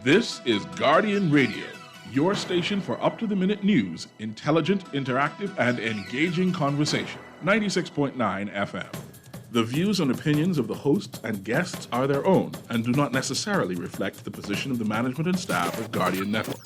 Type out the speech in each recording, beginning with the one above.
This is Guardian Radio, your station for up-to-the-minute news, intelligent, interactive, and engaging conversation. 96.9 FM. The views and opinions of the hosts and guests are their own and do not necessarily reflect the position of the management and staff of Guardian Network.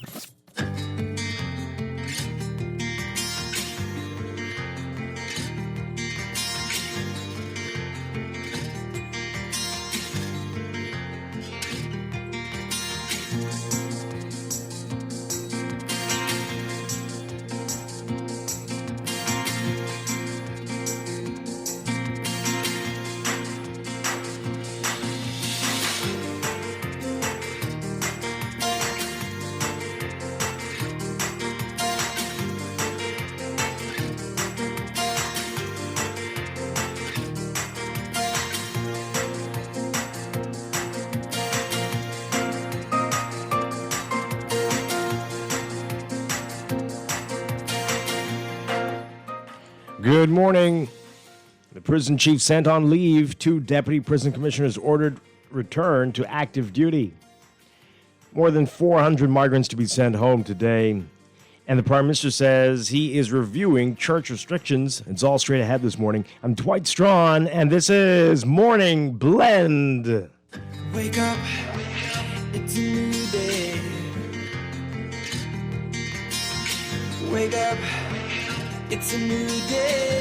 Good morning. The prison chief sent on leave. 2 deputy prison commissioners ordered return to active duty. More than 400 migrants to be sent home today. And the Prime Minister says he is reviewing church restrictions. It's all straight ahead this morning. I'm Dwight Strachan, and this is Morning Blend. Wake up, it's a new day. Wake up, it's a new day.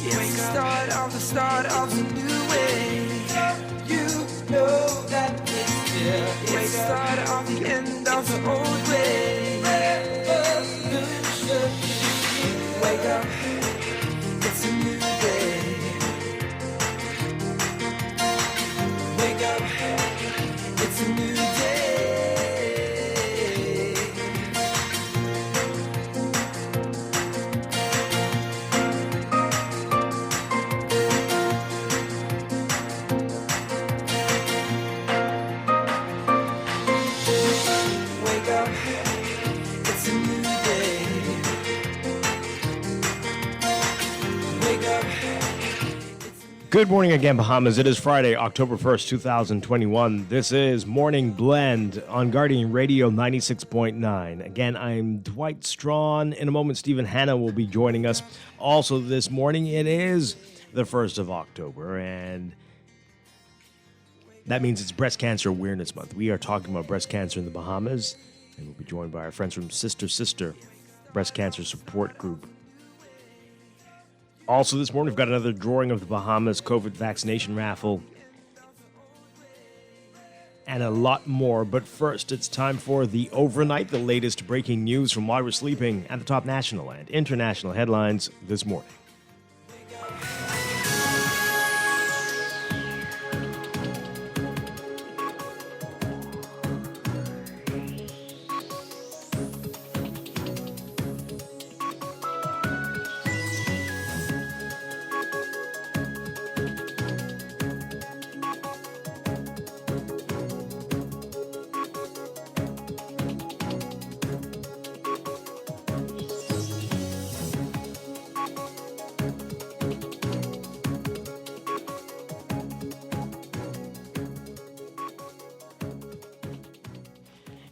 It's the start of a new way. You know that it's here. It's the start of the end of the old way. Revolution. Wake up, it's a new day. Wake up, it's a new day. Good morning again, Bahamas. It is Friday, October 1st, 2021. This is Morning Blend on Guardian Radio 96.9. Again, I'm Dwight Strachan. In a moment, Stephen Hanna will be joining us. Also this morning, it is the 1st of October, and that means it's Breast Cancer Awareness Month. We are talking about breast cancer in the Bahamas, and we'll be joined by our friends from Sister Breast Cancer Support Group. Also this morning, we've got another drawing of the Bahamas COVID vaccination raffle and a lot more. But first, it's time for the Overnight, the latest breaking news from while we're sleeping and the top national and international headlines this morning.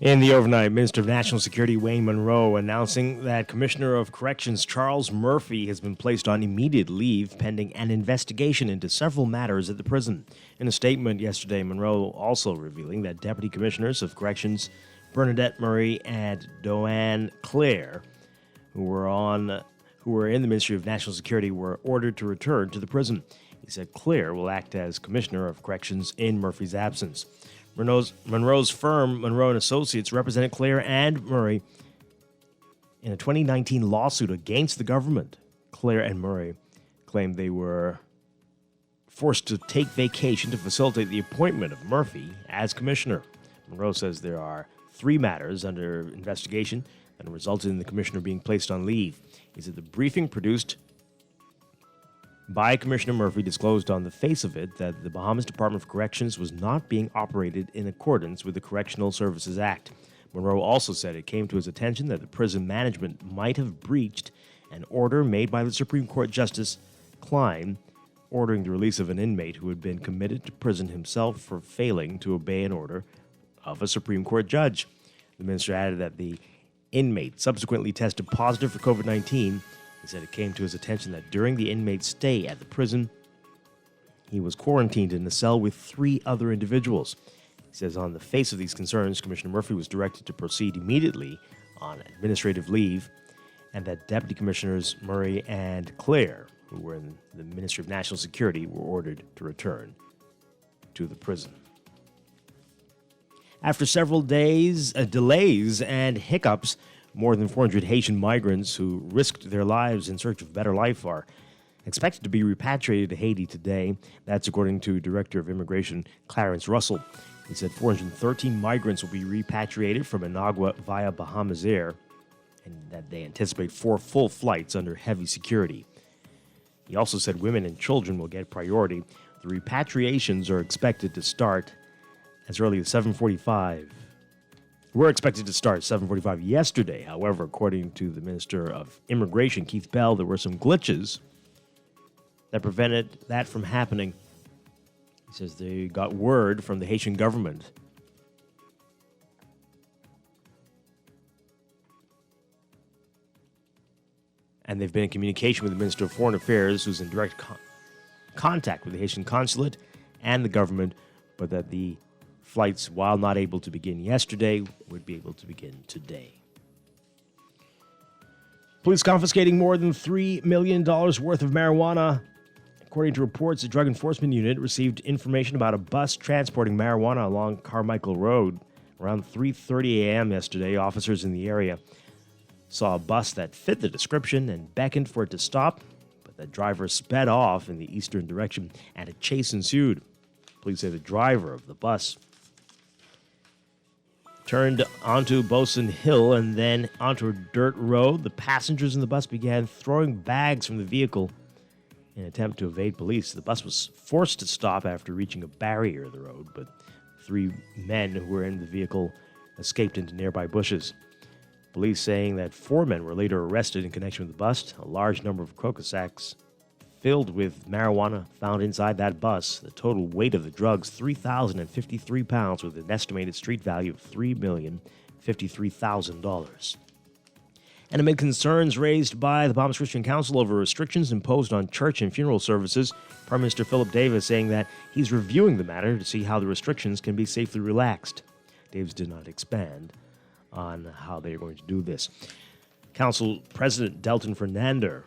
In the overnight, Minister of National Security Wayne Munro announcing that Commissioner of Corrections Charles Murphy has been placed on immediate leave pending an investigation into several matters at the prison. In a statement yesterday, Munro also revealing that Deputy Commissioners of Corrections Bernadette Murray and Doanne Clare, who were in the Ministry of National Security, were ordered to return to the prison. He said Clare will act as Commissioner of Corrections in Murphy's absence. Munro's firm, Munro & Associates, represented Clare and Murray in a 2019 lawsuit against the government. Clare and Murray claimed they were forced to take vacation to facilitate the appointment of Murphy as commissioner. Munro says there are 3 matters under investigation that resulted in the commissioner being placed on leave. He said the briefing produced by Commissioner Murphy disclosed on the face of it that the Bahamas Department of Corrections was not being operated in accordance with the Correctional Services Act. Munro also said it came to his attention that the prison management might have breached an order made by the Supreme Court Justice Klein ordering the release of an inmate who had been committed to prison himself for failing to obey an order of a Supreme Court judge. The minister added that the inmate subsequently tested positive for COVID-19. He said it came to his attention that during the inmate's stay at the prison, he was quarantined in a cell with 3 other individuals. He says on the face of these concerns, Commissioner Murphy was directed to proceed immediately on administrative leave, and that Deputy Commissioners Murray and Clare, who were in the Ministry of National Security, were ordered to return to the prison. After several days, delays and hiccups, more than 400 Haitian migrants who risked their lives in search of a better life are expected to be repatriated to Haiti today. That's according to Director of Immigration Clarence Russell. He said 413 migrants will be repatriated from Managua via Bahamas Air, and that they anticipate 4 full flights under heavy security. He also said women and children will get priority. The repatriations are expected to start as early as 7:45. Were expected to start 7:45 yesterday. However, according to the Minister of Immigration, Keith Bell, there were some glitches that prevented that from happening. He says they got word from the Haitian government and they've been in communication with the Minister of Foreign Affairs, who's in direct contact with the Haitian consulate and the government, but that the flights, while not able to begin yesterday, would be able to begin today. Police confiscating more than $3 million worth of marijuana. According to reports, the Drug Enforcement Unit received information about a bus transporting marijuana along Carmichael Road. Around 3:30 a.m. yesterday, officers in the area saw a bus that fit the description and beckoned for it to stop, but the driver sped off in the eastern direction and a chase ensued. Police say the driver of the bus turned onto Bosun Hill and then onto a dirt road. The passengers in the bus began throwing bags from the vehicle in an attempt to evade police. The bus was forced to stop after reaching a barrier of the road, but 3 men who were in the vehicle escaped into nearby bushes. Police saying that 4 men were later arrested in connection with the bust. A large number of coca sacks filled with marijuana found inside that bus. The total weight of the drugs, 3,053 pounds, with an estimated street value of $3,053,000. And amid concerns raised by the Bahamas Christian Council over restrictions imposed on church and funeral services, Prime Minister Philip Davis saying that he's reviewing the matter to see how the restrictions can be safely relaxed. Davis did not expand on how they are going to do this. Council President Delton Fernander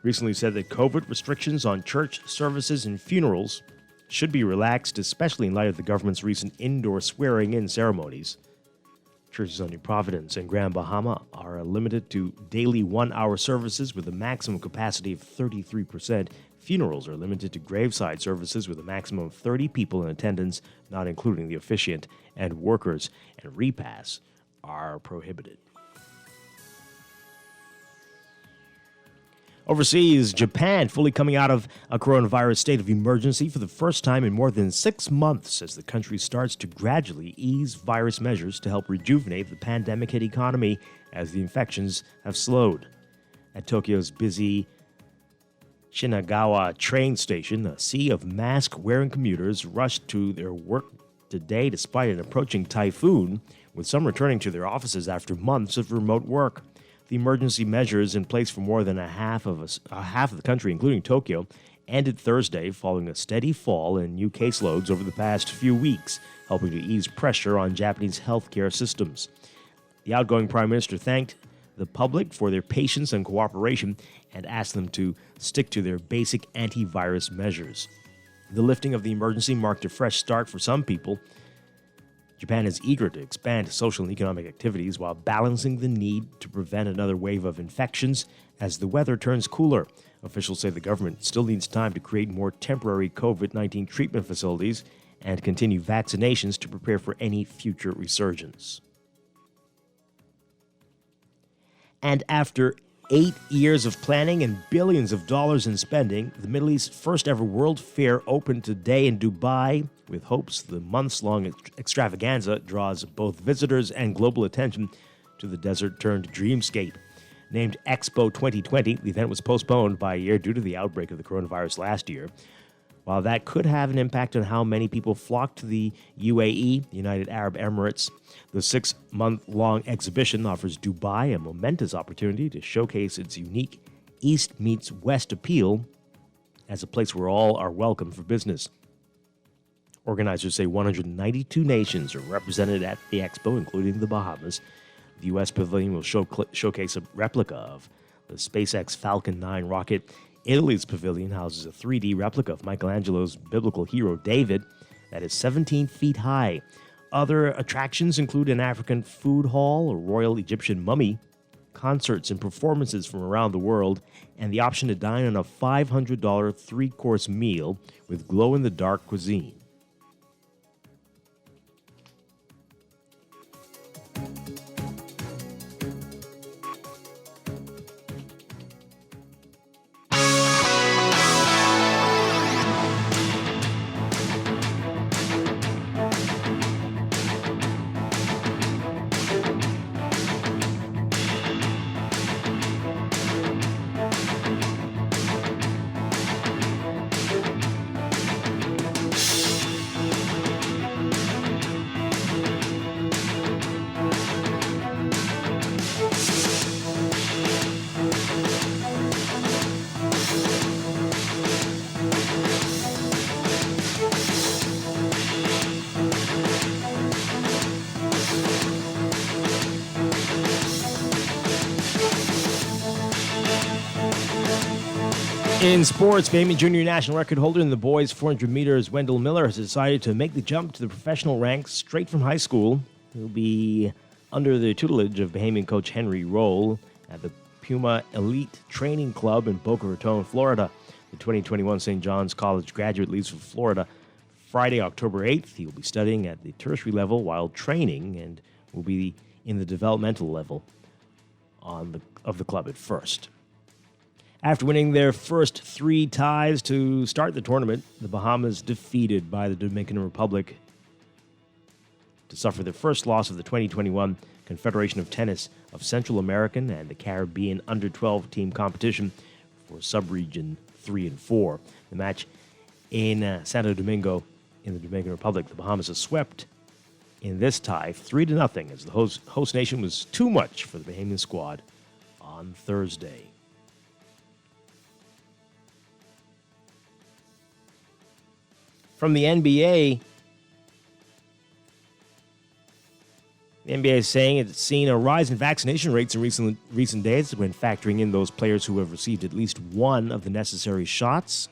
recently said that COVID restrictions on church services and funerals should be relaxed, especially in light of the government's recent indoor swearing-in ceremonies. Churches on New Providence and Grand Bahama are limited to daily 1-hour services with a maximum capacity of 33%. Funerals are limited to graveside services with a maximum of 30 people in attendance, not including the officiant and workers, and repasts are prohibited. Overseas, Japan fully coming out of a coronavirus state of emergency for the first time in more than 6 months as the country starts to gradually ease virus measures to help rejuvenate the pandemic-hit economy as the infections have slowed. At Tokyo's busy Shinagawa train station, a sea of mask-wearing commuters rushed to their work today despite an approaching typhoon, with some returning to their offices after months of remote work. The emergency measures in place for more than half of the country, including Tokyo, ended Thursday following a steady fall in new caseloads over the past few weeks, helping to ease pressure on Japanese healthcare systems. The outgoing prime minister thanked the public for their patience and cooperation and asked them to stick to their basic antivirus measures. The lifting of the emergency marked a fresh start for some people. Japan is eager to expand social and economic activities while balancing the need to prevent another wave of infections as the weather turns cooler. Officials say the government still needs time to create more temporary COVID-19 treatment facilities and continue vaccinations to prepare for any future resurgence. And after 8 years of planning and billions of dollars in spending, the Middle East's first ever World Fair opened today in Dubai with hopes the months-long extravaganza draws both visitors and global attention to the desert-turned dreamscape. Named Expo 2020, the event was postponed by a year due to the outbreak of the coronavirus last year. While that could have an impact on how many people flock to the UAE, the United Arab Emirates, the 6-month-long exhibition offers Dubai a momentous opportunity to showcase its unique East meets West appeal as a place where all are welcome for business. Organizers say 192 nations are represented at the expo, including the Bahamas. The U.S. pavilion will showcase a replica of the SpaceX Falcon 9 rocket. Italy's pavilion houses a 3D replica of Michelangelo's biblical hero David that is 17 feet high. Other attractions include an African food hall, a royal Egyptian mummy, concerts and performances from around the world, and the option to dine on a $500 3-course meal with glow-in-the-dark cuisine. In sports, Bahamian junior national record holder in the boys 400 meters, Wendell Miller, has decided to make the jump to the professional ranks straight from high school. He'll be under the tutelage of Bahamian coach Henry Roll at the Puma Elite Training Club in Boca Raton, Florida. The 2021 St. John's College graduate leaves for Florida Friday, October 8th. He will be studying at the tertiary level while training and will be in the developmental level of the club at first. After winning their first 3 ties to start the tournament, the Bahamas defeated by the Dominican Republic to suffer their first loss of the 2021 Confederation of Tennis of Central American and the Caribbean Under-12 team competition for sub-region 3 and 4. The match in Santo Domingo in the Dominican Republic, the Bahamas are swept in this tie 3-0 as the host nation was too much for the Bahamian squad on Thursday. From the NBA is saying it's seen a rise in vaccination rates in recent days when factoring in those players who have received at least one of the necessary shots.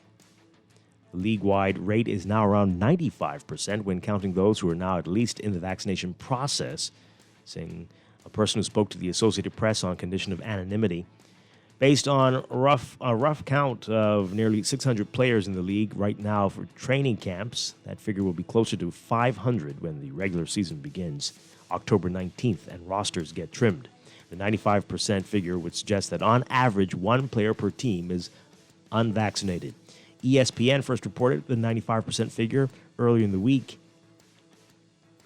The league-wide rate is now around 95% when counting those who are now at least in the vaccination process, saying a person who spoke to the Associated Press on condition of anonymity. Based on a rough count of nearly 600 players in the league right now for training camps, that figure will be closer to 500 when the regular season begins October 19th and rosters get trimmed. The 95% figure would suggest that on average, one player per team is unvaccinated. ESPN first reported the 95% figure earlier in the week.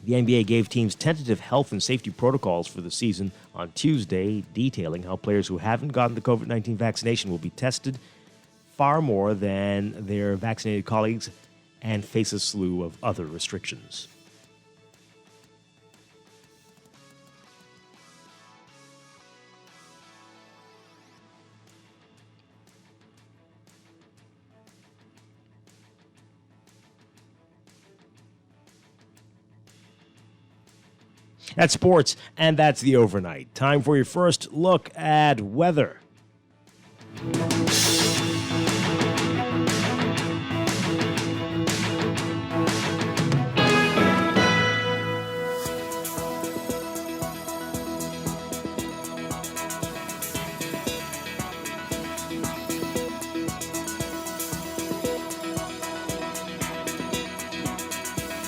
The NBA gave teams tentative health and safety protocols for the season on Tuesday, detailing how players who haven't gotten the COVID-19 vaccination will be tested far more than their vaccinated colleagues and face a slew of other restrictions. That's sports, and that's the overnight. Time for your first look at weather.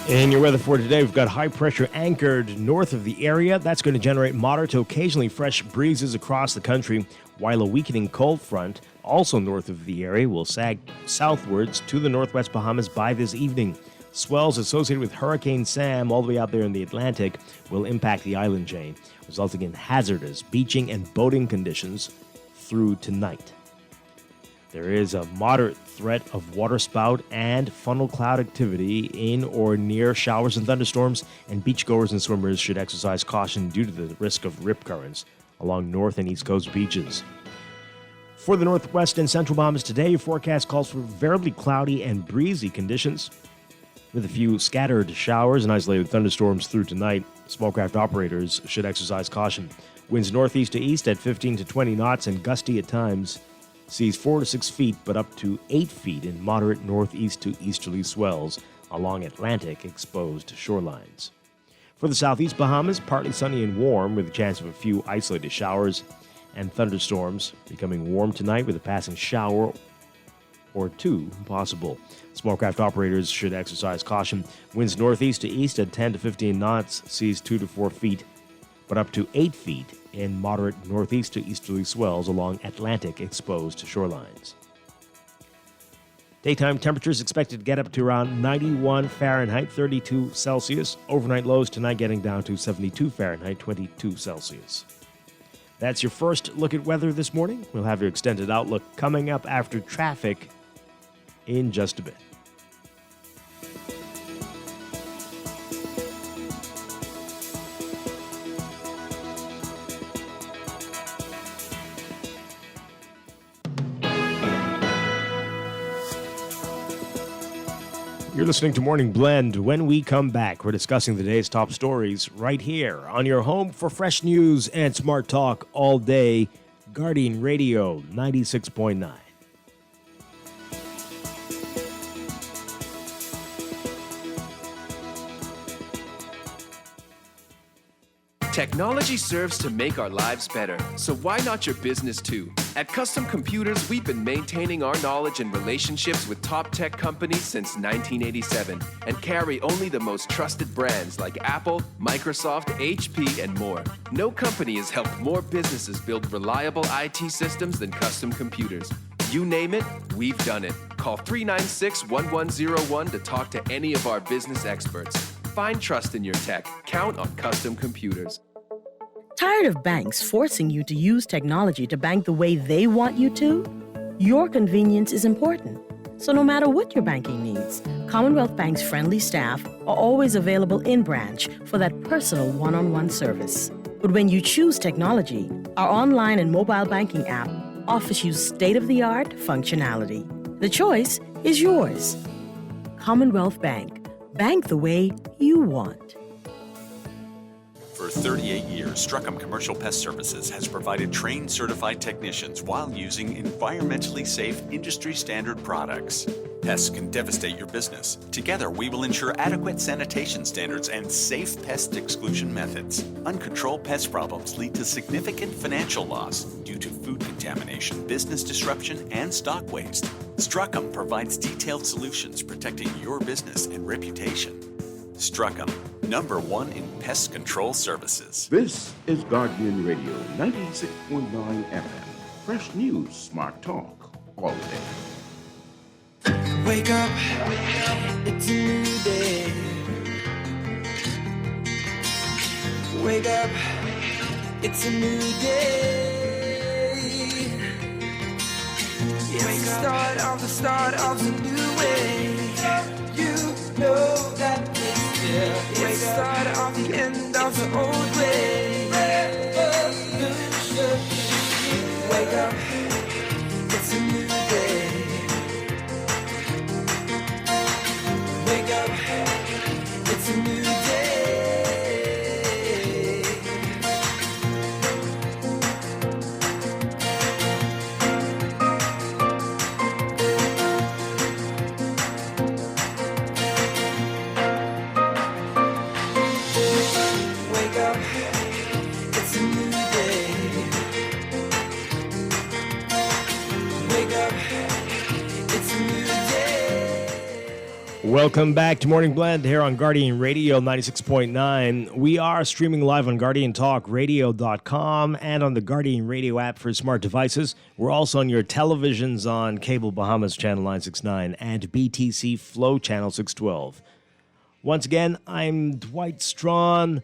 In your weather for today, we've got high pressure anchored north of the area. That's going to generate moderate to occasionally fresh breezes across the country, while a weakening cold front, also north of the area, will sag southwards to the northwest Bahamas by this evening. Swells associated with Hurricane Sam all the way out there in the Atlantic will impact the island chain, resulting in hazardous beaching and boating conditions through tonight. There is a moderate threat of waterspout and funnel cloud activity in or near showers and thunderstorms, and beachgoers and swimmers should exercise caution due to the risk of rip currents along north and east coast beaches. For the northwest and central Bahamas today, your forecast calls for variably cloudy and breezy conditions, with a few scattered showers and isolated thunderstorms through tonight. Small craft operators should exercise caution. Winds northeast to east at 15 to 20 knots and gusty at times. Seas 4 to 6 feet, but up to 8 feet in moderate northeast to easterly swells along Atlantic exposed shorelines. For the southeast Bahamas, partly sunny and warm with a chance of a few isolated showers and thunderstorms, becoming warm tonight with a passing shower or two possible. Small craft operators should exercise caution. Winds northeast to east at 10 to 15 knots, seas 2 to 4 feet, but up to 8 feet in moderate northeast to easterly swells along Atlantic exposed shorelines. Daytime temperatures expected to get up to around 91 Fahrenheit, 32 Celsius. Overnight lows tonight getting down to 72 Fahrenheit, 22 Celsius. That's your first look at weather this morning. We'll have your extended outlook coming up after traffic in just a bit. You're listening to Morning Blend. When we come back, we're discussing the day's top stories right here on your home for fresh news and smart talk all day. Guardian Radio 96.9. Technology serves to make our lives better, so why not your business too? At Custom Computers, we've been maintaining our knowledge and relationships with top tech companies since 1987 and carry only the most trusted brands like Apple, Microsoft, HP, and more. No company has helped more businesses build reliable IT systems than Custom Computers. You name it, we've done it. Call 396-1101 to talk to any of our business experts. Find trust in your tech. Count on Custom Computers. Tired of banks forcing you to use technology to bank the way they want you to? Your convenience is important. So no matter what your banking needs, Commonwealth Bank's friendly staff are always available in branch for that personal one-on-one service. But when you choose technology, our online and mobile banking app offers you state-of-the-art functionality. The choice is yours. Commonwealth Bank. Bank the way you want. For 38 years, Strachan Commercial Pest Services has provided trained certified technicians while using environmentally safe, industry-standard products. Pests can devastate your business. Together, we will ensure adequate sanitation standards and safe pest exclusion methods. Uncontrolled pest problems lead to significant financial loss due to food contamination, business disruption, and stock waste. Strachan provides detailed solutions protecting your business and reputation. Strachan, #1 in pest control services. This is Guardian Radio 96.9 FM. Fresh news, smart talk, all day. Wake up, it's a new day. Wake up, it's a new day. It's the start of a new way. You know that it's here. It's the start of the end of the old way. Revolution. Wake up, it's a new day. Wake up, it's a new day. Wake up, it's a new day. Wake up, it's a new day. Welcome back to Morning Blend here on Guardian Radio 96.9. We are streaming live on GuardianTalkRadio.com and on the Guardian Radio app for smart devices. We're also on your televisions on Cable Bahamas Channel 969 and BTC Flow Channel 612. Once again, I'm Dwight Strachan.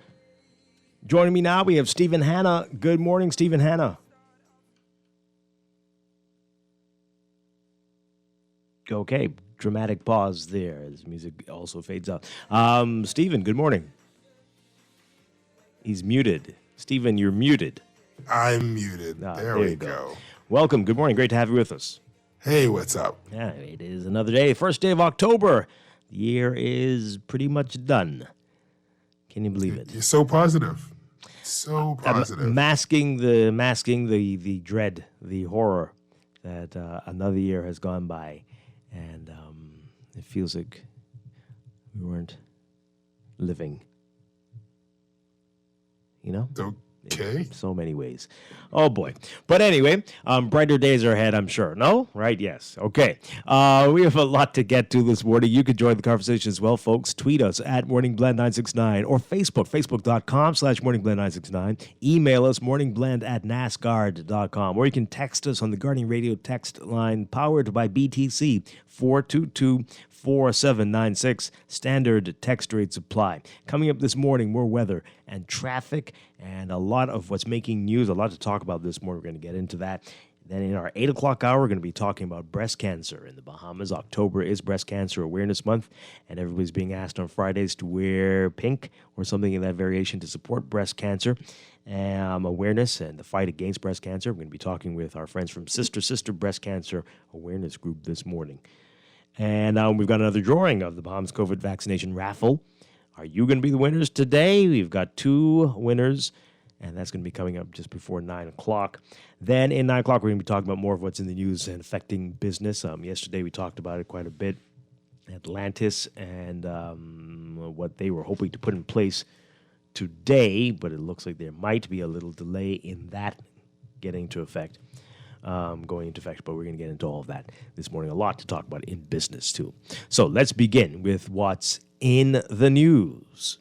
Joining me now, we have Stephen Hanna. Good morning, Stephen Hanna. Okay, dramatic pause there as music also fades out. Stephen, good morning. He's muted. Stephen, you're muted. I'm muted. There we go. Welcome. Good morning. Great to have you with us. Hey, what's up? Yeah, it is another day. First day of October. The year is pretty much done. Can you believe it? You're so positive. So positive. Masking the dread, the horror that another year has gone by, and it feels like we weren't living. You know? Okay. In so many ways. Oh, boy. But anyway, brighter days are ahead, I'm sure. No? Right? Yes. Okay. We have a lot to get to this morning. You can join the conversation as well, folks. Tweet us at morningblend969 or facebook.com/morningblend969. Email us morningblend@nasguard.com, or you can text us on the Guardian Radio text line powered by BTC 422-4796. Standard text rates apply. Coming up this morning, more weather and traffic and a lot of what's making news, a lot to talk about this morning. We're going to get into that. Then in our 8 o'clock hour, we're going to be talking about breast cancer in the Bahamas. October is Breast Cancer Awareness Month, and everybody's being asked on Fridays to wear pink or something in that variation to support breast cancer awareness and the fight against breast cancer. We're going to be talking with our friends from Sister Breast Cancer Awareness Group this morning. And we've got another drawing of the Bahamas COVID vaccination raffle. Are you going to be the winners today? We've got 2 winners, and that's going to be coming up just before 9 o'clock. Then in 9 o'clock, we're going to be talking about more of what's in the news and affecting business. Yesterday, we talked about it quite a bit. Atlantis and what they were hoping to put in place today, but it looks like there might be a little delay in that going into effect. But we're going to get into all of that this morning. A lot to talk about in business, too. So let's begin with what's in the news.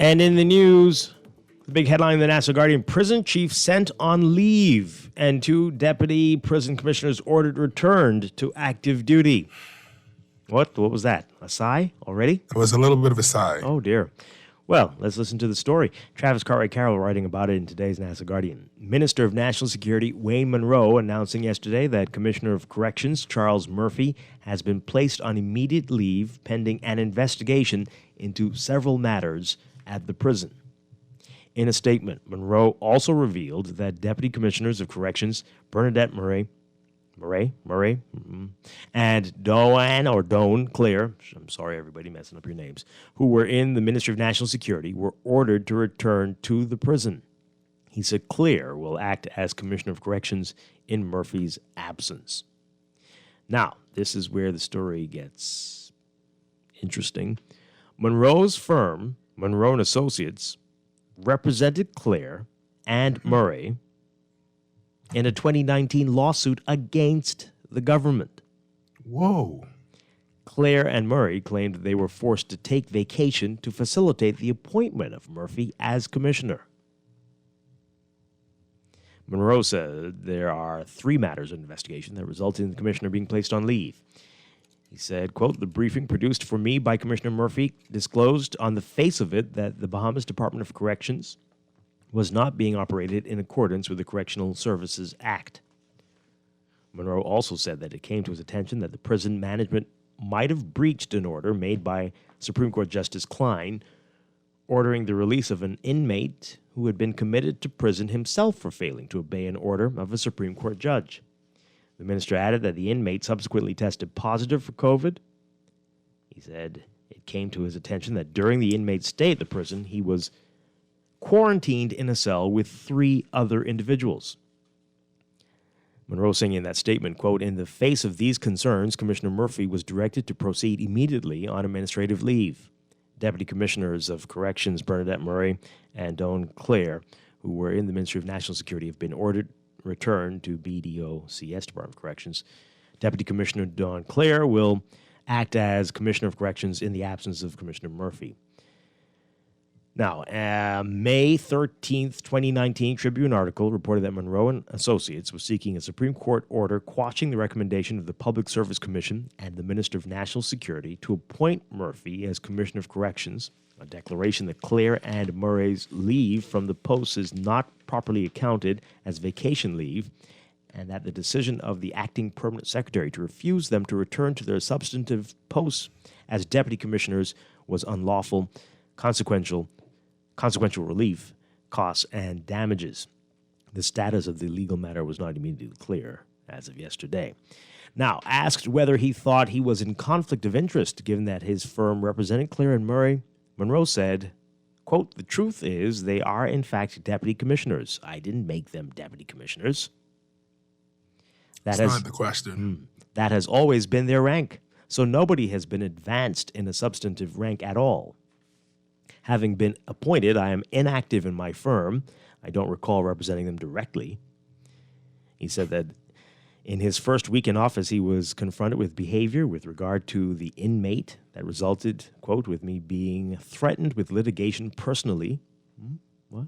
And in the news, the big headline in the National Guardian, prison chief sent on leave and 2 deputy prison commissioners ordered returned to active duty. What was that? A sigh already? It was a little bit of a sigh. Oh, dear. Well, let's listen to the story. Travis Cartwright-Carroll writing about it in today's National Guardian. Minister of National Security Wayne Munro announcing yesterday that Commissioner of Corrections Charles Murphy has been placed on immediate leave pending an investigation into several matters at the prison. In a statement, Munro also revealed that Deputy Commissioners of Corrections Bernadette Murray, and Doan Clare, I'm sorry everybody messing up your names, who were in the Ministry of National Security, were ordered to return to the prison. He said Clare will act as Commissioner of Corrections in Murphy's absence. Now, this is where the story gets interesting. Munro's firm, Munro & Associates, represented Clare and Murray in a 2019 lawsuit against the government. Whoa. Clare and Murray claimed they were forced to take vacation to facilitate the appointment of Murphy as commissioner. Munro said there are 3 matters of investigation that resulted in the commissioner being placed on leave. He said, quote, the briefing produced for me by Commissioner Murphy disclosed on the face of it that the Bahamas Department of Corrections was not being operated in accordance with the Correctional Services Act. Munro also said that it came to his attention that the prison management might have breached an order made by Supreme Court Justice Klein ordering the release of an inmate who had been committed to prison himself for failing to obey an order of a Supreme Court judge. The minister added that the inmate subsequently tested positive for COVID. He said it came to his attention that during the inmate's stay at the prison, he was quarantined in a cell with 3 other individuals. Munro saying in that statement, quote, in the face of these concerns, Commissioner Murphy was directed to proceed immediately on administrative leave. Deputy Commissioners of Corrections Bernadette Murray and Dawn Clare, who were in the Ministry of National Security, have been ordered returned to BDOCS, Department of Corrections. Deputy Commissioner Dawn Clare will act as Commissioner of Corrections in the absence of Commissioner Murphy. Now, May 13th, 2019, Tribune article reported that Monroe and Associates was seeking a Supreme Court order quashing the recommendation of the Public Service Commission and the Minister of National Security to appoint Murphy as Commissioner of Corrections, a declaration that Clare and Murray's leave from the posts is not properly accounted as vacation leave, and that the decision of the acting permanent secretary to refuse them to return to their substantive posts as deputy commissioners was unlawful, consequential relief, costs, and damages. The status of the legal matter was not immediately clear as of yesterday. Now, asked whether he thought he was in conflict of interest, given that his firm represented Clare and Murray, Monroe said, quote, "The truth is they are, in fact, deputy commissioners. I didn't make them deputy commissioners." That's not the question. That has always been their rank. So nobody has been advanced in a substantive rank at all. Having been appointed, I am inactive in my firm. I don't recall representing them directly. He said that in his first week in office, he was confronted with behavior with regard to the inmate that resulted, quote, with me being threatened with litigation personally. What?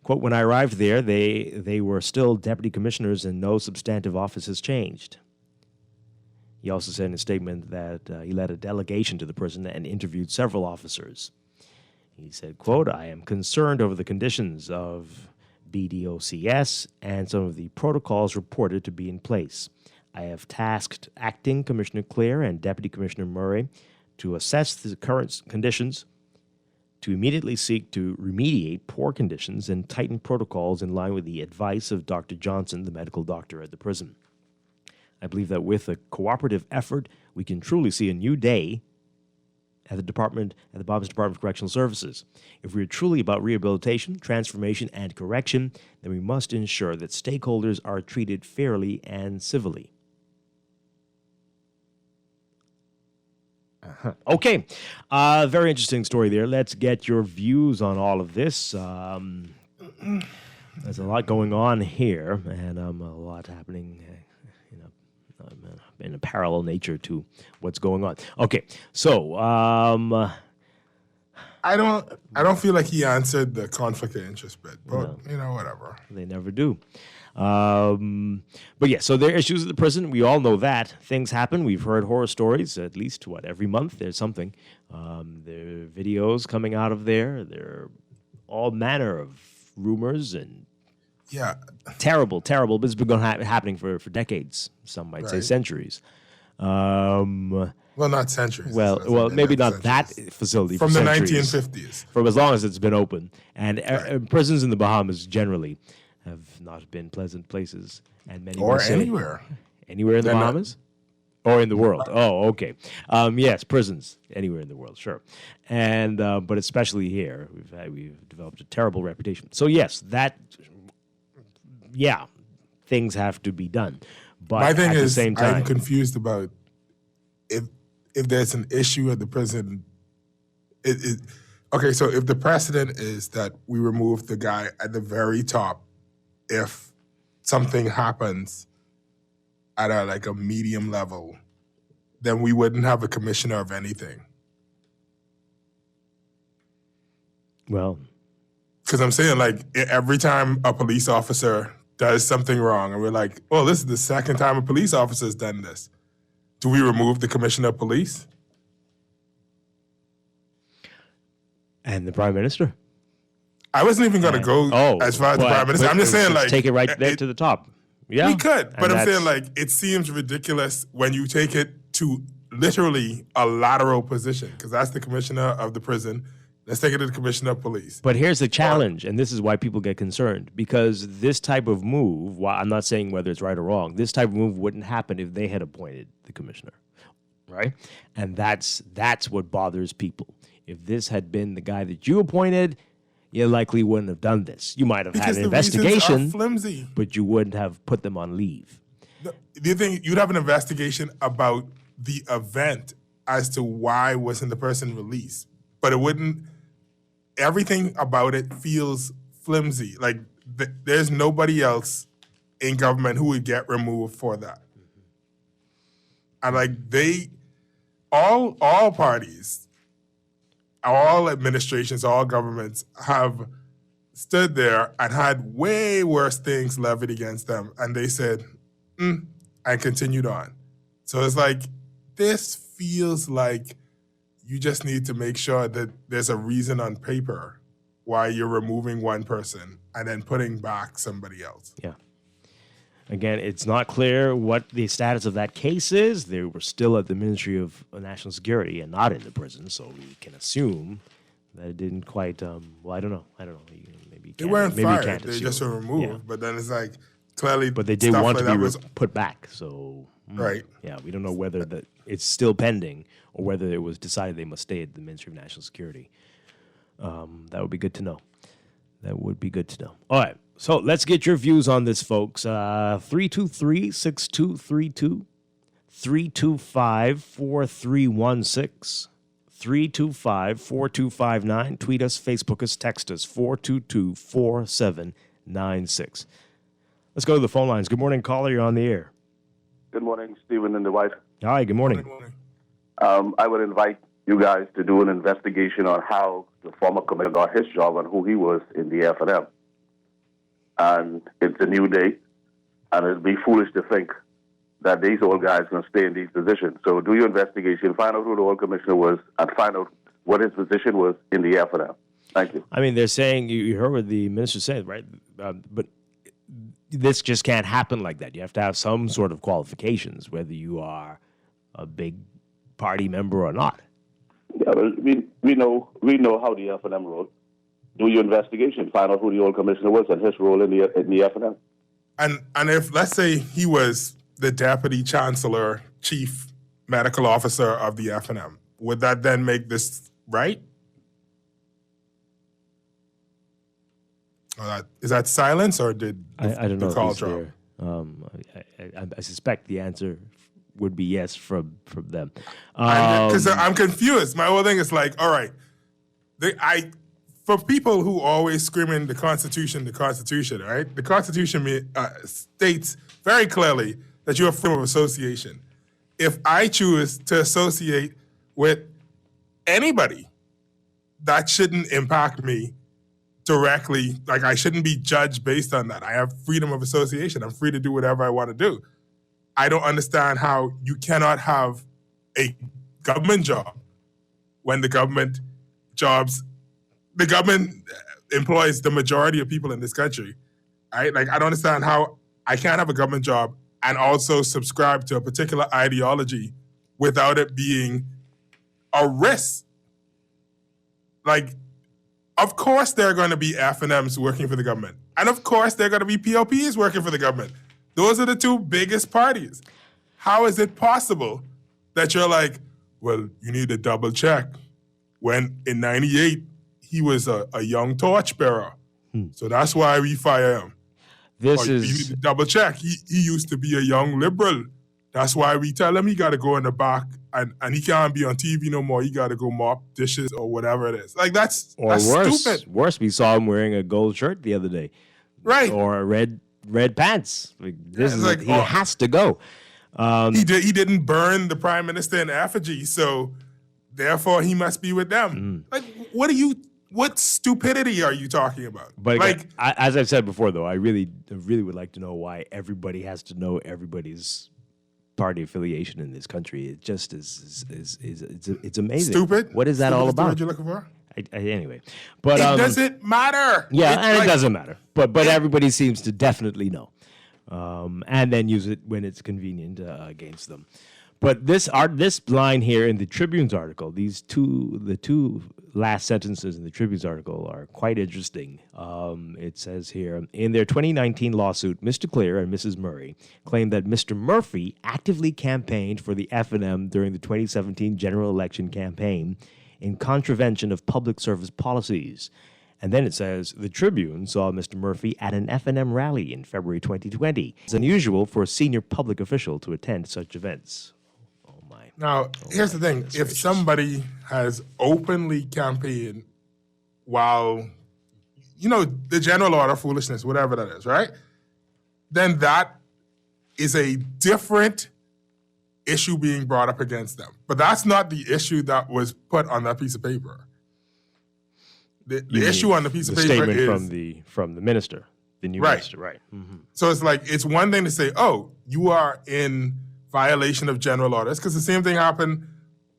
Quote, when I arrived there, they were still deputy commissioners and no substantive office has changed. He also said in a statement that he led a delegation to the prison and interviewed several officers. He said, quote, I am concerned over the conditions of BDOCS and some of the protocols reported to be in place. I have tasked Acting Commissioner Clare and Deputy Commissioner Murray to assess the current conditions, to immediately seek to remediate poor conditions and tighten protocols in line with the advice of Dr. Johnson, the medical doctor at the prison. I believe that with a cooperative effort, we can truly see a new day at the Province Department of Correctional Services. If we are truly about rehabilitation, transformation, and correction, then we must ensure that stakeholders are treated fairly and civilly. Okay, very interesting story there. Let's get your views on all of this. There's a lot going on here, and a lot happening in a parallel nature to what's going on. Okay, so I don't feel like he answered the conflict of interest bit, but whatever. They never do. But yeah, so there are issues at the prison. We all know that. Things happen. We've heard horror stories, at least, every month there's something. There are videos coming out of there. There are all manner of rumors and terrible, but it's been happening for decades. Some might say centuries. Well, not centuries. Well, maybe not that facility from the centuries. 1950s. From as long as it's been open. And prisons in the Bahamas generally have not been pleasant places. And many or anywhere. Anywhere in the Bahamas? Or in the world. Oh, okay. Yes, prisons anywhere in the world, sure. And but especially here, we've developed a terrible reputation. So yes, things have to be done. But my thing at is, the same time, I'm confused about if there's an issue at the prison. Okay, so if the precedent is that we remove the guy at the very top, if something happens at a medium level, then we wouldn't have a commissioner of anything. Well, because I'm saying every time a police officer does something wrong, and we're like, oh, this is the second time a police officer has done this. Do we remove the commissioner of police? And the prime minister? I wasn't even going to go as far as the prime minister. I'm just saying, take it right there to the top. Yeah, we could, but I'm saying, it seems ridiculous when you take it to literally a lateral position, because that's the commissioner of the prison. Let's take it to the commissioner of police. But here's the challenge, and this is why people get concerned, because this type of move, while I'm not saying whether it's right or wrong, this type of move wouldn't happen if they had appointed the commissioner, right? And that's what bothers people. If this had been the guy that you appointed, you likely wouldn't have done this. You might have had an investigation, flimsy. But you wouldn't have put them on leave. The thing, you'd have an investigation about the event as to why wasn't the person released, but it wouldn't. Everything about it feels flimsy. Like there's nobody else in government who would get removed for that. And like all parties, all administrations, all governments have stood there and had way worse things levied against them, and they said, and continued on. So it's like, this feels like you just need to make sure that there's a reason on paper why you're removing one person and then putting back somebody else. Yeah. Again, it's not clear what the status of that case is. They were still at the Ministry of National Security and not in the prison, so we can assume that it didn't quite, well, I don't know. Maybe They weren't fired. They assume. just were removed. Yeah. But then it's like, clearly, But they did stuff want like to be that was put back, so... right. Yeah, we don't know whether that it's still pending or whether it was decided they must stay at the Ministry of National Security. That would be good to know. That would be good to know. All right, so let's get your views on this, folks. 323-6232, 325-4316, 325-4259. Tweet us, Facebook us, text us, 422-4796. Let's go to the phone lines. Good morning, caller. You're on the air. Good morning, Stephen and Dwight. Hi, good morning. I would invite you guys to do an investigation on how the former commander got his job and who he was in the F&M. And it's a new day, and it'd be foolish to think that these old guys are going to stay in these positions. So do your investigation, find out who the old commissioner was, and find out what his position was in the F&M. Thank you. I mean, they're saying, you heard what the minister said, right? But this just can't happen like that. You have to have some sort of qualifications, whether you are a big party member or not. Yeah, well, we know how the F&M rolled. Do your investigation, find out who the old commissioner was and his role in the F&M. And if, let's say, he was the deputy chancellor, chief medical officer of the F&M, would that then make this right? Is that silence, or did I don't know the call drop? I suspect the answer would be yes from them. Because I'm confused. My whole thing is like, all right, for people who always screaming the Constitution, right? The Constitution states very clearly that you have freedom of association. If I choose to associate with anybody, that shouldn't impact me directly. Like, I shouldn't be judged based on that. I have freedom of association. I'm free to do whatever I want to do. I don't understand how you cannot have a government job when the government employs the majority of people in this country, right? Like, I don't understand how I can't have a government job and also subscribe to a particular ideology without it being a risk. Like, of course there are going to be F&Ms working for the government. And of course there are going to be PLPs working for the government. Those are the two biggest parties. How is it possible that you're like, well, you need to double check, when in 98, he was a young torchbearer. So that's why we fire him. You need to double check. He used to be a young liberal. That's why we tell him he got to go in the back and he can't be on TV no more. He got to go mop dishes or whatever it is. Like, that's worse. stupid. Worse, we saw him wearing a gold shirt the other day. Right. Or red pants. Like, he has to go. He didn't burn the prime minister in effigy, so therefore he must be with them. Like, what stupidity are you talking about? But like, as I've said before, though, I really would like to know why everybody has to know everybody's party affiliation in this country. It just is it's amazing. Stupid. What is that all about? What you're looking for? Anyway, but it doesn't matter. Yeah, it doesn't matter. But everybody seems to definitely know, and then use it when it's convenient against them. But this line here in the Tribune's article, the two last sentences in the Tribune's article are quite interesting. It says here, in their 2019 lawsuit, Mr. Clear and Mrs. Murray claimed that Mr. Murphy actively campaigned for the F&M during the 2017 general election campaign in contravention of public service policies. And then it says, the Tribune saw Mr. Murphy at an F&M rally in February 2020. It's unusual for a senior public official to attend such events. Oh, my. Now, here's the thing. If somebody has openly campaigned while, the general order foolishness, whatever that is, right? Then that is a different issue being brought up against them. But that's not the issue that was put on that piece of paper. The issue on the piece of paper statement is from the minister, the new Right. minister, right? Mm-hmm. So it's one thing to say, oh, you are in violation of general orders, because the same thing happened.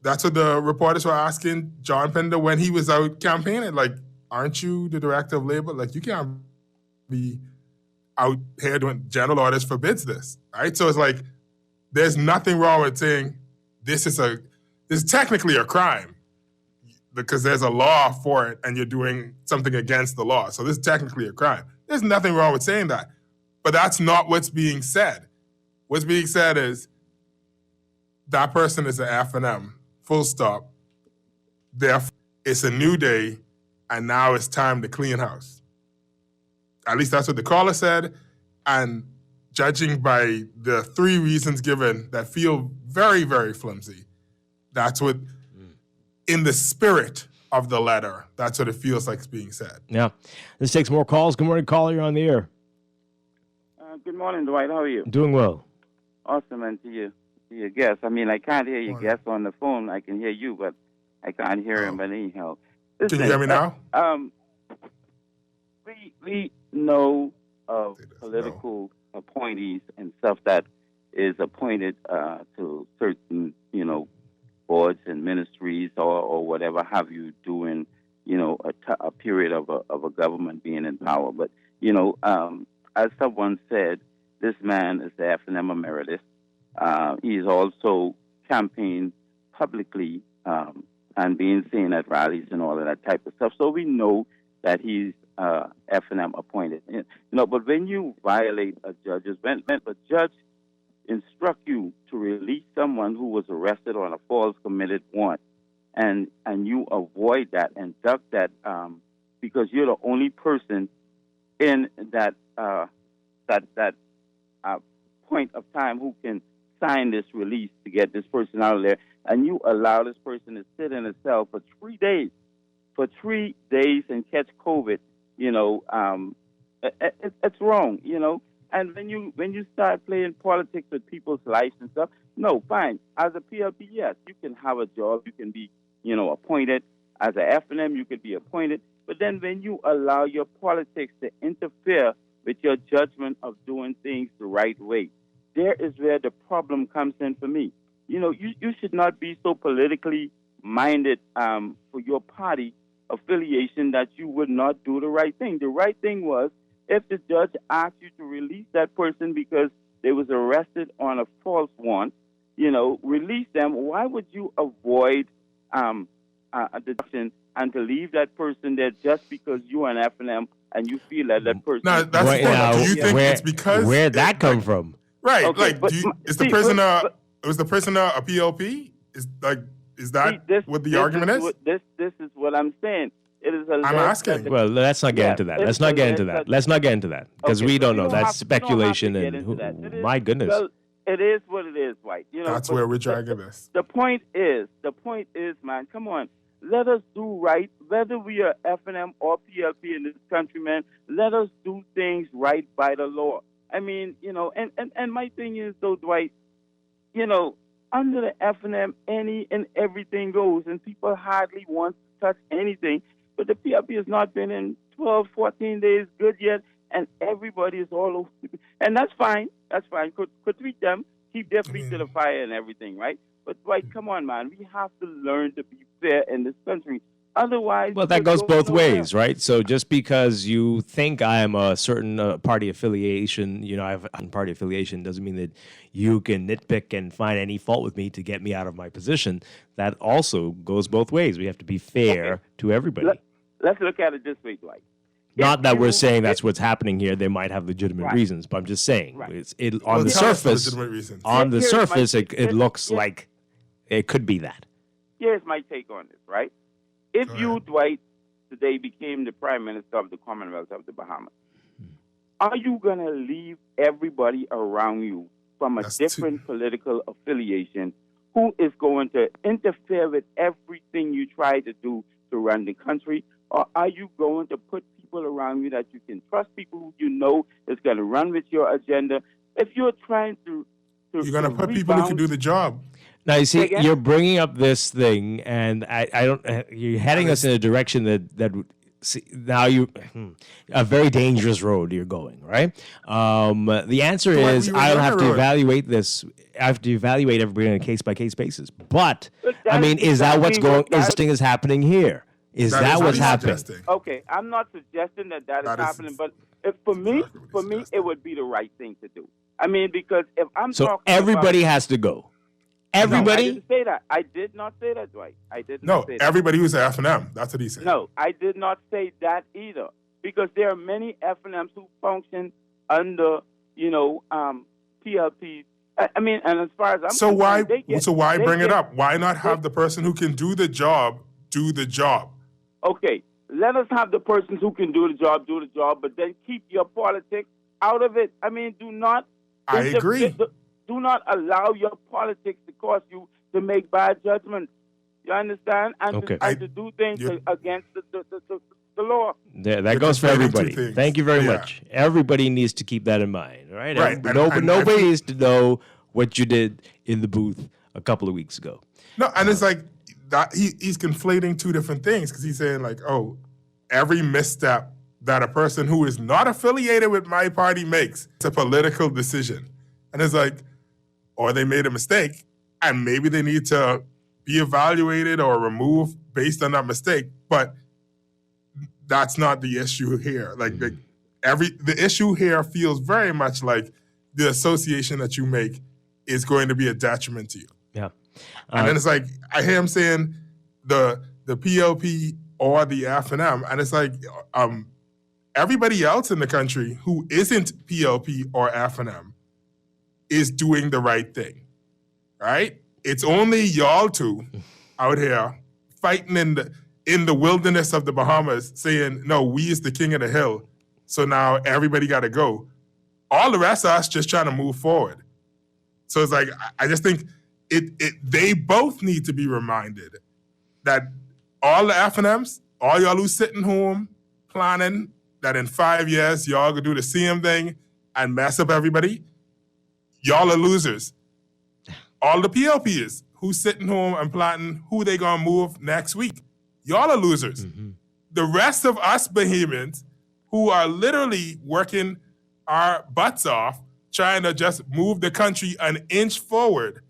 That's what the reporters were asking John Pender when he was out campaigning. Like, aren't you the director of labor? Like, you can't be out here doing general orders forbids this, right? So it's like, there's nothing wrong with saying this is technically a crime because there's a law for it and you're doing something against the law. So this is technically a crime. There's nothing wrong with saying that. But that's not what's being said. What's being said is that person is an F&M, full stop. Therefore, it's a new day, and now it's time to clean house. At least that's what the caller said. And judging by the three reasons given that feel very, very flimsy, that's what, in the spirit of the letter, that's what it feels like it's being said. Yeah. This takes more calls. Good morning, caller. You're on the air. Good morning, Dwight. How are you? Doing well. Awesome, and to your guest. I mean, I can't hear your guest on the phone. I can hear you, but I can't hear him. But anyhow, listen, can you hear me now? We know of political appointees and stuff that is appointed to certain, boards and ministries or whatever have you doing, a period of a government being in power. But as someone said, this man is the F&M emeritus. He's also campaigned publicly and being seen at rallies and all of that type of stuff. So we know that he's F&M appointed. But when you violate a judge's, when a judge instruct you to release someone who was arrested on a false committed warrant, and you avoid that and duck that because you're the only person in that point of time who can sign this release to get this person out of there, and you allow this person to sit in a cell for 3 days, and catch COVID, it's wrong, And when you start playing politics with people's lives and stuff, no, fine. As a PLP, yes, you can have a job, you can be, appointed. As a F&M, you could be appointed. But then when you allow your politics to interfere with your judgment of doing things the right way, there is where the problem comes in for me. You should not be so politically minded for your party affiliation that you would not do the right thing. The right thing was, if the judge asked you to release that person because they was arrested on a false warrant, release them. Why would you avoid a deduction and to leave that person there just because you are an F&M and you feel that person? No, that's the point. Do you think it's because where'd that come from? Right, okay, is the prisoner a PLP? Is that what the argument is? This is what I'm saying. It is I'm asking. Well, let's not get into that. Let's not get into that because we don't know. That's speculation and my goodness. Well, it is what it is, Dwight. That's where we're dragging this. The point is, man, come on. Let us do right, whether we are F&M or PLP in this country, man. Let us do things right by the law. I mean, and my thing is, though, Dwight, under the F&M, any and everything goes, and people hardly want to touch anything. But the PLP has not been in 12, 14 days good yet, and everybody is all over. And that's fine. That's fine. Could treat them, keep their feet to the fire and everything, right? But, Dwight, come on, man. We have to learn to be fair in this country. Otherwise, well, that goes both ways, right? So just because you think I am a certain party affiliation, I have a party affiliation, doesn't mean that you can nitpick and find any fault with me to get me out of my position. That also goes both ways. We have to be fair to everybody. Let's look at it this way, Dwight. Not that we're saying that's what's happening here. They might have legitimate reasons, but I'm just saying on the surface, it looks like it could be that. Here's my take on this, right? If you, Dwight, today became the Prime Minister of the Commonwealth of the Bahamas, are you going to leave everybody around you from a different political affiliation who is going to interfere with everything you try to do to run the country? Or are you going to put people around you that you can trust, people who you know is going to run with your agenda? If you're trying to you're going to put people who can do the job. Now, you see, you're bringing up this thing, and I don't. You're heading us in a direction that see, now a very dangerous road you're going, right? The answer is I'll have to evaluate this. I have to evaluate everybody on a case by case basis. But I mean, is that what's going? Is happening here? Is that what's happening? Okay, I'm not suggesting that is happening, but for me, it would be the right thing to do. I mean, because if I'm so talking everybody has to go. Everybody? No, I didn't say that. I did not say that, Dwight. I did not say that. No, everybody who's at F&M. That's what he said. No, I did not say that either. Because there are many F&Ms who function under, PLPs. I mean, and as far as I'm concerned, why bring it up? Why not have the person who can do the job do the job? Okay, let us have the persons who can do the job, but then keep your politics out of it. I mean, do not. I agree. Do not allow your politics to cause you to make bad judgments. You understand? And to do things against the law. That goes for everybody. Thank you very much. Everybody needs to keep that in mind. Right? Nobody needs to know what you did in the booth a couple of weeks ago. No, and it's like that he's conflating two different things because he's saying like, oh, every misstep that a person who is not affiliated with my party makes, it's a political decision. And it's like, or they made a mistake, and maybe they need to be evaluated or removed based on that mistake. But that's not the issue here. The issue here feels very much like the association that you make is going to be a detriment to you. Yeah. And then it's like, I hear him saying the PLP or the F&M, and it's like everybody else in the country who isn't PLP or F&M is doing the right thing, right? It's only y'all two out here fighting in the wilderness of the Bahamas saying, no, we is the king of the hill, so now everybody got to go. All the rest of us just trying to move forward. So it's like, I just think they both need to be reminded that all the F&Ms, all y'all who's sitting home planning that in 5 years y'all gonna do the same thing and mess up everybody, y'all are losers. All the PLPs who's sitting home and plotting who they gonna move next week, y'all are losers. Mm-hmm. The rest of us Bahamians who are literally working our butts off trying to just move the country an inch forward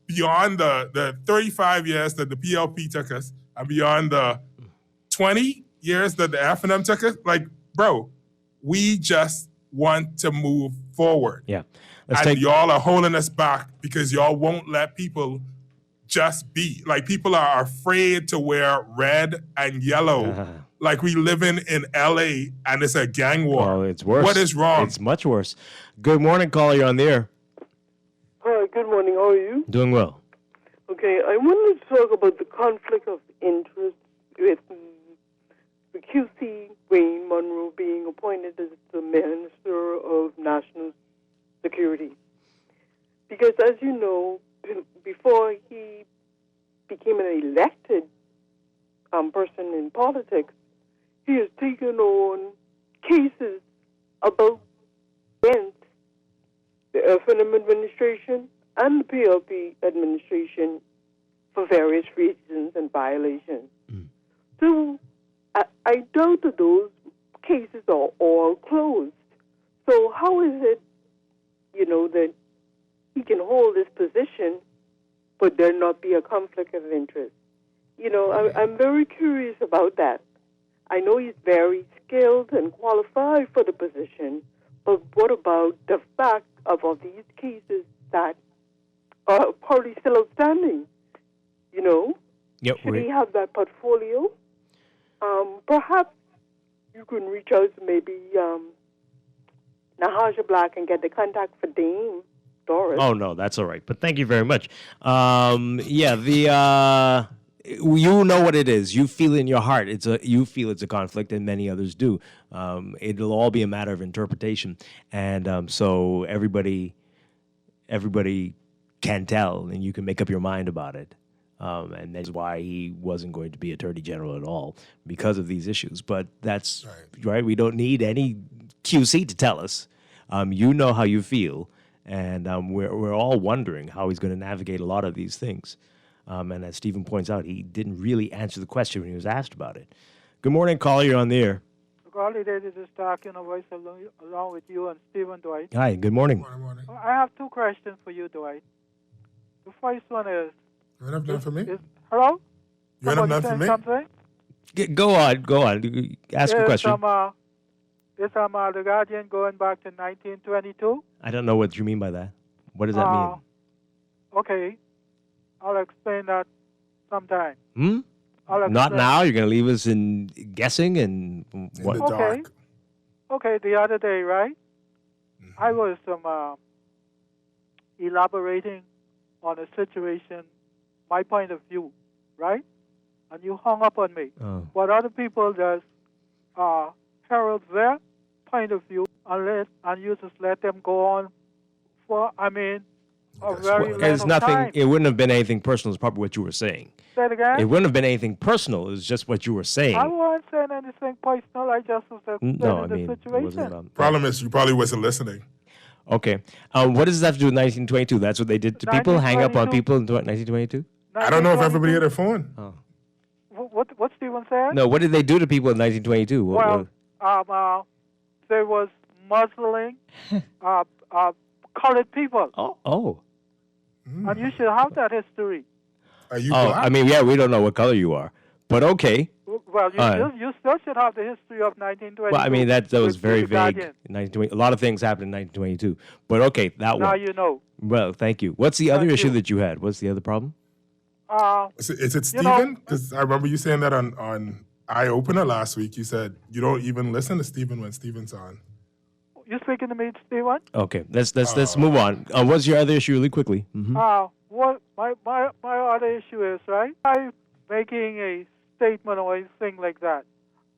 beyond the 35 years that the PLP took us and beyond the 20 years that the F&M took us, like, bro, we just want to move forward. Yeah. Y'all are holding us back because y'all won't let people just be. Like, people are afraid to wear red and yellow. Like we living in L.A. and it's a gang war. Well, it's worse. What is wrong? It's much worse. Good morning, caller. You're on the air. Hi, good morning. How are you? Doing well. Okay, I wanted to talk about the conflict of interest with the QC Wayne Monroe being appointed as the Minister of National Security. Because as you know, before he became an elected person in politics, he has taken on cases about against the F&M administration and the PLP administration for various reasons and violations. Mm. So I doubt that those cases are all closed. So how is it, that he can hold this position but there not be a conflict of interest? I'm very curious about that. I know he's very skilled and qualified for the position, but what about the fact of all these cases that are probably still outstanding? Yep, should he have that portfolio? Perhaps you can reach out to maybe Nahaja Black and get the contact for Dame Doris. Oh, no, that's all right. But thank you very much. You know what it is. You feel in your heart you feel it's a conflict, and many others do. It'll all be a matter of interpretation, and so everybody can tell, and you can make up your mind about it. And that's why he wasn't going to be Attorney General at all, because of these issues. But that's right. We don't need any QC to tell us. You know how you feel, and we're all wondering how he's going to navigate a lot of these things. And as Stephen points out, he didn't really answer the question when he was asked about it. Good morning, caller. You're on the air. Good morning, this is Strachan, a voice along with you and Stephen Dwight. Hi, good morning. I have two questions for you, Dwight. The first one is... You want to for me? Hello? You want to for me? Something? Go on. Ask a question. Is the Guardian going back to 1922? I don't know what you mean by that. What does that mean? Okay. I'll explain that sometime. Not now? You're going to leave us in guessing and what? In the dark. Okay, the other day, right? I was elaborating on a situation, my point of view, right? And you hung up on me. Oh. But other people just herald their point of view and you just let them go on for, a very long time. It wouldn't have been anything personal. It's probably what you were saying. Say it again? It wouldn't have been anything personal. It's just what you were saying. I wasn't saying anything personal. I just was explaining the situation. Problem is, you probably wasn't listening. Okay. What does that have to do with 1922? That's what they did to people? Hang up on people in 1922? I don't know if everybody had a phone. Oh. What Stephen said? No, what did they do to people in 1922? Well, there was muzzling colored people. Oh. And you should have that history. Are you black? We don't know what color you are. But okay. Well, you still should have the history of 1922. Well, that was very vague. 1920. A lot of things happened in 1922. But okay, that one. Now you know. Well, thank you. What's the other issue that you had? What's the other problem? Is it Stephen? Because I remember you saying that on Eye Opener last week. You said you don't even listen to Stephen when Stephen's on. You speaking to me, Stephen? Okay, let's move on. What's your other issue, really quickly? What my other issue is, right? I'm making a statement or anything like that.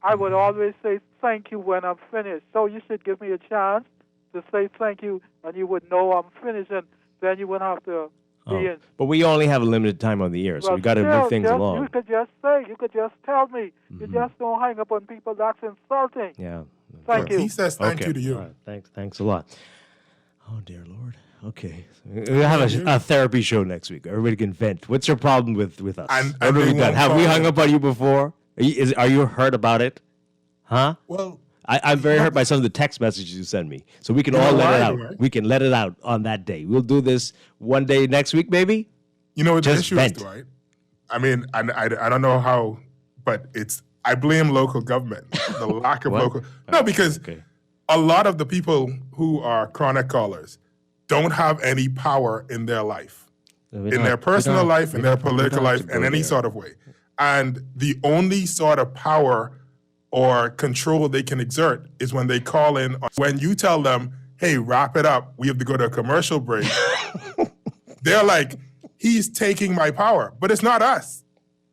I would always say thank you when I'm finished. So you should give me a chance to say thank you, and you would know I'm finished, and then you wouldn't have to be in. But we only have a limited time on the air, so we got to move things along. You could just say, you could just tell me. You just don't hang up on people. That's insulting. Yeah. Thank you. He says thank you to you. All right. Thanks a lot. Oh, dear Lord. Okay. We'll have a therapy show next week. Everybody can vent. What's your problem with us? What have we done? Have we hung up on you before? Are you hurt about it? Huh? Well, I'm very hurt by some of the text messages you send me. So we can all let it out. Right? We can let it out on that day. We'll do this one day next week, maybe. You know what the issue vent. is, Dwight? I don't know how, but I blame local government. The lack of local. No, because a lot of the people who are chronic callers don't have any power in their life, in their personal life, in their political life, in any sort of way. And the only sort of power or control they can exert is when they call in. When you tell them, hey, wrap it up, we have to go to a commercial break, they're like, he's taking my power. But it's not us.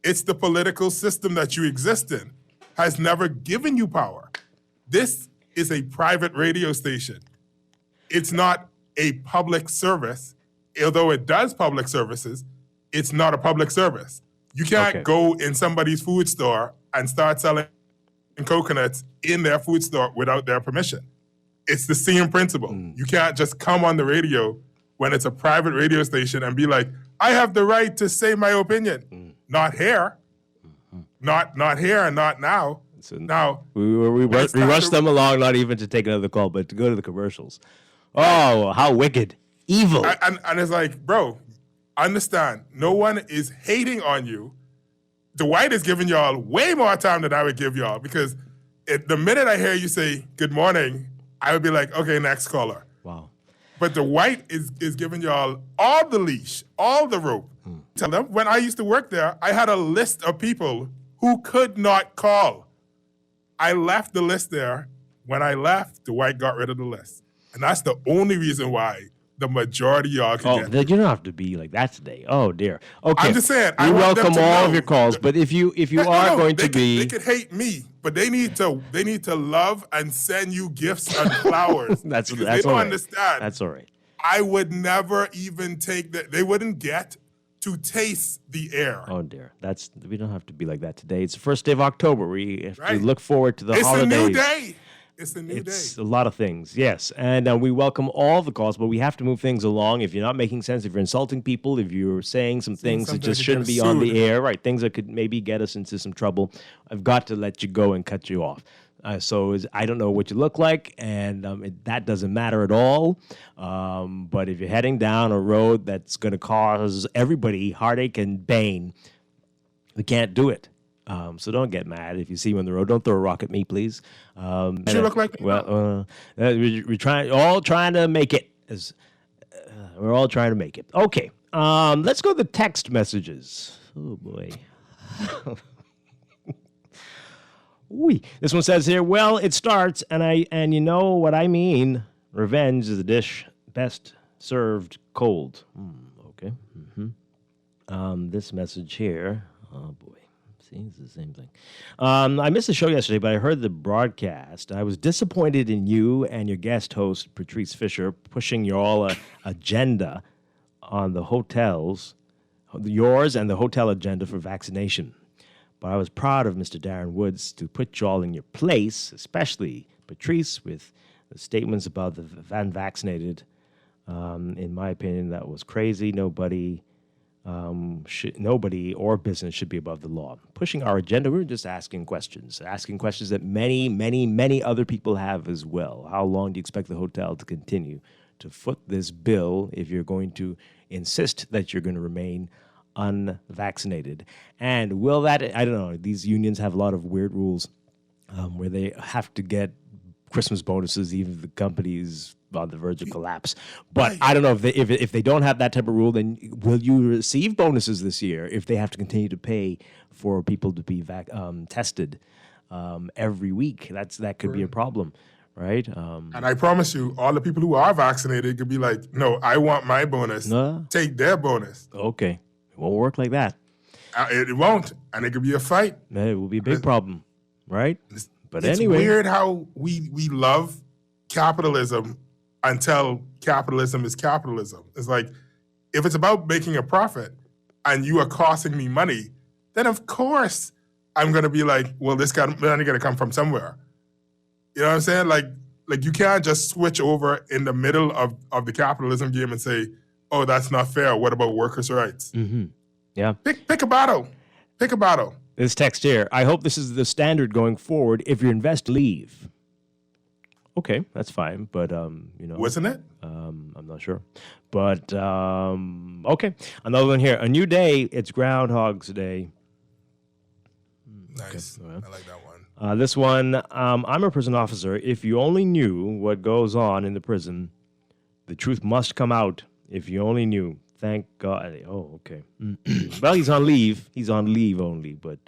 It's the political system that you exist in has never given you power. This is a private radio station. It's not a public service. Although it does public services, it's not a public service. You can't go in somebody's food store and start selling coconuts in their food store without their permission. It's the same principle. You can't just come on the radio when it's a private radio station and be like, I have the right to say my opinion. Not here. Not here and not now. So now we rushed them along, not even to take another call, but to go to the commercials. Oh, how wicked. Evil. And it's like, bro, understand, no one is hating on you. Dwight is giving y'all way more time than I would give y'all, because the minute I hear you say good morning, I would be like, okay, next caller. Wow. But Dwight is giving y'all all the leash, all the rope. Tell them, when I used to work there, I had a list of people who could not call. I left the list there. When I left, Dwight got rid of the list. And that's the only reason why the majority of y'all can get. You don't have to be like that today. Oh, dear. Okay. I'm just saying. We welcome all of your calls, but if you are going to be... They could hate me, but they need to love and send you gifts and flowers. That's they all don't right. understand. That's all right. I would never even take that. They wouldn't get to taste the air. Oh dear, we don't have to be like that today. It's the first day of October. We have to look forward to the It's holidays. a new day. It's a new day. It's a lot of things, yes. And we welcome all the calls, but we have to move things along. If you're not making sense, if you're insulting people, if you're saying some things that just shouldn't be on the air, right, things that could maybe get us into some trouble, I've got to let you go and cut you off. I don't know what you look like, and that doesn't matter at all. But if you're heading down a road that's going to cause everybody heartache and bane, we can't do it. So don't get mad if you see me on the road. Don't throw a rock at me, please. You look like we're trying to make it. We're all trying to make it. Okay, let's go to the text messages. Oh boy. This one says here, well, it starts, and you know what I mean. Revenge is a dish best served cold. Okay. This message here. Oh boy. It's the same thing. I missed the show yesterday, but I heard the broadcast. I was disappointed in you and your guest host, Patrice Fisher, pushing your agenda on the hotels, yours and the hotel agenda for vaccination. But I was proud of Mr. Darren Woods to put you all in your place, especially Patrice, with the statements about the unvaccinated. In my opinion, that was crazy. Nobody or business should be above the law. Pushing our agenda, we're just asking questions that many, many, many other people have as well. How long do you expect the hotel to continue to foot this bill if you're going to insist that you're going to remain unvaccinated? And will that, I don't know, these unions have a lot of weird rules where they have to get Christmas bonuses, even if the company's on the verge of collapse. But I don't know if they don't have that type of rule, then will you receive bonuses this year if they have to continue to pay for people to be tested every week? That could be a problem, right? And I promise you, all the people who are vaccinated could be like, no, I want my bonus. Take their bonus. Okay. It won't work like that. It won't. And it could be a fight. It will be a big problem, right? But it's anyway. It's weird how we love capitalism until capitalism is capitalism. It's like, if it's about making a profit and you are costing me money, then of course I'm going to be like, well, this money going to come from somewhere. You know what I'm saying? Like you can't just switch over in the middle of the capitalism game and say, oh, that's not fair. What about workers' rights? Mm-hmm. Yeah. Pick a battle. Pick a battle. This text here, I hope this is the standard going forward. If you invest, leave. Okay, that's fine, but wasn't it? I'm not sure, but okay. Another one here. A new day. It's Groundhog's Day. Nice. Okay. I like that one. This one. I'm a prison officer. If you only knew what goes on in the prison, the truth must come out. If you only knew. Thank God. Oh, okay. Well, he's on leave. He's on leave only, but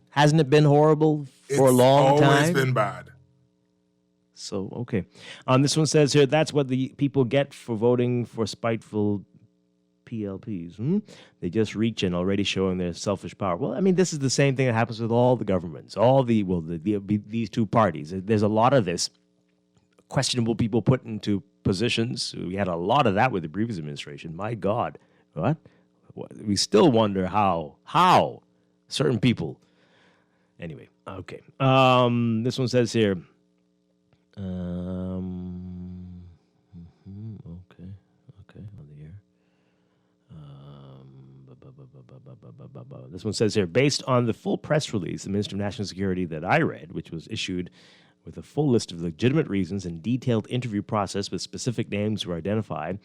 hasn't it been horrible for a long time? It's always been bad. So, okay. This one says here, that's what the people get for voting for spiteful PLPs. They just reach in, already showing their selfish power. Well, I mean, this is the same thing that happens with all the governments, these two parties. There's a lot of this questionable people put into positions. We had a lot of that with the previous administration. My God. What? We still wonder how certain people. Anyway, okay. This one says here, okay, on the air. This one says here, based on the full press release, the Minister of National Security that I read, which was issued with a full list of legitimate reasons and detailed interview process with specific names were identified,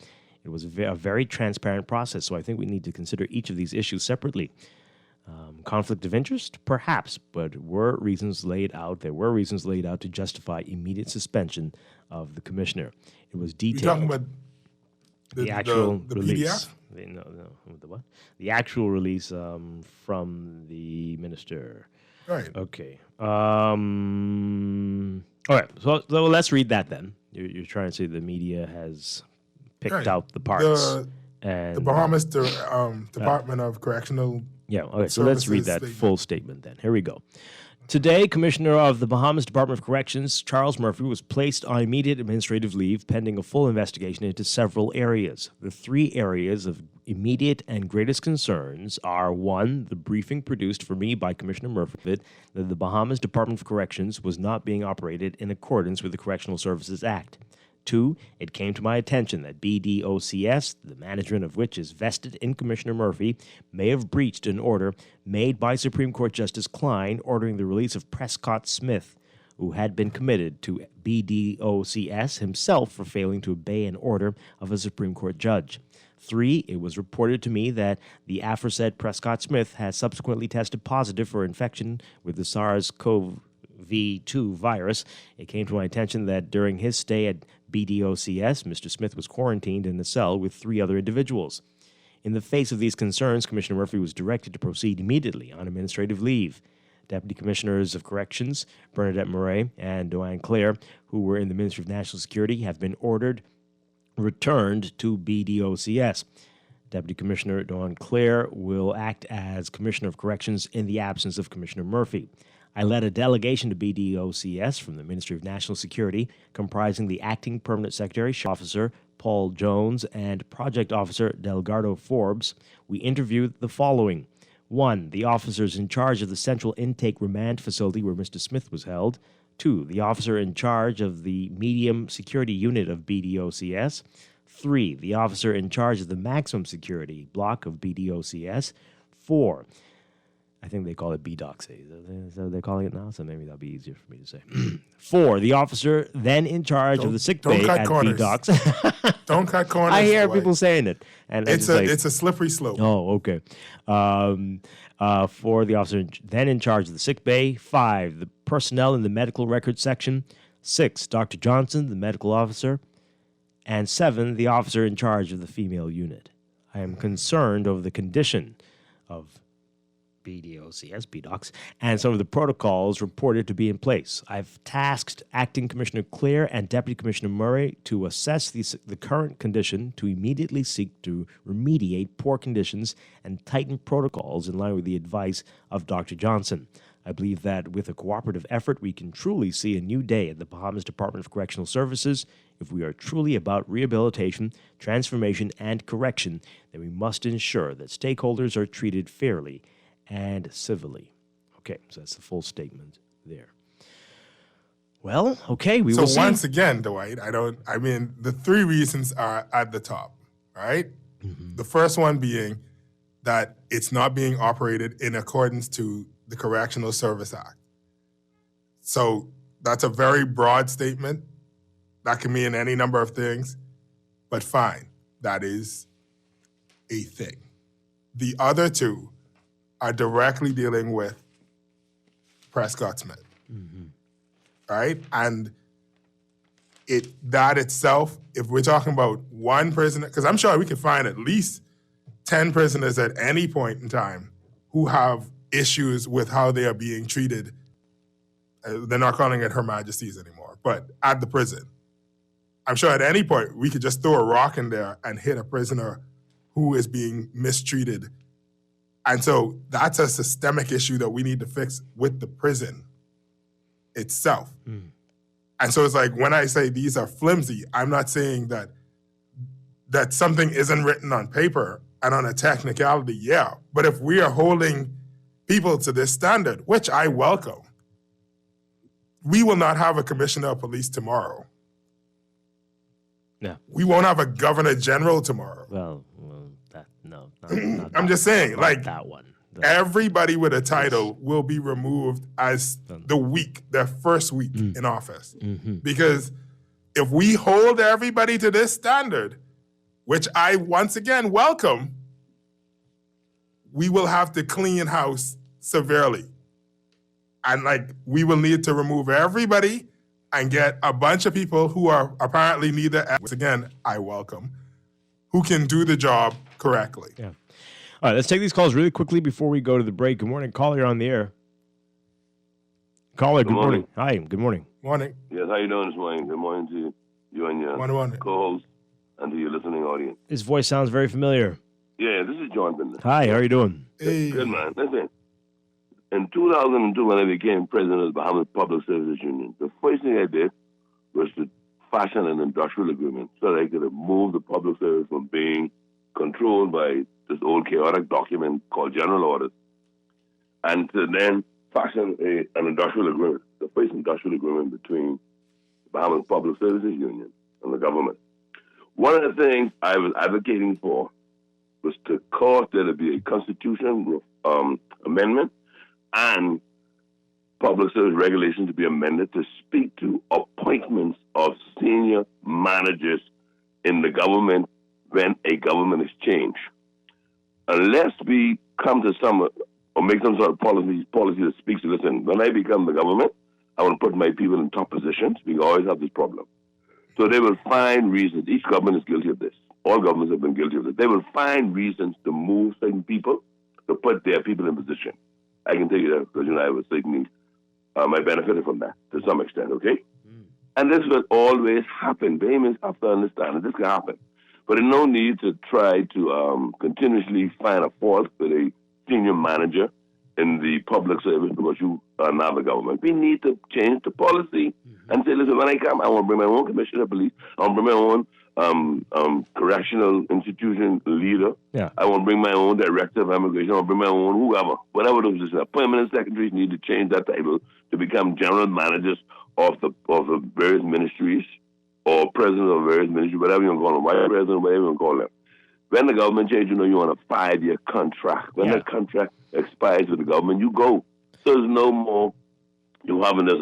it was a very transparent process. So I think we need to consider each of these issues separately. Conflict of interest? Perhaps, but there were reasons laid out to justify immediate suspension of the commissioner. It was detailed. You're talking about the actual release. PDF? No, the what? The actual release from the minister. Right. Okay. All right. So let's read that then. You're trying to say the media has picked out the parts. The Bahamas Department of Correctional. Yeah, okay, so let's read that full statement then. Here we go. Today, Commissioner of the Bahamas Department of Corrections, Charles Murphy, was placed on immediate administrative leave pending a full investigation into several areas. The 3 areas of immediate and greatest concerns are 1, the briefing produced for me by Commissioner Murphy that the Bahamas Department of Corrections was not being operated in accordance with the Correctional Services Act. 2, it came to my attention that BDOCS, the management of which is vested in Commissioner Murphy, may have breached an order made by Supreme Court Justice Klein ordering the release of Prescott Smith, who had been committed to BDOCS himself for failing to obey an order of a Supreme Court judge. 3, it was reported to me that the aforesaid Prescott Smith has subsequently tested positive for infection with the SARS-CoV-2 virus. It came to my attention that during his stay at BDOCS, Mr. Smith was quarantined in a cell with 3 other individuals. In the face of these concerns, Commissioner Murphy was directed to proceed immediately on administrative leave. Deputy Commissioners of Corrections, Bernadette Murray and Dwight, who were in the Ministry of National Security, have been returned to BDOCS. Deputy Commissioner Dawn Clare will act as Commissioner of Corrections in the absence of Commissioner Murphy. I led a delegation to BDOCS from the Ministry of National Security, comprising the Acting Permanent Secretary, Officer Paul Jones, and Project Officer Delgado Forbes. We interviewed the following. 1, the officers in charge of the Central Intake Remand Facility where Mr. Smith was held. 2, the officer in charge of the Medium Security Unit of BDOCS. 3, the officer in charge of the Maximum Security Block of BDOCS. 4, I think they call it BDOCS. Is that what they're calling it now? So maybe that'll be easier for me to say. 4, the officer then in charge of the sick bay at BDOCS. Don't cut corners. I hear people saying it. And it's a slippery slope. Oh, okay. 4, the officer then in charge of the sick bay. 5, the personnel in the medical records section. 6, Dr. Johnson, the medical officer. And 7, the officer in charge of the female unit. I am concerned over the condition of BDOCS, and some of the protocols reported to be in place. I've tasked Acting Commissioner Clare and Deputy Commissioner Murray to assess the current condition to immediately seek to remediate poor conditions and tighten protocols in line with the advice of Dr. Johnson. I believe that with a cooperative effort, we can truly see a new day at the Bahamas Department of Correctional Services. If we are truly about rehabilitation, transformation, and correction, then we must ensure that stakeholders are treated fairly and civilly. Okay, so that's the full statement there. Well, okay, we will see. So once again, Dwight, the 3 reasons are at the top, right? Mm-hmm. The first one being that it's not being operated in accordance to the Correctional Service Act. So that's a very broad statement. That can mean any number of things, but fine, that is a thing. The other 2 are directly dealing with Prescott Smith, right? And that itself, if we're talking about one prisoner, because I'm sure we could find at least 10 prisoners at any point in time who have issues with how they are being treated. They're not calling it Her Majesty's anymore, but at the prison. I'm sure at any point we could just throw a rock in there and hit a prisoner who is being mistreated. And so that's a systemic issue that we need to fix with the prison itself. Mm. And so it's like when I say these are flimsy, I'm not saying that something isn't written on paper and on a technicality, yeah. But if we are holding people to this standard, which I welcome, we will not have a commissioner of police tomorrow. Yeah. We won't have a governor general tomorrow. Well, not I'm just saying, like that one. Everybody with a title will be removed as their first week in office. Mm-hmm. Because if we hold everybody to this standard, which I once again welcome, we will have to clean house severely. And we will need to remove everybody and get a bunch of people who are apparently neither, once again, I welcome, who can do the job correctly. Yeah. All right, let's take these calls really quickly before we go to the break. Good morning. Caller, you're on the air. Caller, good morning. Hi, good morning. Morning. Yes, how you doing this morning? Good morning to you and your co-host and to your listening audience. His voice sounds very familiar. Yeah, this is Jonathan. Hi, how are you doing? Hey. Good, man. Listen, in 2002, when I became president of the Bahamas Public Services Union, the first thing I did was to fashion an industrial agreement so that I could move the public service from being controlled by this old chaotic document called General Orders, and to then fashion an industrial agreement, the first industrial agreement between the Bahamas Public Services Union and the government. One of the things I was advocating for was to cause there to be a constitutional amendment and public service regulations to be amended to speak to appointments of senior managers in the government when a government is changed. Unless we come to some or make some sort of policy that speaks to, listen, when I become the government, I want to put my people in top positions. We always have this problem. So they will find reasons. Each government is guilty of this. All governments have been guilty of this. They will find reasons to move certain people, to put their people in position. I can tell you that because, I was taking, I benefited from that to some extent, okay? And this will always happen. Bahamians have to understand that this can happen. But there's no need to try to continuously find a fault with a senior manager in the public service because you are now the government. We need to change the policy and say, listen, when I come, I want to bring my own commissioner of police. I want to bring my own correctional institution leader. Yeah. I want to bring my own director of immigration. I want to bring my own whoever. Whatever those is. Permanent secretaries need to change that title to become general managers of the various ministries or presidents of various ministries, whatever you want to call them, vice president, whatever you want to call them. When the government changes, you're on a 5-year contract. When the contract expires with the government, you go. So there's no more you having this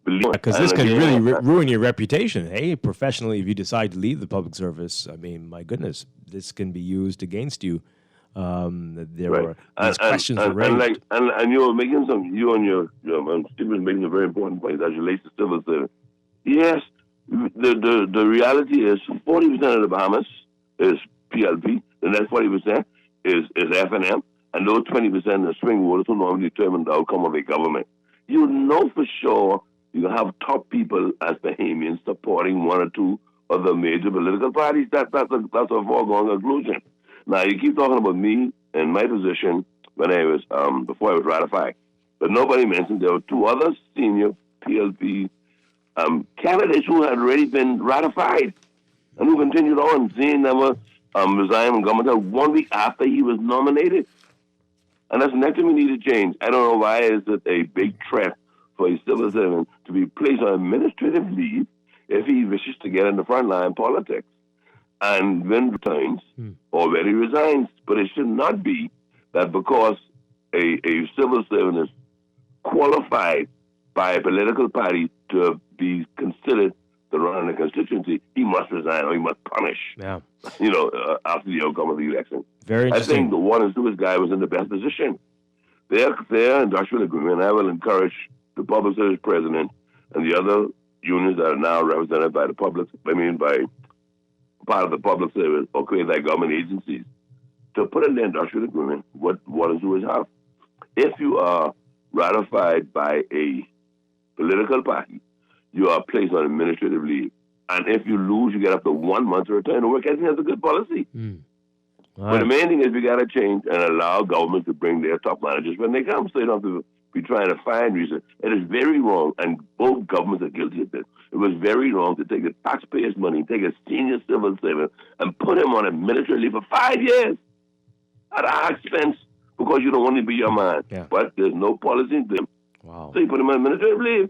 belief. Because this can really ruin your reputation. Hey, professionally, if you decide to leave the public service, I mean, my goodness, this can be used against you. There were these questions raised. And you're making Steve was making a very important point as relates to civil service. Yes, the reality is 40% of the Bahamas is PLP, the next 40% is F&M, and those 20% are swing voters who normally determine the outcome of a government. You know for sure you have top people as Bahamians supporting one or two of the major political parties. That's a foregone conclusion. Now, you keep talking about me and my position when I was before I was ratified, but nobody mentioned there were two other senior PLP candidates who had already been ratified and who continued on. Seeing never resigned from government 1 week after he was nominated. And that's the next thing we need to change. I don't know why is it a big threat for a civil servant to be placed on administrative leave if he wishes to get in the front line politics. And when returns or when he resigns. But it should not be that because a civil servant is qualified by a political party to be considered to run in a constituency, he must resign or he must punish. Yeah. After the outcome of the election. Very interesting. I think the one and two guy was in the best position. Their industrial agreement, I will encourage the public service president and the other unions that are now represented by the public, by part of the public service or quasi-government agencies, to put in the industrial agreement what one and two have. If you are ratified by a political party, you are placed on administrative leave. And if you lose, you get up to 1 month to return to work. I think that's a good policy. But the main thing is we got to change and allow government to bring their top managers when they come, so you don't have to be trying to find reasons. It is very wrong, and both governments are guilty of this. It was very wrong to take the taxpayers' money, take a senior civil servant, and put him on administrative leave for 5 years at our expense because you don't want to be your man. Yeah. But there's no policy in them. Wow. So you put him on administrative leave.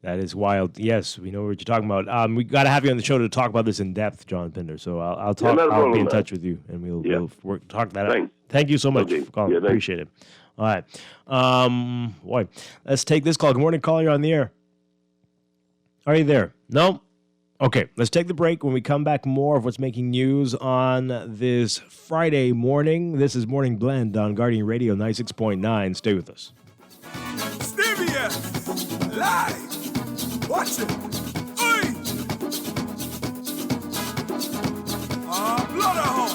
That is wild. Yes, we know what you're talking about. We got to have you on the show to talk about this in depth, John Pinder. So I'll be in touch with you, and we'll talk that out. Thank you so much for calling. Appreciate it. All right. Boy, let's take this call. Good morning, caller. You're on the air. Are you there? No? Okay, let's take the break. When we come back, more of what's making news on this Friday morning. This is Morning Blend on Guardian Radio 96.9. Stay with us. Stevia, live. Watch it. Oi! Blood horn.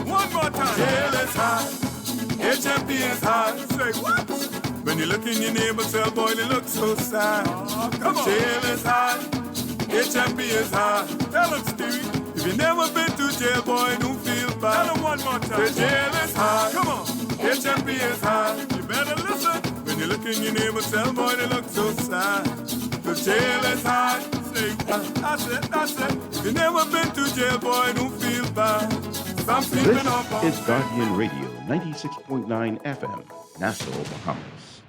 One more time. Jail is hot. HMP is hot. Say what? When you look in your neighbor's cell, boy, they look so sad. Come on. Jail is hot. HMP is hot. Tell them, Stevie. If you never been to jail, boy, don't feel bad. Tell them one more time. Say jail is hot. Come on. HMP is high. You better listen when you look in your neighbor, tell boy they look so sad. The jail is high. Say, that's it. If you never been to jail, boy, don't feel bad. Stop sleeping on This is Guardian Radio, 96.9 FM, Nassau, Bahamas.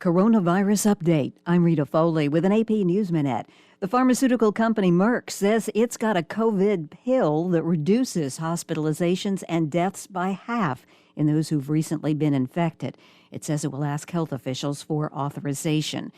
Coronavirus update. I'm Rita Foley with an AP News Minute. The pharmaceutical company Merck says it's got a COVID pill that reduces hospitalizations and deaths by half in those who've recently been infected. It says it will ask health officials for authorization.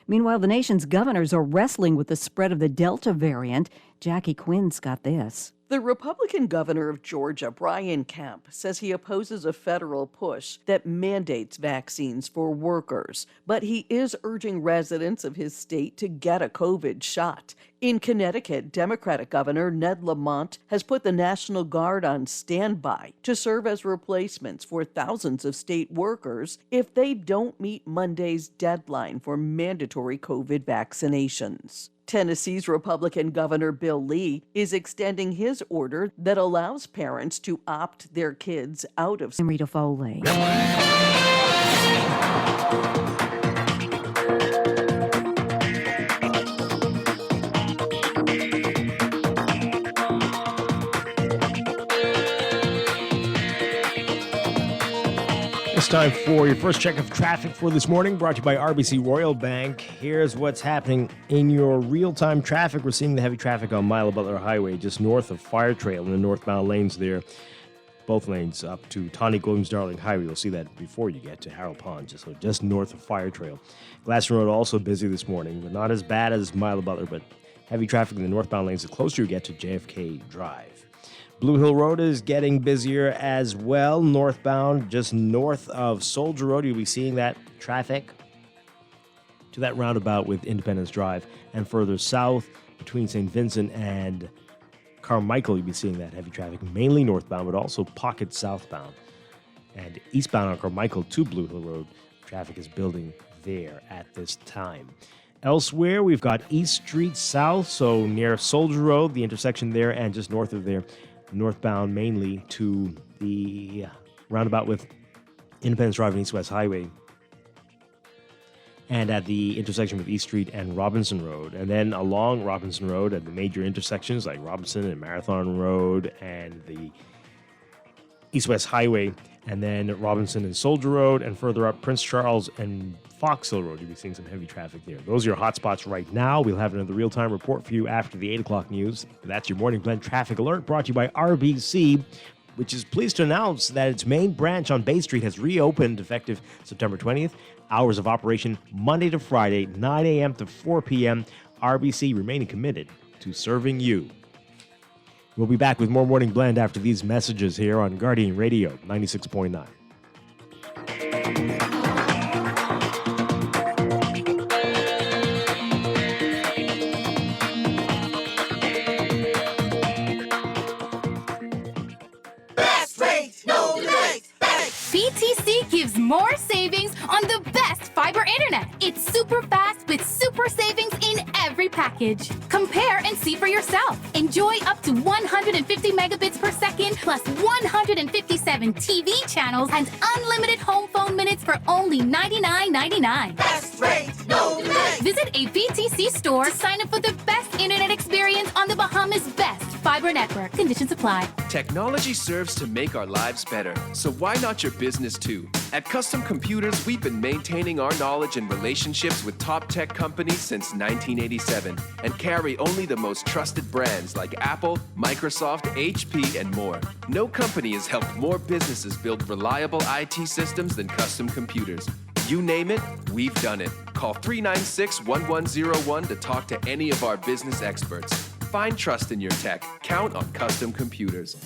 Meanwhile, the nation's governors are wrestling with the spread of the Delta variant. Jackie Quinn's got this. The Republican governor of Georgia, Brian Kemp, says he opposes a federal push that mandates vaccines for workers, but he is urging residents of his state to get a COVID shot. In Connecticut, Democratic Governor Ned Lamont has put the National Guard on standby to serve as replacements for thousands of state workers if they don't meet Monday's deadline for mandatory COVID vaccinations. Tennessee's Republican Governor Bill Lee is extending his order that allows parents to opt their kids out of. I'm Rita Foley. It's time for your first check of traffic for this morning, brought to you by RBC Royal Bank. Here's what's happening in your real-time traffic. We're seeing the heavy traffic on Milo Butler Highway, just north of Fire Trail in the northbound lanes there. Both lanes up to Tawny Williams-Darling Highway. You'll see that before you get to Harold Pond, just north of Fire Trail. Glaston Road also busy this morning, but not as bad as Milo Butler, but heavy traffic in the northbound lanes the closer you get to JFK Drive. Blue Hill Road is getting busier as well, northbound, just north of Soldier Road. You'll be seeing that traffic to that roundabout with Independence Drive. And further south, between St. Vincent and Carmichael, you'll be seeing that heavy traffic, mainly northbound, but also pockets southbound. And eastbound on Carmichael to Blue Hill Road, traffic is building there at this time. Elsewhere, we've got East Street South, so near Soldier Road, the intersection there, and just north of there, northbound mainly to the roundabout with Independence Drive and East West Highway, and at the intersection with East Street and Robinson Road. And then along Robinson Road at the major intersections like Robinson and Marathon Road and the East West Highway, and then Robinson and Soldier Road, and further up Prince Charles and Fox Hill Road. You'll be seeing some heavy traffic there. Those are your hot spots right now. We'll have another real-time report for you after the 8 o'clock news. That's your Morning Blend Traffic Alert, brought to you by RBC, which is pleased to announce that its main branch on Bay Street has reopened effective September 20th. Hours of operation Monday to Friday, 9 a.m. to 4 p.m. RBC remaining committed to serving you. We'll be back with more Morning Blend after these messages here on Guardian Radio 96.9. BTC gives more savings on the best fiber internet. It's super fast with super savings in every package. Compare and see for yourself. Enjoy up to 150 megabits per second plus 157 TV channels and unlimited home phone minutes for only $99.99. Best rate, no delay. Visit a BTC store to sign up for the best internet experience on the Bahamas' best fiber network. Conditions apply. Technology serves to make our lives better, so why not your business too? At Custom Computers, we've been maintaining our knowledge and relationships with top tech companies since 1987 and carry only the most trusted brands like Apple, Microsoft, HP, and more. No company has helped more businesses build reliable IT systems than Custom Computers. You name it, we've done it. Call 396-1101 to talk to any of our business experts. Find trust in your tech. Count on Custom Computers.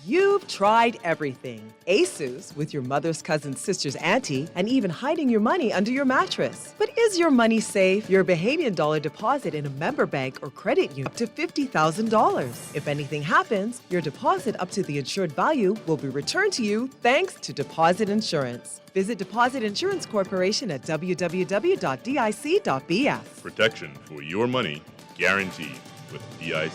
You've tried everything. ASUS with your mother's cousin's sister's auntie, and even hiding your money under your mattress. But is your money safe? Your Bahamian dollar deposit in a member bank or credit union up to $50,000. If anything happens, your deposit up to the insured value will be returned to you thanks to Deposit Insurance. Visit Deposit Insurance Corporation at www.dic.bf. Protection for your money guaranteed with DIC.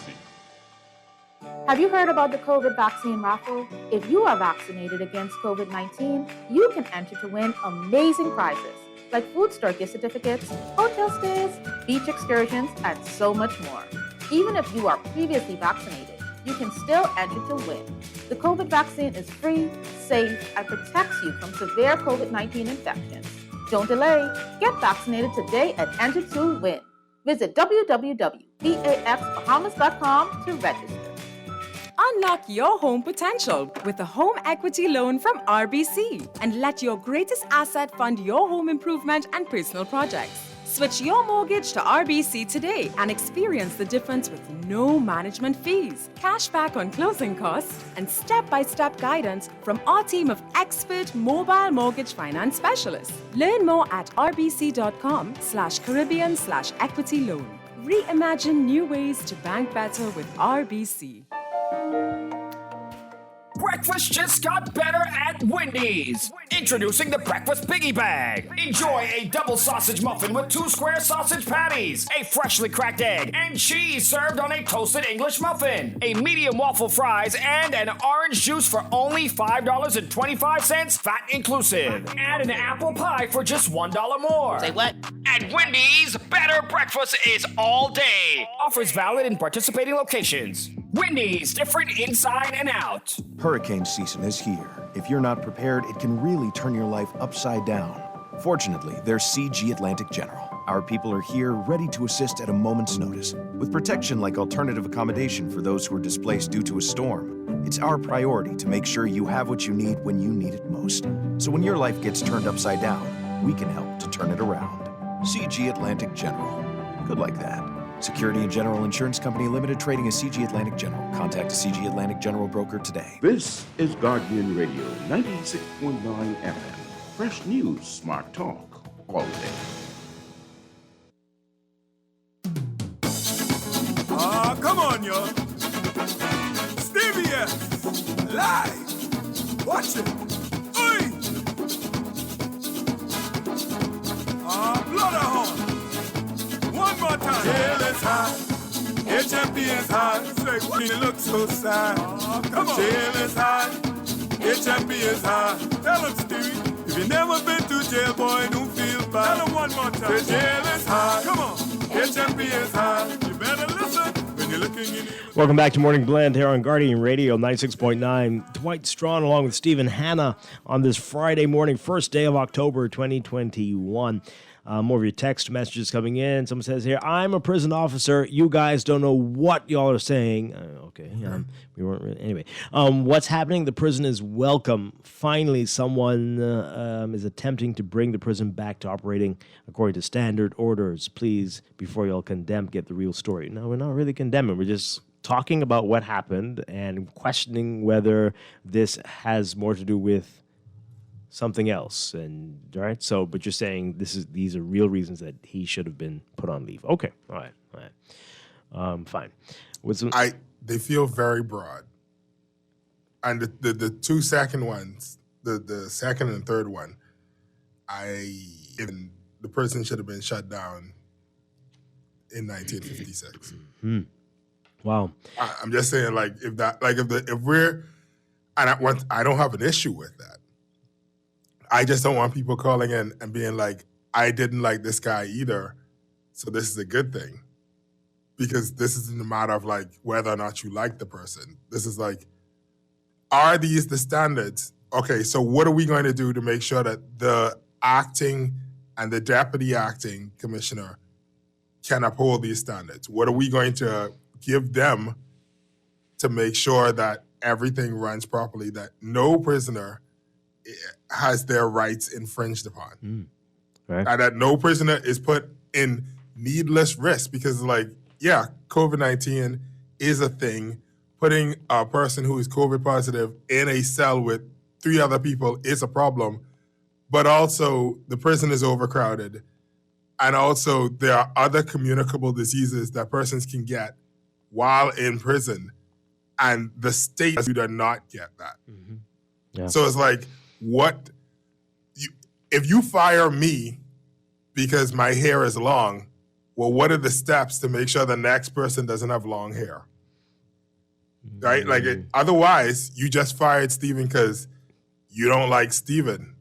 Have you heard about the COVID vaccine raffle? If you are vaccinated against COVID-19, you can enter to win amazing prizes like food store gift certificates, hotel stays, beach excursions, and so much more. Even if you are previously vaccinated, you can still enter to win. The COVID vaccine is free, safe, and protects you from severe COVID-19 infections. Don't delay. Get vaccinated today and enter to win. Visit www.vaxbahamas.com to register. Unlock your home potential with a home equity loan from RBC and let your greatest asset fund your home improvement and personal projects. Switch your mortgage to RBC today and experience the difference with no management fees, cash back on closing costs, and step-by-step guidance from our team of expert mobile mortgage finance specialists. Learn more at rbc.com/Caribbean/equity loan. Reimagine new ways to bank better with RBC. Breakfast just got better at Wendy's. Introducing the Breakfast Biggie Bag. Enjoy a double sausage muffin with 2 square sausage patties, a freshly cracked egg, and cheese served on a toasted English muffin, a medium waffle fries, and an orange juice for only $5.25, VAT inclusive. Add an apple pie for just $1 more. Say what? At Wendy's, better breakfast is all day. Offers valid in participating locations. Wendy's, different inside and out. Hurricane season is here. If you're not prepared, it can really turn your life upside down. Fortunately, there's CG Atlantic General. Our people are here, ready to assist at a moment's notice. With protection like alternative accommodation for those who are displaced due to a storm, it's our priority to make sure you have what you need when you need it most. So when your life gets turned upside down, we can help to turn it around. CG Atlantic General. Good like that. Security and General Insurance Company Limited, trading as CG Atlantic General. Contact a CG Atlantic General broker today. This is Guardian Radio, 96.9 FM. Fresh news, smart talk, all day. Come on, y'all. Stevie S. Live. Watch it. Oi. Blood horn. One more time. Jail is high. HMP is high. Say, what? It looks so sad. Come on. Jail is high. HMP is high. Tell him, Stevie. If you never been to jail, boy, don't feel bad. Tell him one more time. Say, jail is high. Come on. HMP is high. You better listen when you're looking in. Welcome back to Morning Blend here on Guardian Radio 96.9. Dwight Strachan along with Stephen Hanna on this Friday morning, first day of October 2021. More of your text messages coming in. Someone says here, I'm a prison officer. You guys don't know what y'all are saying. Okay. We weren't really. Anyway, what's happening? The prison is welcome. Finally, someone is attempting to bring the prison back to operating according to standard orders. Please, before y'all condemn, get the real story. No, we're not really condemning. We're just talking about what happened and questioning whether this has more to do with something else. And right, so but you're saying these are real reasons that he should have been put on leave. Okay, all right, fine. They feel very broad, and the 2 second ones, the second and third one, the prison should have been shut down in 1956. Wow. I'm just saying, if we're, and I don't have an issue with that. I just don't want people calling in and being like, I didn't like this guy either, so this is a good thing. Because this isn't a matter of whether or not you like the person. This is are these the standards? Okay, so what are we going to do to make sure that the acting and the deputy acting commissioner can uphold these standards? What are we going to give them to make sure that everything runs properly, that no prisoner has their rights infringed upon, right. And that no prisoner is put in needless risk because, COVID-19 is a thing. Putting a person who is COVID positive in a cell with 3 other people is a problem, but also the prison is overcrowded, and also there are other communicable diseases that persons can get while in prison, and the state do not get that. Mm-hmm. Yeah. So it's if you fire me because my hair is long, well, what are the steps to make sure the next person doesn't have long hair? right? Like, otherwise, you just fired Stephen because you don't like Stephen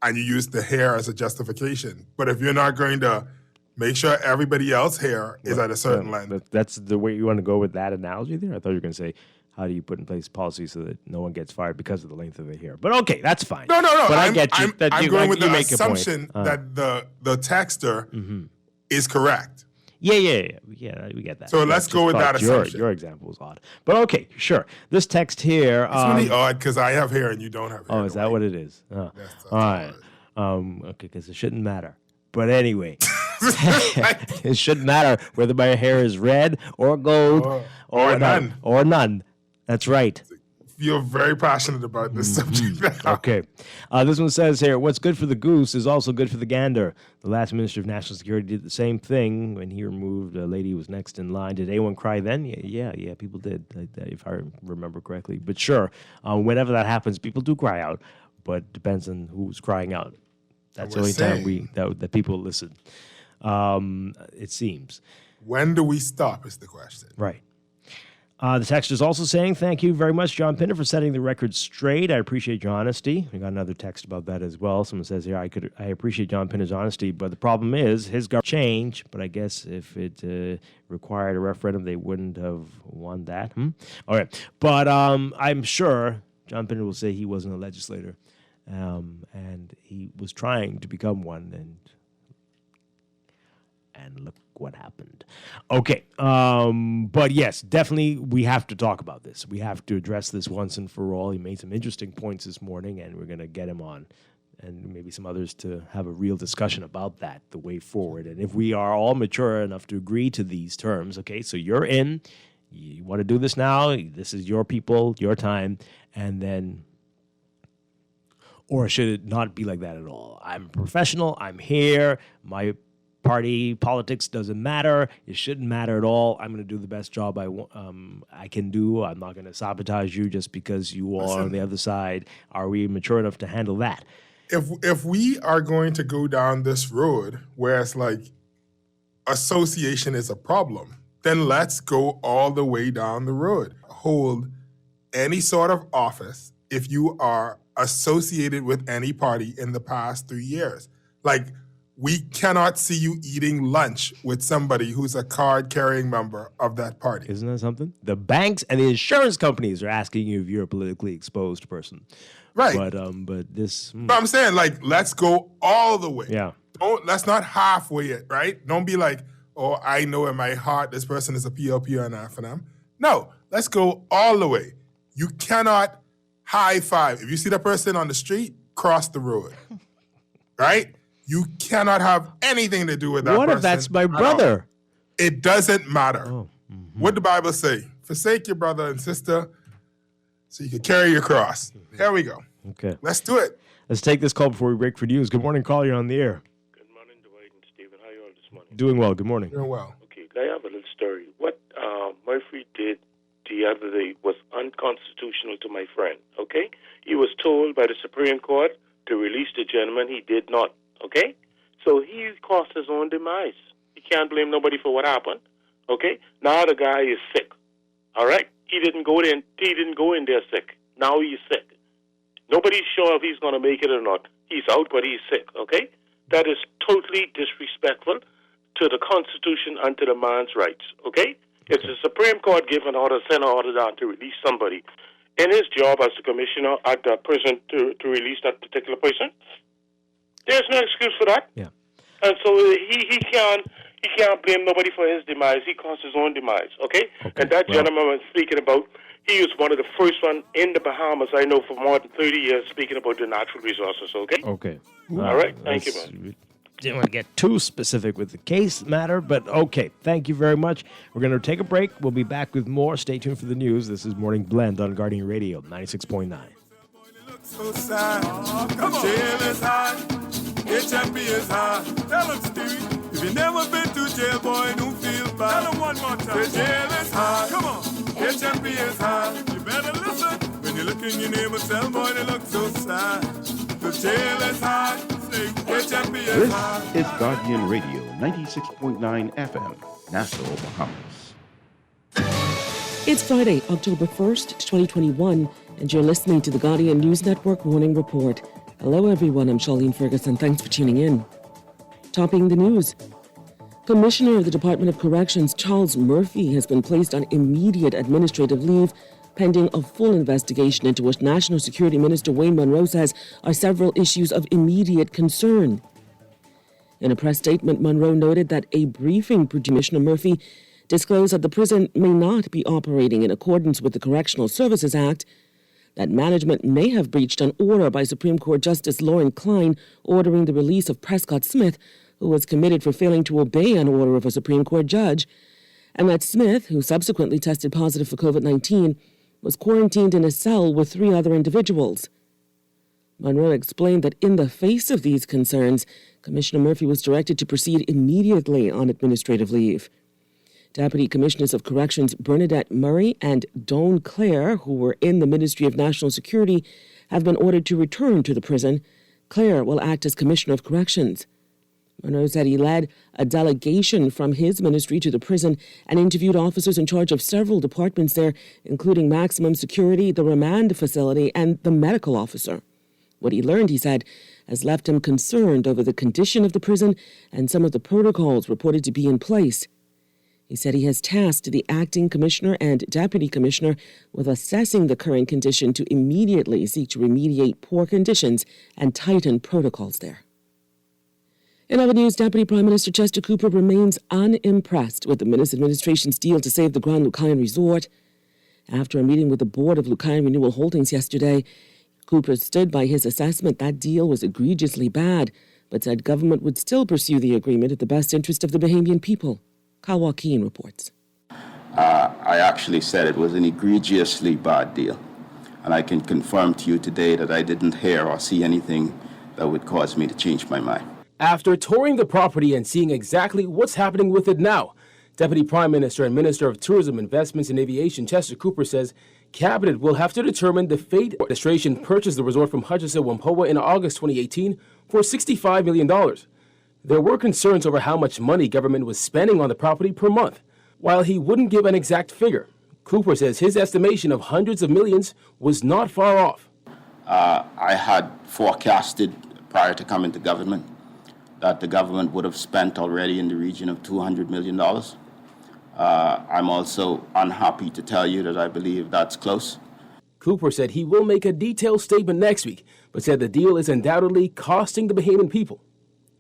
and you use the hair as a justification. But if you're not going to make sure everybody else's hair is at a certain length. That's the way you want to go with that analogy there? I thought you were going to say, how do you put in place policies so that no one gets fired because of the length of the hair? But okay, that's fine. No. But I'm, I get you. I'm going with the make a point. assumption that the texter is correct. Yeah, we get that. So let's go with that assumption. Your example was odd. But okay, sure. This text here. It's really odd because I have hair and you don't have hair. Oh, is that what it is? Oh. All right. Okay, because it shouldn't matter. But anyway, it shouldn't matter whether my hair is red or gold or none. Or none. That's right. Feel very passionate about this subject now. Okay. This one says here, what's good for the goose is also good for the gander. The last Minister of National Security did the same thing when he removed a lady who was next in line. Did anyone cry then? Yeah, people did, if I remember correctly. But sure, whenever that happens, people do cry out, but depends on who's crying out. That's the only time that people listen, it seems. When do we stop is the question. Right. The text is also saying, thank you very much, John Pinder, for setting the record straight. I appreciate your honesty. We got another text about that as well. Someone says here, I appreciate John Pinder's honesty, but the problem is his government changed. But I guess if it required a referendum, they wouldn't have won that. All right. But I'm sure John Pinder will say he wasn't a legislator. And he was trying to become one, and look what happened. Okay, but yes, definitely we have to talk about this. We have to address this once and for all. He made some interesting points this morning, and we're going to get him on, and maybe some others to have a real discussion about that, the way forward. And if we are all mature enough to agree to these terms, okay, so you're in, you want to do this now, this is your people, your time, and then... Or should it not be like that at all? I'm a professional. I'm here. My party politics doesn't matter. It shouldn't matter at all. I'm going to do the best job I can do. I'm not going to sabotage you just because you are on the other side. Are we mature enough to handle that? If we are going to go down this road where it's like association is a problem, then let's go all the way down the road. Hold any sort of office if you are associated with any party in the past 3 years. Like, we cannot see you eating lunch with somebody who's a card-carrying member of that party. Isn't that something? The banks and the insurance companies are asking you if you're a politically exposed person. Right. But this... But I'm saying, like, let's go all the way. Yeah. Let's not halfway it, right? Don't be like, oh, I know in my heart this person is a PLP or an FNM. No, let's go all the way. You cannot high five. If you see the person on the street, cross the road. Right? You cannot have anything to do with that person. What if that's my brother? It doesn't matter. Oh, What the Bible say? Forsake your brother and sister so you can carry your cross. Here we go. Okay. Let's do it. Let's take this call before we break for news. Good morning, caller. You're on the air. Good morning, Dwight and Stephen. How are you all this morning? Doing well. Good morning. Doing well. Okay, I have a little story. What Murphy did the other day was unconstitutional to my friend, okay? He was told by the Supreme Court to release the gentleman. He did not, okay? So he caused his own demise. He can't blame nobody for what happened, okay? Now the guy is sick, all right? He didn't go in there sick. Now he's sick. Nobody's sure if he's going to make it or not. He's out, but he's sick, okay? That is totally disrespectful to the Constitution and to the man's rights, okay? It's the Supreme Court giving an order, send an order down to release somebody in his job as the commissioner at the prison to release that particular person. There's no excuse for that. Yeah. And so he can't blame nobody for his demise. He caused his own demise, okay? And that gentleman was speaking about, he was one of the first one in the Bahamas, I know, for more than 30 years, speaking about the natural resources, okay? Okay. All right. Thank you, man. Didn't want to get too specific with the case matter, but okay. Thank you very much. We're going to take a break. We'll be back with more. Stay tuned for the news. This is Morning Blend on Guardian Radio 96.9. So sad. Jail is high. HMP is high. Tell them, Stevie. If you never been to jail, boy, don't feel bad. Tell them one more time. Say jail is high. Come on. HMP is high. You better listen. When you look in your neighbor's cell, boy, they look so sad. The jail is high. Say HMP is high. This is Guardian Radio 96.9 FM, Nassau, Bahamas. It's Friday, October 1st, 2021, and you're listening to the Guardian News Network Morning Report. Hello, everyone. I'm Charlene Ferguson. Thanks for tuning in. Topping the news. Commissioner of the Department of Corrections, Charles Murphy, has been placed on immediate administrative leave pending a full investigation into what National Security Minister Wayne Munroe says are several issues of immediate concern. In a press statement, Munroe noted that a briefing for Commissioner Murphy disclosed that the prison may not be operating in accordance with the Correctional Services Act, that management may have breached an order by Supreme Court Justice Lauren Klein ordering the release of Prescott Smith, who was committed for failing to obey an order of a Supreme Court judge, and that Smith, who subsequently tested positive for COVID-19, was quarantined in a cell with 3 other individuals. Munroe explained that in the face of these concerns, Commissioner Murphy was directed to proceed immediately on administrative leave. Deputy Commissioners of Corrections Bernadette Murray and Dawn Clare, who were in the Ministry of National Security, have been ordered to return to the prison. Clare will act as Commissioner of Corrections. Munroe said he led a delegation from his ministry to the prison and interviewed officers in charge of several departments there, including maximum security, the remand facility, and the medical officer. What he learned, he said, has left him concerned over the condition of the prison and some of the protocols reported to be in place. He said he has tasked the acting commissioner and deputy commissioner with assessing the current condition to immediately seek to remediate poor conditions and tighten protocols there. In other news, Deputy Prime Minister Chester Cooper remains unimpressed with the Minister administration's deal to save the Grand Lucayan Resort. After a meeting with the board of Lucayan Renewal Holdings yesterday, Cooper stood by his assessment that deal was egregiously bad, but said government would still pursue the agreement at the best interest of the Bahamian people. Kyle Joaquin reports. I actually said it was an egregiously bad deal, and I can confirm to you today that I didn't hear or see anything that would cause me to change my mind. After touring the property and seeing exactly what's happening with it now, Deputy Prime Minister and Minister of Tourism, Investments and Aviation Chester Cooper says Cabinet will have to determine the fate. The administration purchased the resort from Hutchison Whampoa in August 2018 for $65 million. There were concerns over how much money government was spending on the property per month. While he wouldn't give an exact figure, Cooper says his estimation of hundreds of millions was not far off. I had forecasted prior to coming to government that the government would have spent already in the region of $200 million. I'm also unhappy to tell you that I believe that's close. Cooper said he will make a detailed statement next week, but said the deal is undoubtedly costing the Bahamian people.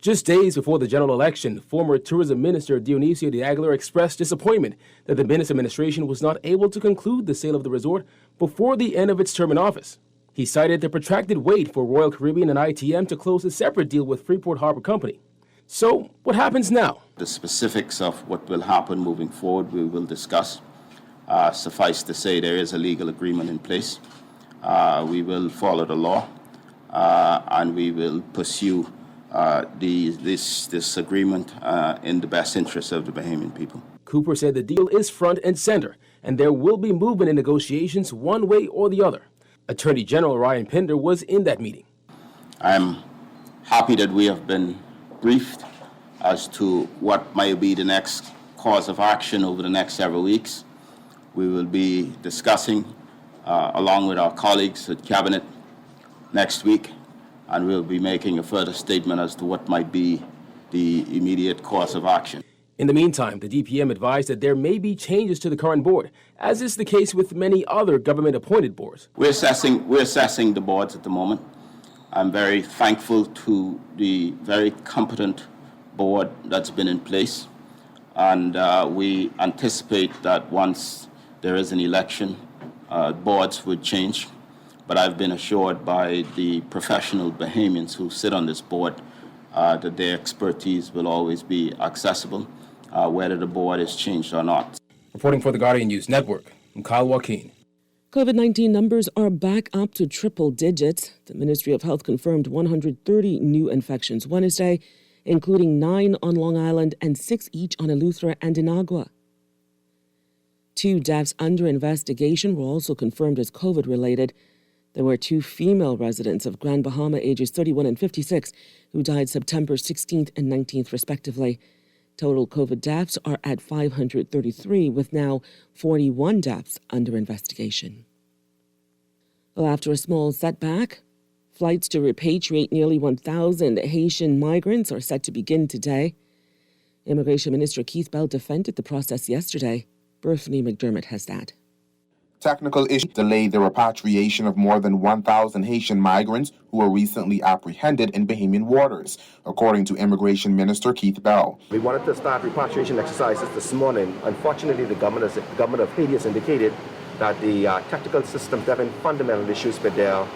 Just days before the general election, former Tourism Minister Dionisio de Aguilar expressed disappointment that the Minister administration was not able to conclude the sale of the resort before the end of its term in office. He cited the protracted wait for Royal Caribbean and ITM to close a separate deal with Freeport Harbor Company. So, what happens now? The specifics of what will happen moving forward we will discuss. Suffice to say there is a legal agreement in place. We will follow the law and we will pursue this agreement in the best interest of the Bahamian people. Cooper said the deal is front and center and there will be movement in negotiations one way or the other. Attorney General Ryan Pinder was in that meeting. I'm happy that we have been briefed as to what might be the next course of action over the next several weeks. We will be discussing along with our colleagues at Cabinet next week, and we'll be making a further statement as to what might be the immediate course of action. In the meantime, the DPM advised that there may be changes to the current board, as is the case with many other government-appointed boards. We're assessing the boards at the moment. I'm very thankful to the very competent board that's been in place, and we anticipate that once there is an election, boards would change. But I've been assured by the professional Bahamians who sit on this board that their expertise will always be accessible, whether the board is changed or not. Reporting for the Guardian News Network, I'm Kyle Joaquin. COVID-19 numbers are back up to triple digits. The Ministry of Health confirmed 130 new infections Wednesday, including 9 on Long Island and 6 each on Eleuthera and Inagua. 2 deaths under investigation were also confirmed as COVID-related. There were 2 female residents of Grand Bahama, ages 31 and 56, who died September 16th and 19th, respectively. Total COVID deaths are at 533, with now 41 deaths under investigation. Well, after a small setback, flights to repatriate nearly 1,000 Haitian migrants are set to begin today. Immigration Minister Keith Bell defended the process yesterday. Berthany McDermott has that. Technical issues delayed the repatriation of more than 1,000 Haitian migrants who were recently apprehended in Bahamian waters, according to Immigration Minister Keith Bell. We wanted to start repatriation exercises this morning. Unfortunately, the government of Haiti has indicated that the technical systems having fundamental issues with their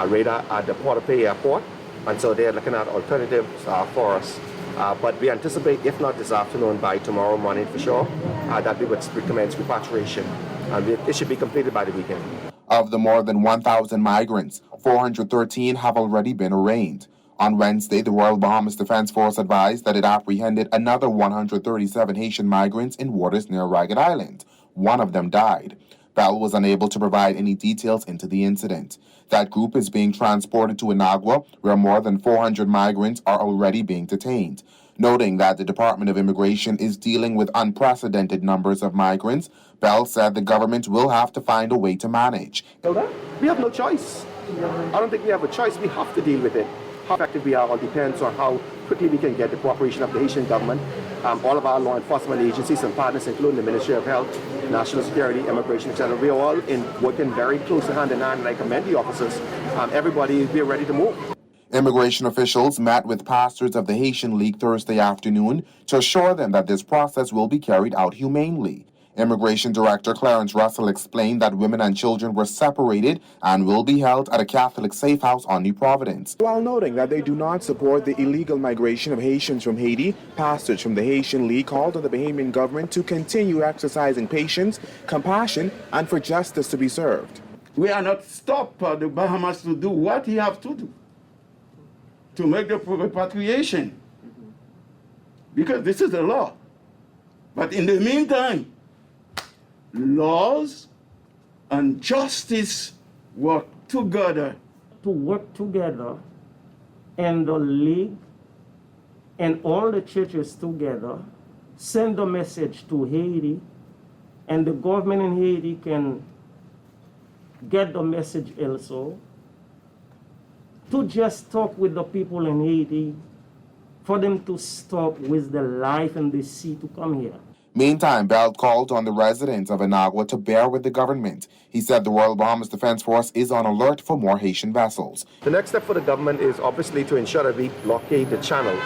radar at the Port-au-Paix airport, and so they're looking at alternatives for us. But we anticipate, if not this afternoon, by tomorrow morning for sure, that we would recommence repatriation. And it should be completed by the weekend. Of the more than 1,000 migrants, 413 have already been arraigned. On Wednesday, the Royal Bahamas Defense Force advised that it apprehended another 137 Haitian migrants in waters near Ragged Island. One of them died. Bell was unable to provide any details into the incident. That group is being transported to Inagua, where more than 400 migrants are already being detained. Noting that the Department of Immigration is dealing with unprecedented numbers of migrants, Bell said the government will have to find a way to manage. So we have no choice. I don't think we have a choice. We have to deal with it. How effective we are all depends on how quickly we can get the cooperation of the Haitian government, all of our law enforcement agencies and partners, including the Ministry of Health, National Security, Immigration, etc. We are all working very close hand in hand, and I commend the officers. Everybody, we are ready to move. Immigration officials met with pastors of the Haitian League Thursday afternoon to assure them that this process will be carried out humanely. Immigration Director Clarence Russell explained that women and children were separated and will be held at a Catholic safe house on New Providence. While noting that they do not support the illegal migration of Haitians from Haiti, pastors from the Haitian League called on the Bahamian government to continue exercising patience, compassion, and for justice to be served. We are not stop the Bahamas to do what he have to do, to make the repatriation, because this is the law. But in the meantime, laws and justice work together. To work together, and the league and all the churches together send a message to Haiti, and the government in Haiti can get the message also, to just talk with the people in Haiti for them to stop with the life in the sea to come here. Meantime, Bell called on the residents of Inagua to bear with the government. He said the Royal Bahamas Defense Force is on alert for more Haitian vessels. The next step for the government is obviously to ensure that we blockade the channel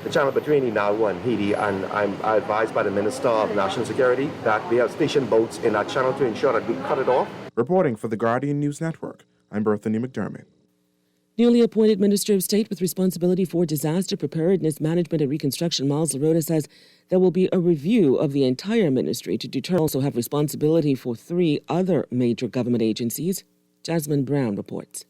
between Inagua and Haiti, and I'm advised by the Minister of National Security that we have stationed boats in that channel to ensure that we cut it off. Reporting for the Guardian News Network, I'm Berthany McDermott. Newly appointed Minister of State with responsibility for disaster preparedness, management and reconstruction, Miles LaRota, says there will be a review of the entire ministry to determine also have responsibility for 3 other major government agencies. Jasmine Brown reports.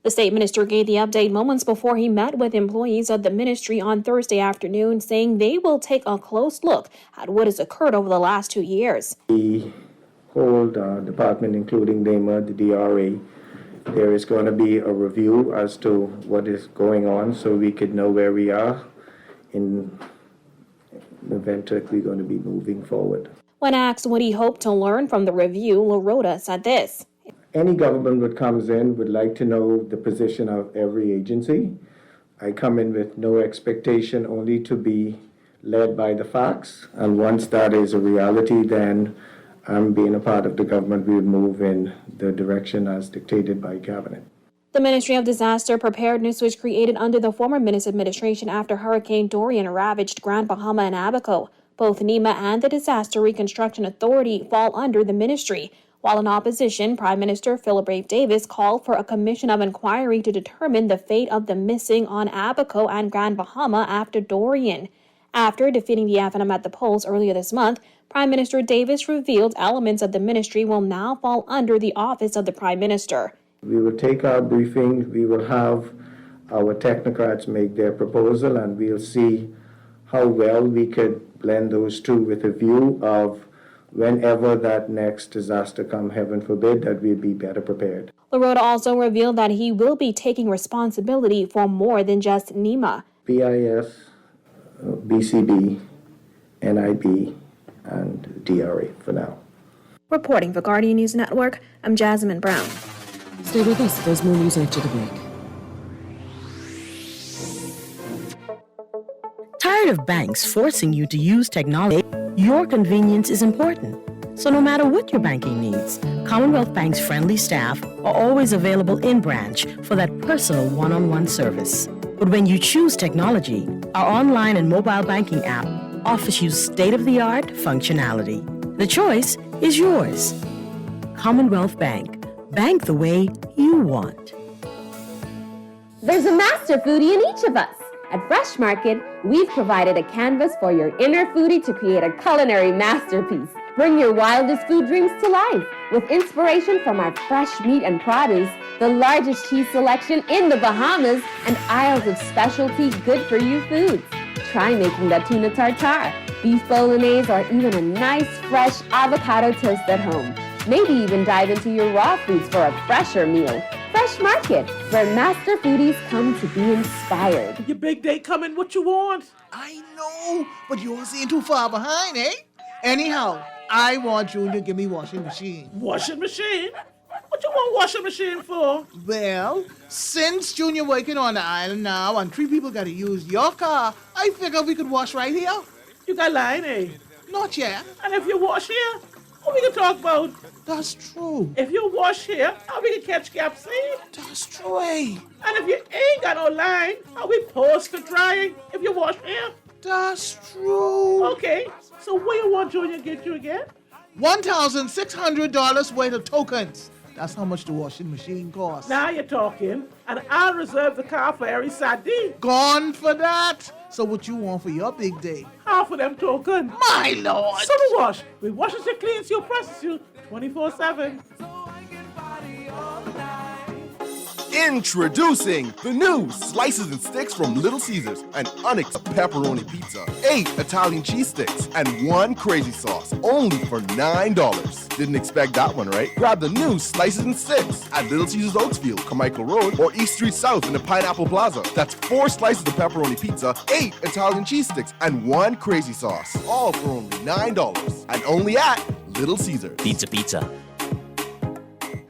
The state minister gave the update moments before he met with employees of the ministry on Thursday afternoon, saying they will take a close look at what has occurred over the last 2 years. The whole department, including DEMA, the DRA, there is going to be a review as to what is going on so we could know where we are in the event that we're going to be moving forward. When asked what he hoped to learn from the review, LaRota said this. Any government that comes in would like to know the position of every agency. I come in with no expectation, only to be led by the facts. And once that is a reality, then being a part of the government, we would move in the direction as dictated by Cabinet. The Ministry of Disaster Preparedness was created under the former Minister administration after Hurricane Dorian ravaged Grand Bahama and Abaco. Both NEMA and the Disaster Reconstruction Authority fall under the ministry. While in opposition, Prime Minister Philip Brave Davis called for a commission of inquiry to determine the fate of the missing on Abaco and Grand Bahama after Dorian. After defeating the FNM at the polls earlier this month, Prime Minister Davis revealed elements of the ministry will now fall under the office of the Prime Minister. We will take our briefing, we will have our technocrats make their proposal, and we'll see how well we could blend those two with a view of whenever that next disaster come, heaven forbid, that we'll be better prepared. LaRota also revealed that he will be taking responsibility for more than just NEMA. BIS, BCB, NIB, and DRA for now. Reporting for Guardian News Network, I'm Jasmine Brown. Stay with us. There's more news after the break. Tired of banks forcing you to use technology? Your convenience is important. So no matter what your banking needs, Commonwealth Bank's friendly staff are always available in branch for that personal one-on-one service. But when you choose technology, our online and mobile banking app offers you state-of-the-art functionality. The choice is yours. Commonwealth Bank. Bank the way you want. There's a master foodie in each of us. At Fresh Market, we've provided a canvas for your inner foodie to create a culinary masterpiece. Bring your wildest food dreams to life with inspiration from our fresh meat and produce, the largest cheese selection in the Bahamas, and aisles of specialty good-for-you foods. Try making that tuna tartare, beef bolognese, or even a nice fresh avocado toast at home. Maybe even dive into your raw foods for a fresher meal. Fresh Market, where master foodies come to be inspired. Your big day coming, what you want? I know, but you all seem too far behind, eh? Anyhow, I want Junior to give me washing machine. Washing machine? What you want washing machine for? Well, since Junior working on the island now and 3 people gotta use your car, I figure we could wash right here. You got line, eh? Not yet. And if you wash here, what we can talk about? That's true. If you wash here, how we can catch capsaicin? That's true, eh? And if you ain't got no line, how we post for drying if you wash here? That's true. Okay, so what you want Junior get you again? $1,600 worth of tokens. That's how much the washing machine costs. Now you're talking, and I'll reserve the car for every Saturday. Gone for that. So what you want for your big day? Half of them token. My lord. So we wash. We washes you, cleans you, presses you 24/7. Introducing the new slices and sticks from Little Caesars, an onyx pepperoni pizza, 8 Italian cheese sticks, and 1 crazy sauce, only for $9. Didn't expect that one, right? Grab the new slices and sticks at Little Caesars Oaksfield, Carmichael Road, or East Street South in the Pineapple Plaza. That's 4 slices of pepperoni pizza, 8 Italian cheese sticks, and 1 crazy sauce, all for only $9, and only at Little Caesars. Pizza.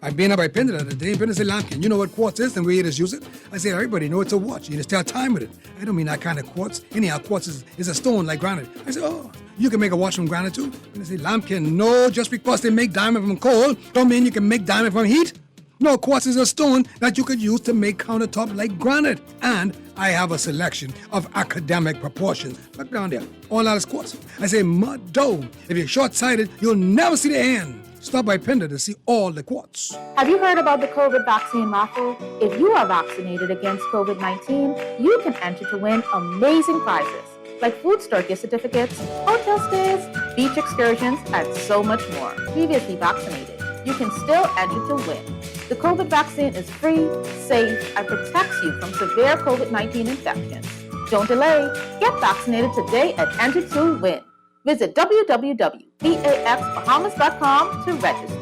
I've been up by Pindra today. Pindra said, Lampkin, you know what quartz is and we just use it? I said, everybody know it's a watch. You just tell time with it. I don't mean that kind of quartz. Anyhow, quartz is a stone like granite. I said, oh, you can make a watch from granite too? And they say, Lampkin, no, just because they make diamond from coal, don't mean you can make diamond from heat. No, quartz is a stone that you could use to make countertop like granite. And I have a selection of academic proportions. Look down there, all that is quartz. I say, mud dough. If you're short-sighted, you'll never see the end. Stop by Pender to see all the quartz. Have you heard about the COVID vaccine raffle? If you are vaccinated against COVID-19, you can enter to win amazing prizes like food store gift certificates, hotel stays, beach excursions, and so much more. Previously vaccinated, you can still enter to win. The COVID vaccine is free, safe, and protects you from severe COVID-19 infections. Don't delay. Get vaccinated today and enter to win. Visit www.paxbahamas.com to register.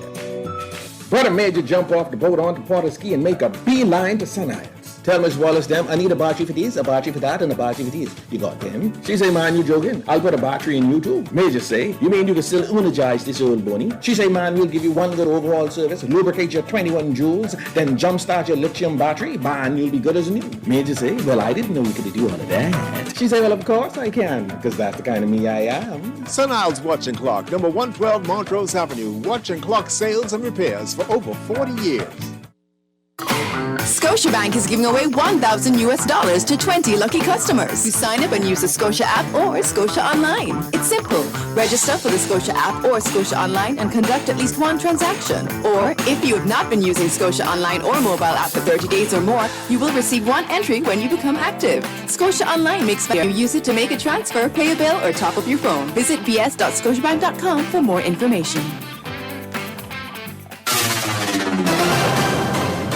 Brother Major jump off the boat onto Port-of-Ski and make a beeline to Sun Isles. Tell Miss Wallace them, I need a battery for this, a battery for that, and a battery for this. You got them? She say, man, you joking? I'll put a battery in you too. Major say, you mean you can still energize this old bunny? She say, man, we'll give you one good overall service, lubricate your 21 joules, then jumpstart your lithium battery, man, you'll be good as new. Major say, well, I didn't know you could do all of that. She say, well, of course I can, because that's the kind of me I am. Sun Isles Watch and Clock, number 112 Montrose Avenue. Watch and clock sales and repairs for over 40 years. Scotiabank is giving away $1,000 to 20 lucky customers who sign up and use the Scotia app or Scotia Online. It's simple. Register for the Scotia app or Scotia Online and conduct at least one transaction. Or, if you have not been using Scotia Online or mobile app for 30 days or more, you will receive 1 entry when you become active. Scotia Online makes you use it to make a transfer, pay a bill, or top up your phone. Visit bs.scotiabank.com for more information.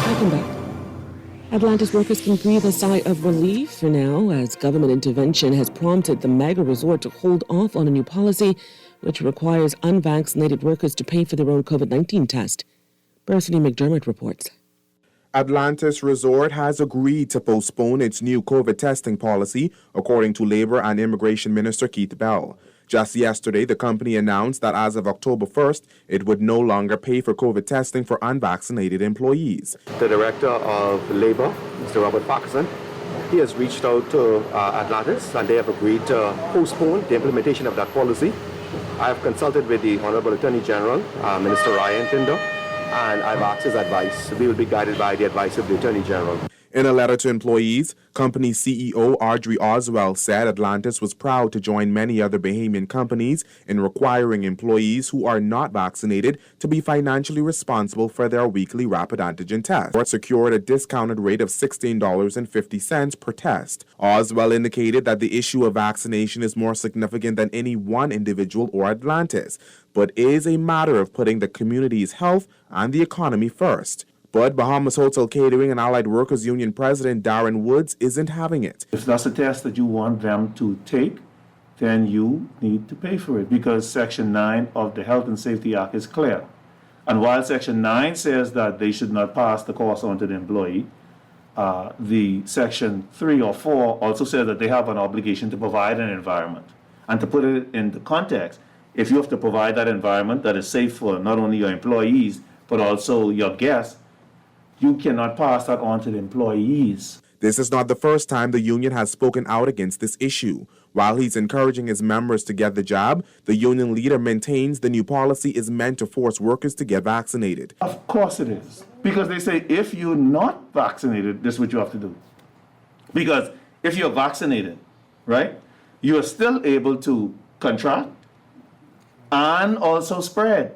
Welcome back. Atlanta's workers can breathe a sigh of relief for now as government intervention has prompted the mega resort to hold off on a new policy which requires unvaccinated workers to pay for their own COVID-19 test. Bethany McDermott reports. Atlantis Resort has agreed to postpone its new COVID testing policy, according to Labor and Immigration Minister Keith Bell. Just yesterday, the company announced that as of October 1st, it would no longer pay for COVID testing for unvaccinated employees. The Director of Labor, Mr. Robert Parkinson, he has reached out to Atlantis and they have agreed to postpone the implementation of that policy. I have consulted with the Honorable Attorney General, Minister Ryan Tinder, and I've asked his advice. We will be guided by the advice of the Attorney General. In a letter to employees, company CEO Audrey Oswell said Atlantis was proud to join many other Bahamian companies in requiring employees who are not vaccinated to be financially responsible for their weekly rapid antigen test, or secured a discounted rate of $16.50 per test. Oswell indicated that the issue of vaccination is more significant than any one individual or Atlantis, but is a matter of putting the community's health and the economy first. But Bahamas Hotel Catering and Allied Workers Union President Darren Woods isn't having it. If that's a test that you want them to take, then you need to pay for it because Section 9 of the Health and Safety Act is clear. And while Section 9 says that they should not pass the cost on to the employee, the Section 3 or 4 also says that they have an obligation to provide an environment. And to put it into context, if you have to provide that environment that is safe for not only your employees, but also your guests, you cannot pass that on to the employees. This is not the first time the union has spoken out against this issue. While he's encouraging his members to get the jab, the union leader maintains the new policy is meant to force workers to get vaccinated. Of course it is. Because they say if you're not vaccinated, this is what you have to do. Because if you're vaccinated, right, you are still able to contract and also spread.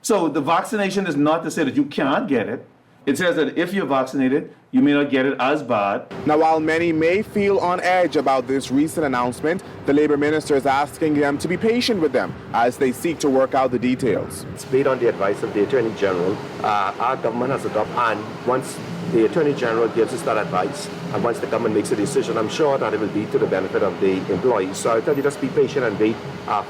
So the vaccination is not to say that you can't get it. It says that if you're vaccinated, you may not get it as bad. Now, while many may feel on edge about this recent announcement, the Labor Minister is asking them to be patient with them as they seek to work out the details. It's based on the advice of the Attorney General. Our government has adopted, and once the Attorney General gives us that advice, and once the government makes a decision, I'm sure that it will be to the benefit of the employees. So I tell you, just be patient and wait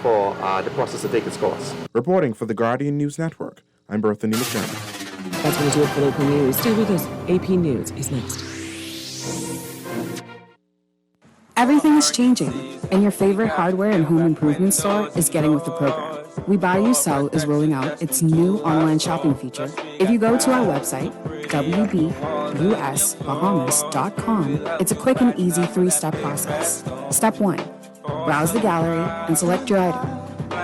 for the process to take its course. Reporting for the Guardian News Network, I'm Berthany McDermott. That's going to do it for local news. Stay with us. AP News is next. Everything is changing, and your favorite hardware and home improvement store is getting with the program. We Buy You Sell is rolling out its new online shopping feature. If you go to our website, wbusbahamas.com, it's a quick and easy 3-step process. Step 1, browse the gallery and select your item.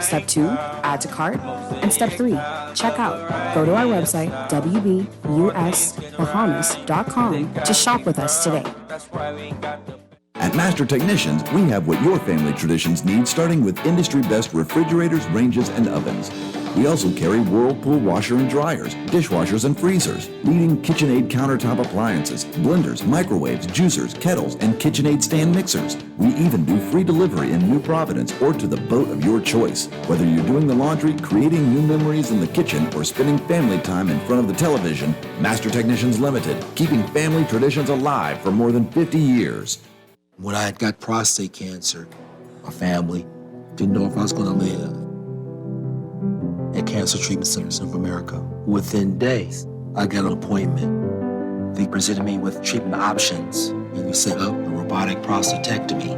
Step 2, add to cart. And Step 3, check out. Go to our website, wbusbahamas.com, to shop with us today. At Master Technicians, we have what your family traditions need, starting with industry-best refrigerators, ranges, and ovens. We also carry Whirlpool washer and dryers, dishwashers and freezers, leading KitchenAid countertop appliances, blenders, microwaves, juicers, kettles, and KitchenAid stand mixers. We even do free delivery in New Providence or to the boat of your choice. Whether you're doing the laundry, creating new memories in the kitchen, or spending family time in front of the television, Master Technicians Limited, keeping family traditions alive for more than 50 years. When I had got prostate cancer, my family didn't know if I was going to live. At Cancer Treatment Centers of America, within days, I got an appointment. They presented me with treatment options, and we set up a robotic prostatectomy.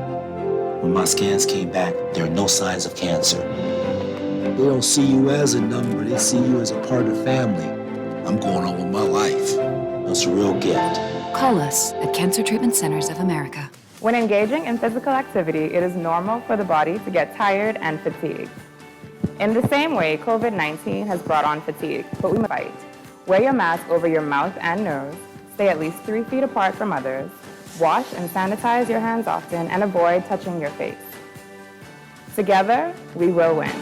When my scans came back, there are no signs of cancer. They don't see you as a number, they see you as a part of the family. I'm going on with my life. It's a real gift. Call us at Cancer Treatment Centers of America. When engaging in physical activity, it is normal for the body to get tired and fatigued. In the same way, COVID-19 has brought on fatigue, but we must fight. Wear your mask over your mouth and nose, stay at least 3 feet apart from others, wash and sanitize your hands often, and avoid touching your face. Together, we will win.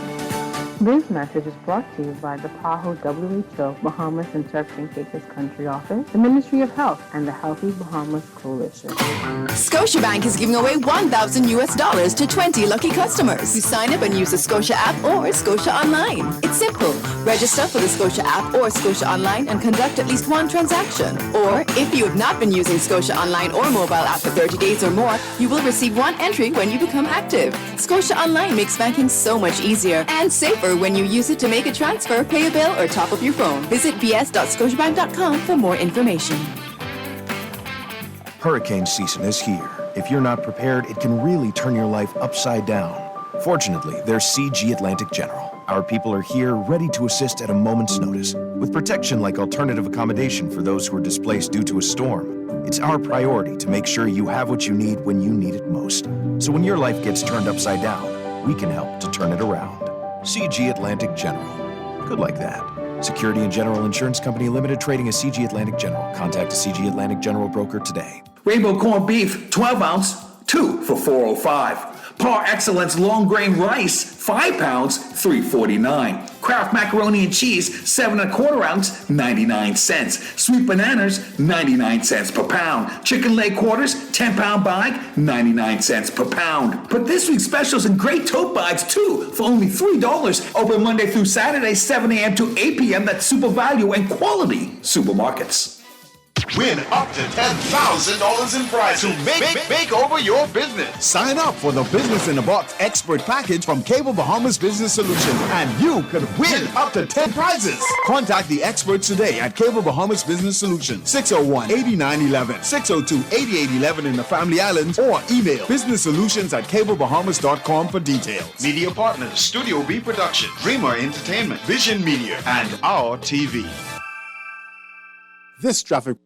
This message is brought to you by the PAHO WHO Bahamas Interpreting Cases Country Office, the Ministry of Health, and the Healthy Bahamas Coalition. Scotiabank is giving away $1,000 to 20 lucky customers who sign up and use the Scotia app or Scotia Online. It's simple. Register for the Scotia app or Scotia Online and conduct at least 1 transaction. Or if you have not been using Scotia Online or mobile app for 30 days or more, you will receive 1 entry when you become active. Scotia Online makes banking so much easier and safer when you use it to make a transfer, pay a bill, or top up your phone. Visit bs.scotiabank.com for more information. Hurricane season is here. If you're not prepared, it can really turn your life upside down. Fortunately, there's CG Atlantic General. Our people are here, ready to assist at a moment's notice, with protection like alternative accommodation for those who are displaced due to a storm. It's our priority to make sure you have what you need when you need it most. So when your life gets turned upside down, we can help to turn it around. CG Atlantic General. Good like that. Security and General Insurance Company Limited, trading as CG Atlantic General. Contact a CG Atlantic General broker today. Rainbow corned beef, 12 ounce, 2 for $4.05. Par Excellence long grain rice, 5 pounds, $3.49. Kraft macaroni and cheese, 7 1/4 ounce, 99 cents. Sweet bananas, 99 cents per pound. Chicken leg quarters, 10-pound bag, 99 cents per pound. But this week's specials in great tote bags too, for only $3. Open Monday through Saturday, 7 a.m. to 8 p.m. That's super value and quality supermarkets. Win up to $10,000 in prizes to make over your business. Sign up for the Business in a Box Expert Package from Cable Bahamas Business Solutions, and you could win up to 10 prizes. Contact the experts today at Cable Bahamas Business Solutions, 601-8911, 602-8811 in the Family Islands, or email businesssolutions@cablebahamas.com for details. Media partners: Studio B Production, Dreamer Entertainment, Vision Media, and Our TV. This traffic.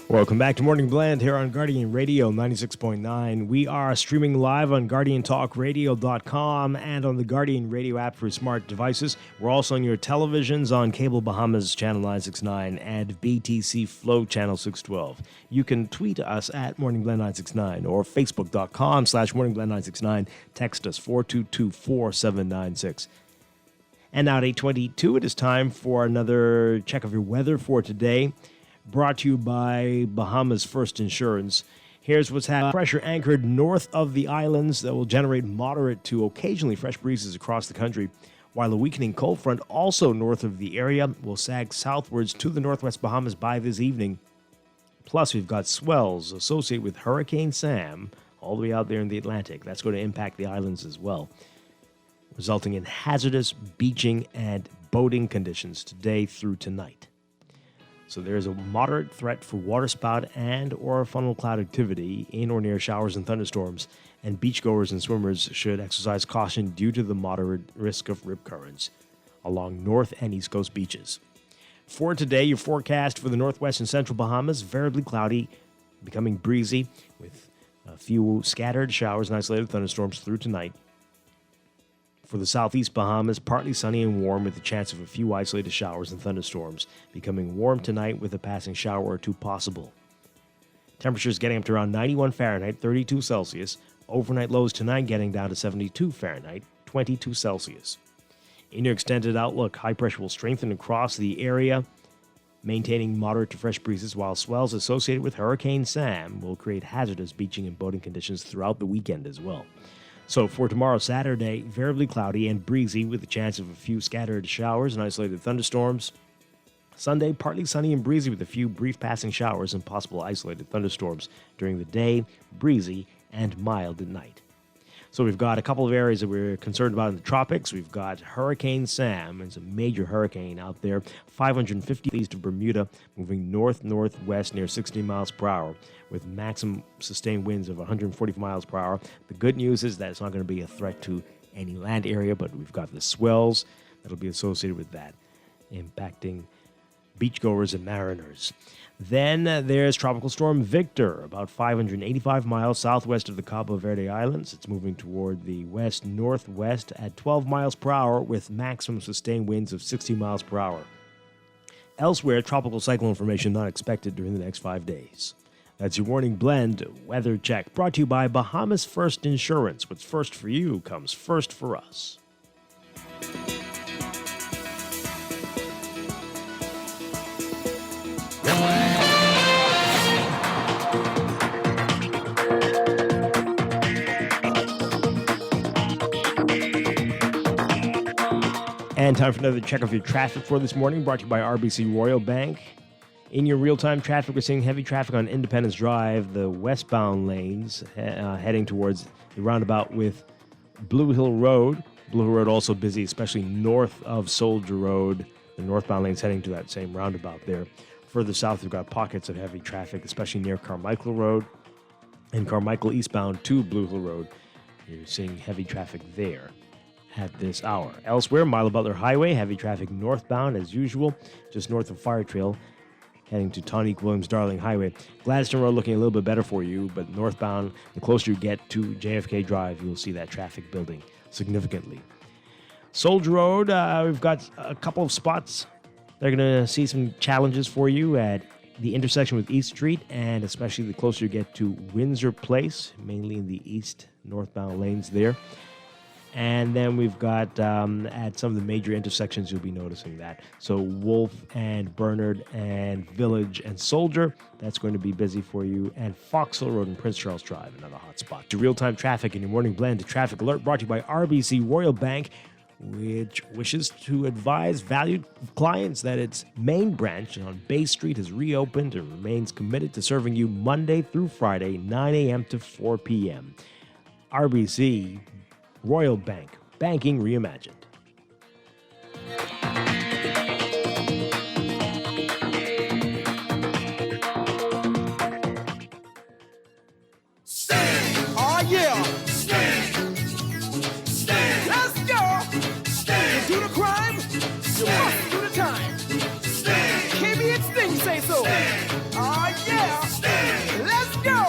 Welcome back to Morning Blend here on Guardian Radio 96.9. We are streaming live on GuardianTalkRadio.com and on the Guardian Radio app for smart devices. We're also on your televisions on Cable Bahamas Channel 969 and BTC Flow Channel 612. You can tweet us at Morning Blend 969 or Facebook.com/Morning Blend 969. Text us 422-4796. And now at 8:22, it is time for another check of your weather for today. Brought to you by Bahamas First Insurance. Here's what's happening. Pressure anchored north of the islands that will generate moderate to occasionally fresh breezes across the country, while a weakening cold front also north of the area will sag southwards to the northwest Bahamas by this evening. Plus, we've got swells associated with Hurricane Sam all the way out there in the Atlantic. That's going to impact the islands as well, resulting in hazardous beaching and boating conditions today through tonight. So there is a moderate threat for waterspout and or funnel cloud activity in or near showers and thunderstorms, and beachgoers and swimmers should exercise caution due to the moderate risk of rip currents along north and east coast beaches. For today, your forecast for the northwest and central Bahamas, variably cloudy, becoming breezy with a few scattered showers and isolated thunderstorms through tonight. For the southeast Bahamas, partly sunny and warm with the chance of a few isolated showers and thunderstorms, becoming warm tonight with a passing shower or two possible. Temperatures getting up to around 91 Fahrenheit, 32 Celsius. Overnight lows tonight getting down to 72 Fahrenheit, 22 Celsius. In your extended outlook, high pressure will strengthen across the area, maintaining moderate to fresh breezes, while swells associated with Hurricane Sam will create hazardous beaching and boating conditions throughout the weekend as well. So for tomorrow, Saturday, variably cloudy and breezy with a chance of a few scattered showers and isolated thunderstorms. Sunday, partly sunny and breezy with a few brief passing showers and possible isolated thunderstorms during the day, breezy and mild at night. So we've got a couple of areas that we're concerned about in the tropics. We've got Hurricane Sam. It's a major hurricane out there, 550 east of Bermuda, moving north-northwest near 60 miles per hour with maximum sustained winds of 140 miles per hour. The good news is that it's not going to be a threat to any land area, but we've got the swells that'll be associated with that, impacting beachgoers and mariners. Then there's Tropical Storm Victor, about 585 miles southwest of the Cabo Verde Islands. It's moving toward the west-northwest at 12 miles per hour with maximum sustained winds of 60 miles per hour. Elsewhere, tropical cyclone formation not expected during the next 5 days. That's your Morning Blend weather check, brought to you by Bahamas First Insurance. What's first for you comes first for us. And time for another check of your traffic for this morning, brought to you by RBC Royal Bank. In your real-time traffic, we're seeing heavy traffic on Independence Drive, the westbound lanes, heading towards the roundabout with Blue Hill Road. Blue Hill Road also busy, especially north of Soldier Road. The northbound lanes heading to that same roundabout there. Further south, we've got pockets of heavy traffic, especially near Carmichael Road and Carmichael eastbound to Blue Hill Road. You're seeing heavy traffic there at this hour. Elsewhere, Milo Butler Highway, heavy traffic northbound as usual, just north of Fire Trail, heading to Tonique Williams Darling Highway. Gladstone Road looking a little bit better for you, but northbound, the closer you get to JFK Drive, you'll see that traffic building significantly. Soldier Road, we've got a couple of spots. They're going to see some challenges for you at the intersection with East Street, and especially the closer you get to Windsor Place, mainly in the east northbound lanes there. And then we've got at some of the major intersections, you'll be noticing that. So Wolf and Bernard and Village and Soldier, that's going to be busy for you. And Foxhill Road and Prince Charles Drive, another hot spot. To real-time traffic in your morning blend, to Traffic Alert brought to you by RBC Royal Bank, which wishes to advise valued clients that its main branch on Bay Street has reopened and remains committed to serving you Monday through Friday, 9 a.m. to 4 p.m. RBC Royal Bank, banking reimagined. Oh yeah! Stand! Stand! Let's go! Stand! You do the crime, you must do the time. Stand! KB and Sting say so. Oh yeah! Stand! Let's go!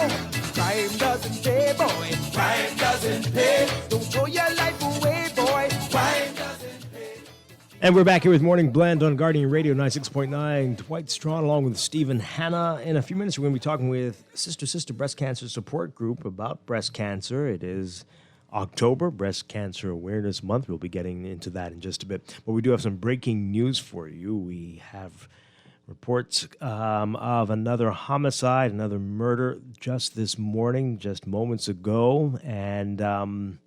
Crime doesn't pay, boy. Crime doesn't pay. Don't throw your life away, boy. Crime doesn't pay. And we're back here with Morning Blend on Guardian Radio 96.9. Dwight Strachan along with Stephen Hanna. In a few minutes, we're going to be talking with Sister Breast Cancer Support Group about breast cancer. It is October, Breast Cancer Awareness Month. We'll be getting into that in just a bit. But we do have some breaking news for you. We have reports of another homicide, another murder just this morning, just moments ago. And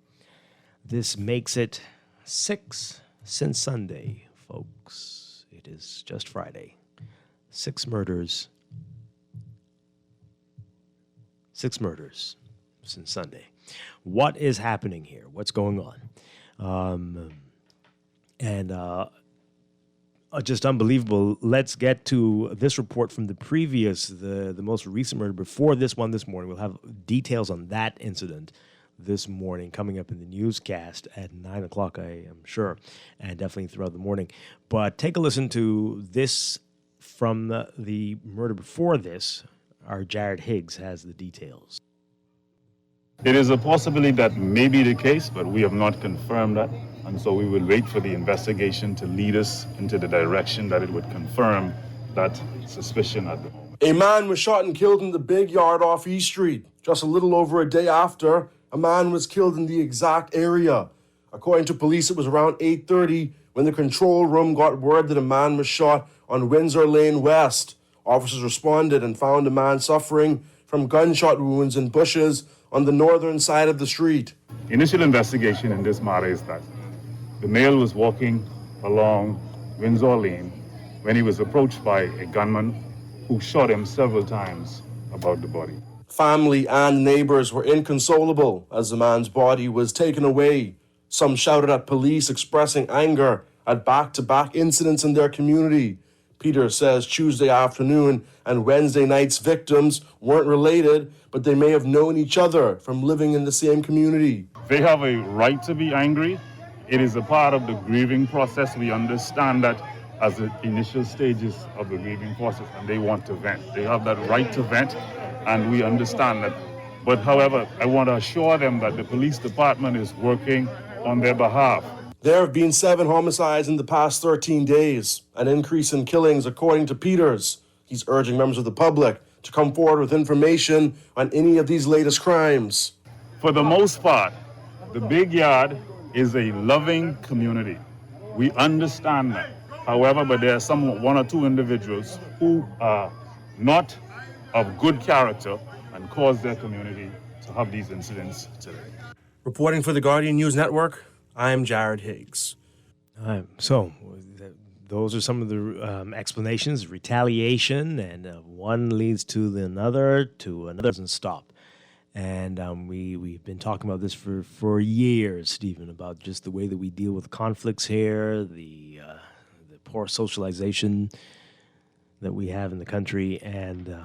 this makes it 6 since Sunday, folks. It is just Friday. 6 murders. 6 murders since Sunday. What is happening here? What's going on? Just unbelievable. Let's get to this report from the previous, the most recent murder before this one this morning. We'll have details on that incident this morning coming up in the newscast at 9 o'clock, I am sure, and definitely throughout the morning. But take a listen to this from the murder before this. Our Jared Higgs has the details. It is a possibility that may be the case, but we have not confirmed that. And so we will wait for the investigation to lead us into the direction that it would confirm that suspicion at the moment. A man was shot and killed in the big yard off East Street. Just a little over a day after, a man was killed in the exact area. According to police, it was around 8:30 when the control room got word that a man was shot on Windsor Lane West. Officers responded and found a man suffering from gunshot wounds in bushes on the northern side of the street. Initial investigation in this matter is that the male was walking along Windsor Lane when he was approached by a gunman who shot him several times about the body. Family and neighbors were inconsolable as the man's body was taken away. Some shouted at police, expressing anger at back-to-back incidents in their community. Peter says Tuesday afternoon and Wednesday night's victims weren't related, but they may have known each other from living in the same community. They have a right to be angry. It is a part of the grieving process. We understand that as the initial stages of the grieving process, and they want to vent. They have that right to vent, and we understand that. But however, I want to assure them that the police department is working on their behalf. There have been 7 homicides in the past 13 days, an increase in killings according to Peters. He's urging members of the public to come forward with information on any of these latest crimes. For the most part, the Big Yard is a loving community. We understand that. However, but there are one or two individuals who are not of good character and cause their community to have these incidents today. Reporting for the Guardian News Network, I'm Jared Higgs. So, those are some of the explanations, retaliation, and one leads to another doesn't stop. And we've been talking about this for years, Stephen, about just the way that we deal with conflicts here, the poor socialization that we have in the country, and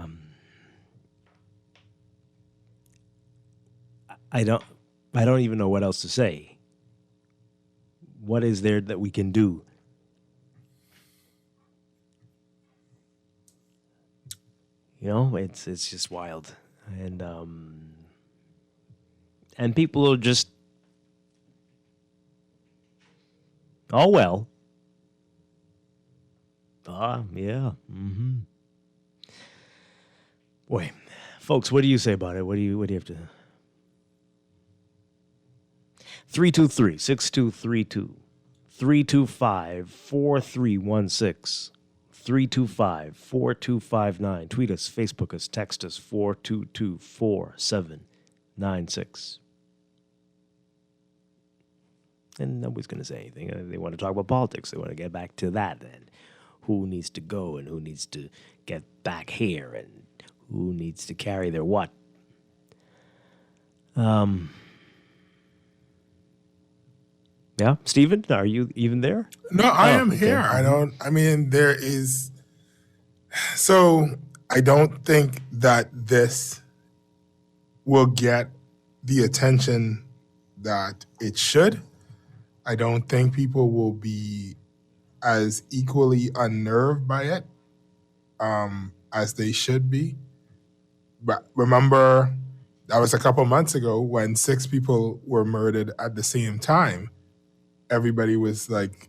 I don't even know what else to say. What is there that we can do? You know, it's just wild, and people are just, oh well. Yeah. Mm-hmm. Boy, folks, what do you say about it? What do you have to? 323-6232, 325-4316, 325-4259. Tweet us, Facebook us, text us, 422-4796. And nobody's going to say anything. They want to talk about politics. They want to get back to that and who needs to go and who needs to get back here and who needs to carry their what. Yeah, Stephen, are you even there? No, I am here. So I don't think that this will get the attention that it should. I don't think people will be as equally unnerved by it as they should be. But remember, that was a couple months ago when 6 people were murdered at the same time. Everybody was like,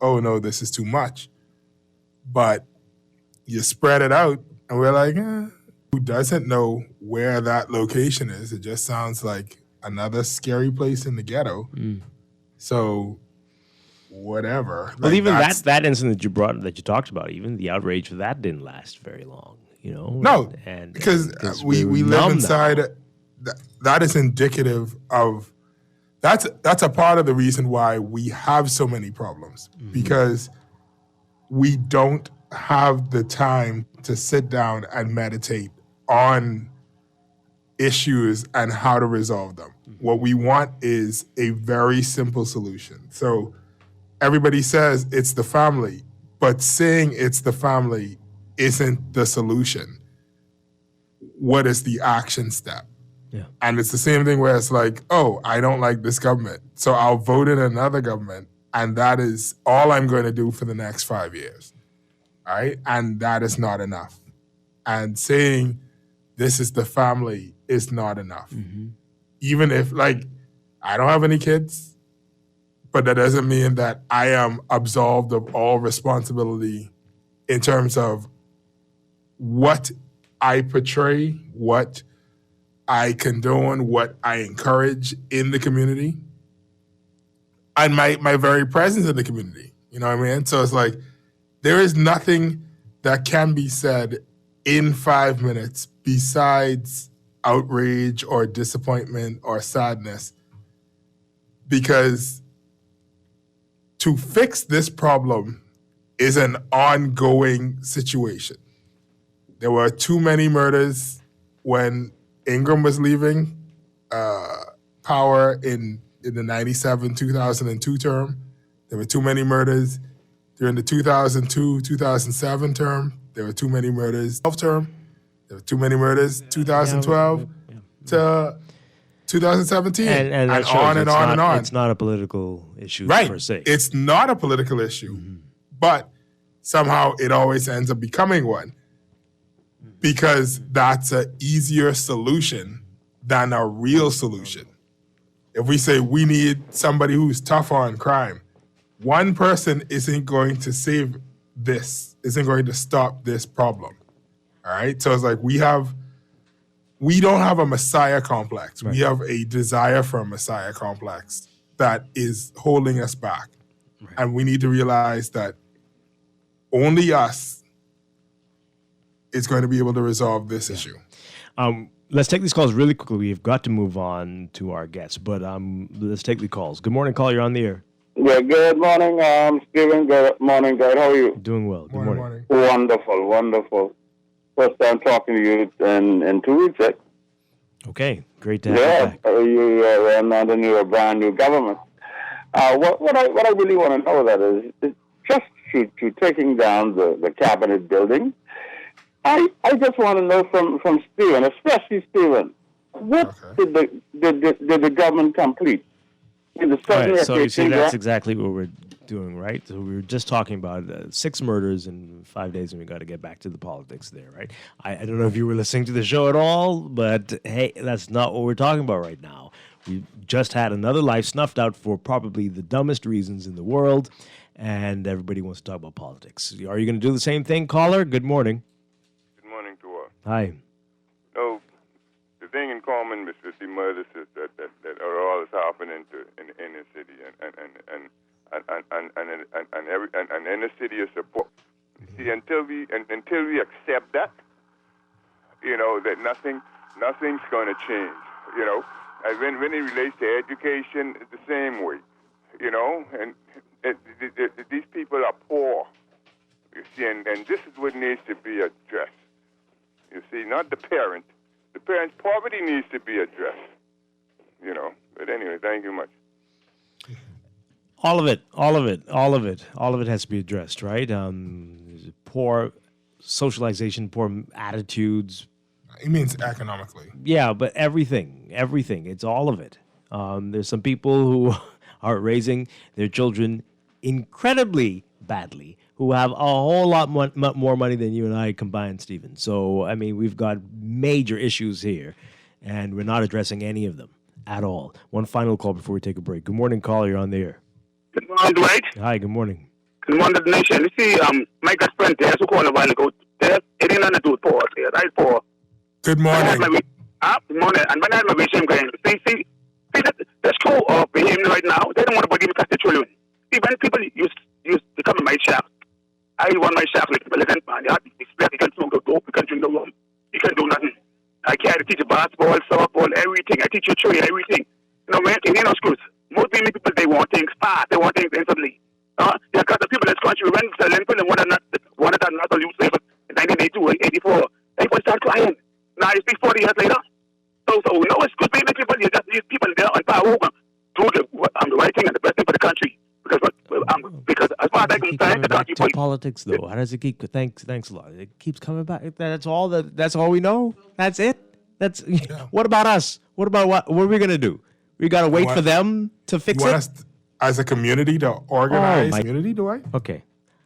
oh no, this is too much. But you spread it out, and we're like, who doesn't know where that location is? It just sounds like another scary place in the ghetto. So whatever. Well, even that incident that you talked about, even the outrage for that didn't last very long, you know? No, because we live inside. That is indicative of, that's a part of the reason why we have so many problems, because we don't have the time to sit down and meditate on issues and how to resolve them. What we want is a very simple solution. So everybody says it's the family, but saying it's the family isn't the solution. What is the action step? Yeah. And it's the same thing where it's like, oh, I don't like this government, so I'll vote in another government, and that is all I'm going to do for the next 5 years. All right? And that is not enough. And saying this is the family is not enough. Even if, like, I don't have any kids, but that doesn't mean that I am absolved of all responsibility in terms of what I portray, what I condone, what I encourage in the community, and my very presence in the community. You know what I mean? So it's like, there is nothing that can be said in 5 minutes besides outrage or disappointment or sadness, because to fix this problem is an ongoing situation. There were too many murders when Ingram was leaving power in the 97-2002 term. There were too many murders during the 2002-2007 term. There were too many murders term. There were too many murders 2012 to 2017, and on and on and on. It's not a political issue per se. It's not a political issue, but somehow it always ends up becoming one, because that's an easier solution than a real solution. If we say we need somebody who's tough on crime, one person isn't going to save this, isn't going to stop this problem. All right? So it's like we don't have a Messiah complex. Right. We have a desire for a Messiah complex that is holding us back. Right. And we need to realize that only us is going to be able to resolve this issue. Let's take these calls really quickly. We've got to move on to our guests, but let's take the calls. Good morning, caller. You're on the air. Good Yeah, good morning, Stephen. Good morning, Dwight. How are you? Doing well. Good morning. Wonderful, wonderful. First time talking to you in 2 weeks, right? Okay, great to have you back. You are under a brand new government. What I really want to know that is just to taking down the cabinet building. I just want to know from Stephen, especially Stephen, what did the government complete? All right, so you see, that's exactly what we're doing, right? So we were just talking about 6 murders in 5 days, and we got to get back to the politics there, right? I don't know if you were listening to the show at all, but hey, that's not what we're talking about right now. We just had another life snuffed out for probably the dumbest reasons in the world, and everybody wants to talk about politics. Are you going to do the same thing, caller? Good morning. Good morning to all. Hi. No, the thing in common with the murders is that are all happening in the inner city and inner city is support. See, until we accept that, that nothing's going to change. And when it relates to education, it's the same way. And these people are poor. You see, and this is what needs to be addressed. You see, not the parent. The parent's poverty needs to be addressed. But anyway, thank you much. All of it has to be addressed, right? Poor socialization, poor attitudes. It means economically. Yeah, but everything. It's all of it. There's some people who are raising their children incredibly badly, who have a whole lot more money than you and I combined, Stephen. So, I mean, we've got major issues here, and we're not addressing any of them at all. One final call before we take a break. Good morning, caller. You're on the air. Good morning, Dwight. Hi, good morning. Good morning, the nation. You see, my best friend there, who called a while ago, it ain't nothing to do with poor. Right, poor. Good morning. Good morning. And when I had my vision going, see, the school of behaving right now, they don't want to believe the children. See, when people used to come in my shop, I want my shop like, listen, man, you can smoke the dope, you can drink the rum, you can do nothing. I can't teach you basketball, softball, everything. I teach you trade, everything. Man, in schools, most people, they want things fast, they want things instantly. You got the people in this country, when the one that not use in 1982 or 84, people start crying. Now you speak 40 years later. So it's good people, you got these people there on power who do the right thing and the best thing for the country. Because as far as I'm concerned, the country to politics, though. How does it keep? Thanks a lot. It keeps coming back. That's all we know. That's it. What about us? What are we gonna do? We gotta wait for them to fix it. As a community to organize community, do I? Okay,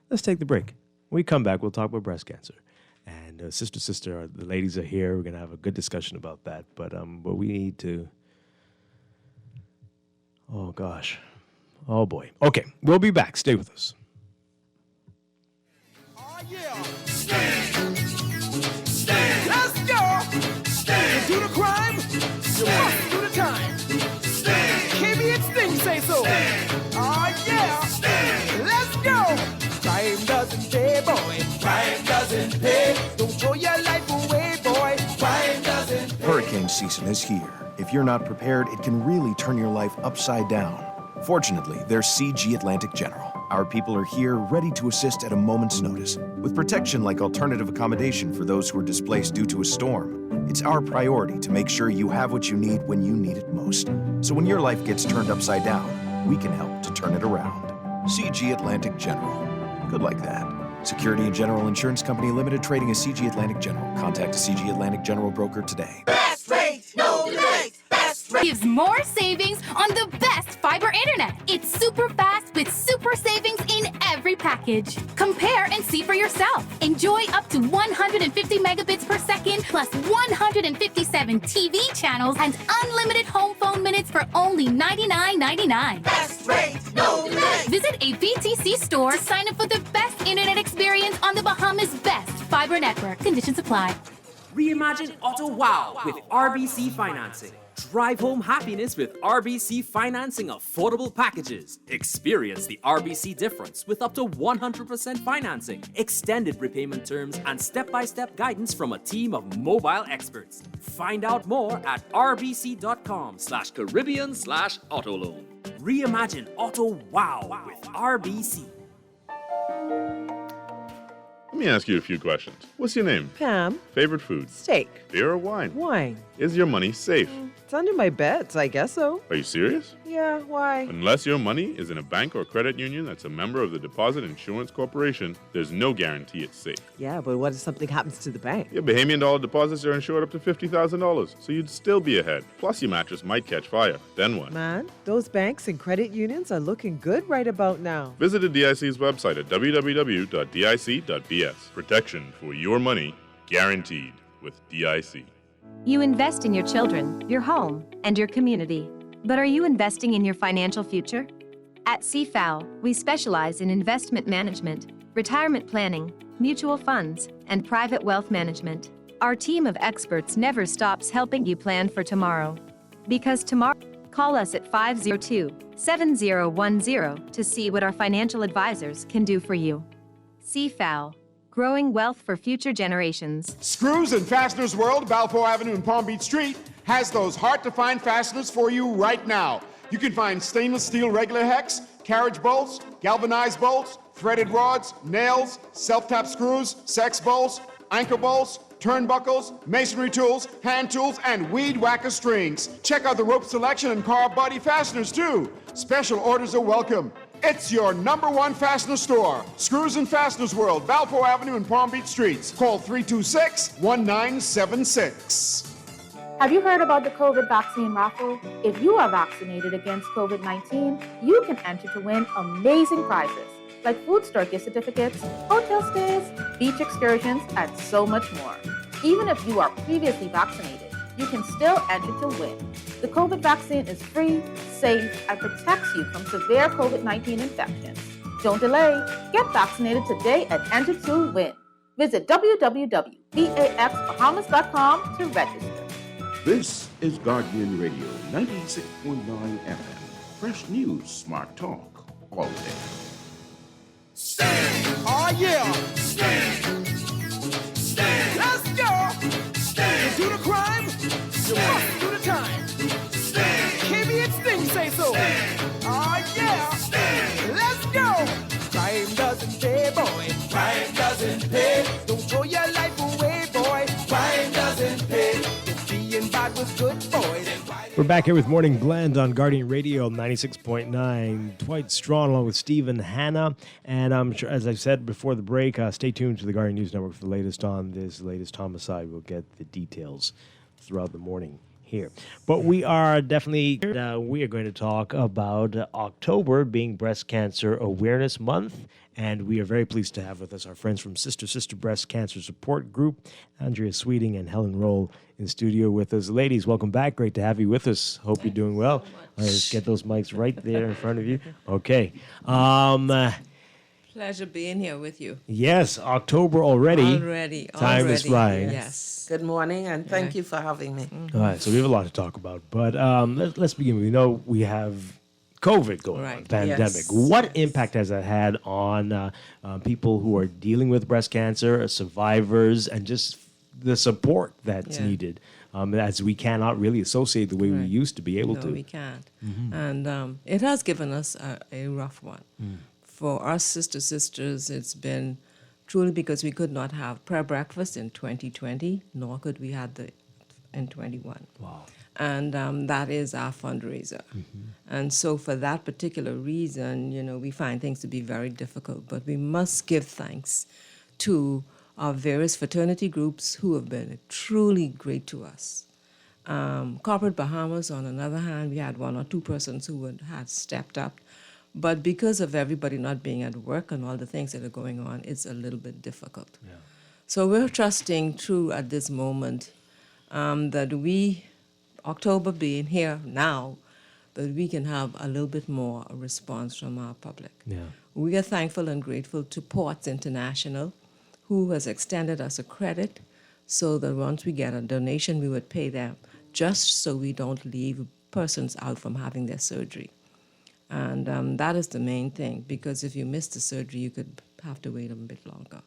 let's take the break. When we come back, we'll talk about breast cancer. And sister, the ladies are here. We're gonna have a good discussion about that. But we need to. Oh gosh. Oh, boy. Okay, we'll be back. Stay with us. Oh, yeah. Stand. Let's go. Stand. You do the crime. You must do the time. Stand. KB and Sting say so. Stand. Oh, yeah. Stand. Let's go. Crime doesn't pay, boy. Crime doesn't pay. Don't throw your life away, boy. Crime doesn't pay. Hurricane season is here. If you're not prepared, it can really turn your life upside down. Fortunately, there's CG Atlantic General. Our people are here ready to assist at a moment's notice. With protection like alternative accommodation for those who are displaced due to a storm, it's our priority to make sure you have what you need when you need it most. So when your life gets turned upside down, we can help to turn it around. CG Atlantic General. Good like that. Security and General Insurance Company Limited, trading as CG Atlantic General. Contact a CG Atlantic General broker today. Best rate, no delays. Best rate. Gives more savings on the best fiber internet. It's super fast with super savings in every package. Compare and see for yourself. Enjoy up to 150 megabits per second plus 157 TV channels and unlimited home phone minutes for only $99.99. Best rate, no delay. Visit a VTC store to sign up for the best internet experience on the Bahamas' best fiber network. Conditions apply. Reimagine Auto Wow with RBC Financing. Drive home happiness with RBC Financing affordable packages. Experience the RBC difference with up to 100% financing, extended repayment terms, and step-by-step guidance from a team of mobile experts. Find out more at rbc.com/Caribbean/autoloan. Reimagine auto wow with RBC. Let me ask you a few questions. What's your name? Pam. Favorite food? Steak. Beer or wine? Wine. Is your money safe? It's under my bed, so I guess so. Are you serious? Yeah, why? Unless your money is in a bank or credit union that's a member of the Deposit Insurance Corporation, there's no guarantee it's safe. Yeah, but what if something happens to the bank? Your Bahamian dollar deposits are insured up to $50,000, so you'd still be ahead. Plus, your mattress might catch fire. Then what? Man, those banks and credit unions are looking good right about now. Visit the DIC's website at www.dic.bs. Protection for your money, guaranteed with DIC. You invest in your children, your home, and your community. But are you investing in your financial future? At CFAO, we specialize in investment management, retirement planning, mutual funds, and private wealth management. Our team of experts never stops helping you plan for tomorrow. Because tomorrow, call us at 502-7010 to see what our financial advisors can do for you. CFAO. Growing wealth for future generations. Screws and Fasteners World, Balfour Avenue and Palm Beach Street, has those hard-to-find fasteners for you right now. You can find stainless steel regular hex, carriage bolts, galvanized bolts, threaded rods, nails, self-tap screws, sex bolts, anchor bolts, turnbuckles, masonry tools, hand tools, and weed whacker strings. Check out the rope selection and car body fasteners, too. Special orders are welcome. It's your #1 fastener store. Screws and Fasteners World, Balfour Avenue and Palm Beach Streets. Call 326-1976. Have you heard about the COVID vaccine raffle? If you are vaccinated against COVID-19, you can enter to win amazing prizes like food store gift certificates, hotel stays, beach excursions, and so much more. Even if you are previously vaccinated, you can still enter to win. The COVID vaccine is free, safe, and protects you from severe COVID-19 infections. Don't delay. Get vaccinated today and enter to win. Visit www.baxbahamas.com to register. This is Guardian Radio 96.9 FM. Fresh news, smart talk, all day. Stand! Oh yeah! Stand! Stand! Let's go! Stand! You do the crime, you must do the time. Stand! KB and Sting say so. Stand! Oh yeah! Stand! Let's go! Crime doesn't pay, boy. Crime doesn't pay. Don't throw your life away, boy. Crime doesn't pay. If being bad was good, boy, then why? We're back here with Morning Blend on Guardian Radio 96.9. Dwight Strachan along with Stephen Hanna. And I'm sure, as I said before the break, stay tuned to the Guardian News Network for the latest on this latest homicide. We'll get the details throughout the morning here. But we are definitely, we are going to talk about October being Breast Cancer Awareness Month. And we are very pleased to have with us our friends from Sister Breast Cancer Support Group, Andrea Sweeting and Helen Roll in studio with us. Ladies, welcome back. Great to have you with us. Hope you're doing well. Let's get those mics right there in front of you. Okay. Pleasure being here with you. Yes, October already. Time is flying. Yes. Good morning, and thank you for having me. All right, so we have a lot to talk about. But let's begin. We know we have COVID going on, pandemic. Yes. What impact has that had on people who are dealing with breast cancer, survivors, and just the support that's needed, as we cannot really associate the way we used to be able to? No, we can't. And it has given us a rough one. For us sisters, it's been truly because we could not have prayer breakfast in 2020, nor could we have the in 21. Wow. And that is our fundraiser. And so for that particular reason, we find things to be very difficult, but we must give thanks to our various fraternity groups who have been truly great to us. Corporate Bahamas, on another hand, we had one or two persons who had stepped up, but because of everybody not being at work and all the things that are going on, it's a little bit difficult. Yeah. So we're trusting true at this moment that we, October being here now, that we can have a little bit more response from our public. Yeah. We are thankful and grateful to Ports International, who has extended us a credit so that once we get a donation, we would pay them just so we don't leave persons out from having their surgery. And that is the main thing, because if you miss the surgery, you could have to wait a bit longer.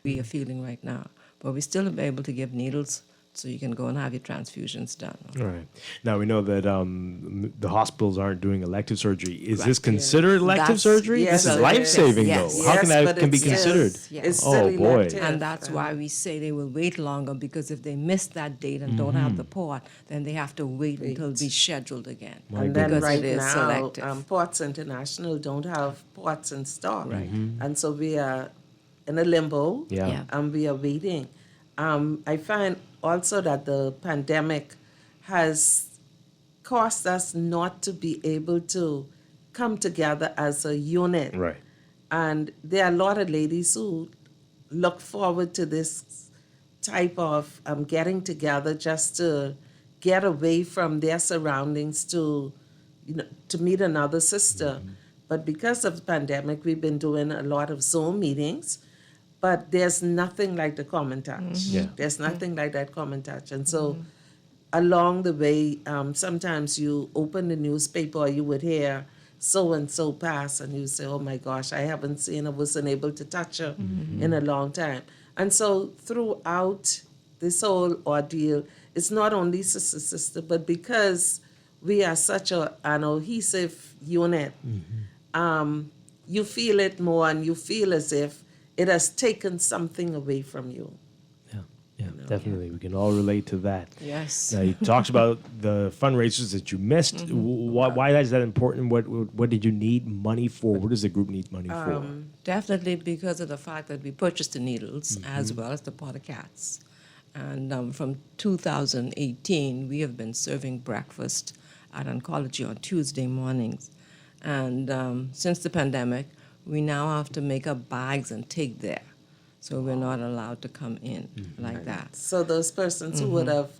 We are feeling right now. But we still are able to give needles so you can go and have your transfusions done. All right. Now we know that the hospitals aren't doing elective surgery. Is this Right. considered elective That's- surgery? yes, This is it life-saving, is. though. Yes. How can Yes, that but can be it's considered? still- It's oh boy. And that's why we say they will wait longer, because if they miss that date and don't have the port, then they have to wait until it's scheduled again. And then because right it is now, selective. Ports International don't have ports in stock. Right. And so we are in a limbo, Yeah. Yeah. and we are waiting. I find also that the pandemic has caused us not to be able to come together as a unit. Right. And there are a lot of ladies who look forward to this type of getting together just to get away from their surroundings to, to meet another sister. But because of the pandemic, we've been doing a lot of Zoom meetings, but there's nothing like the common touch. Yeah. There's nothing like that common touch. And so along the way, sometimes you open the newspaper or you would hear so-and-so pass and you say, oh my gosh, I haven't seen her, wasn't able to touch her in a long time. And so throughout this whole ordeal, it's not only sister, but because we are such an adhesive unit, you feel it more and you feel as if it has taken something away from you. Yeah, definitely. We can all relate to that. Yes. Now, you talked about the fundraisers that you missed. Why is that important? What did you need money for? What does the group need money for? Definitely because of the fact that we purchased the needles as well as the powder cats. And from 2018, we have been serving breakfast at oncology on Tuesday mornings. And since the pandemic, we now have to make up bags and take there. So we're not allowed to come in like that. So those persons who would have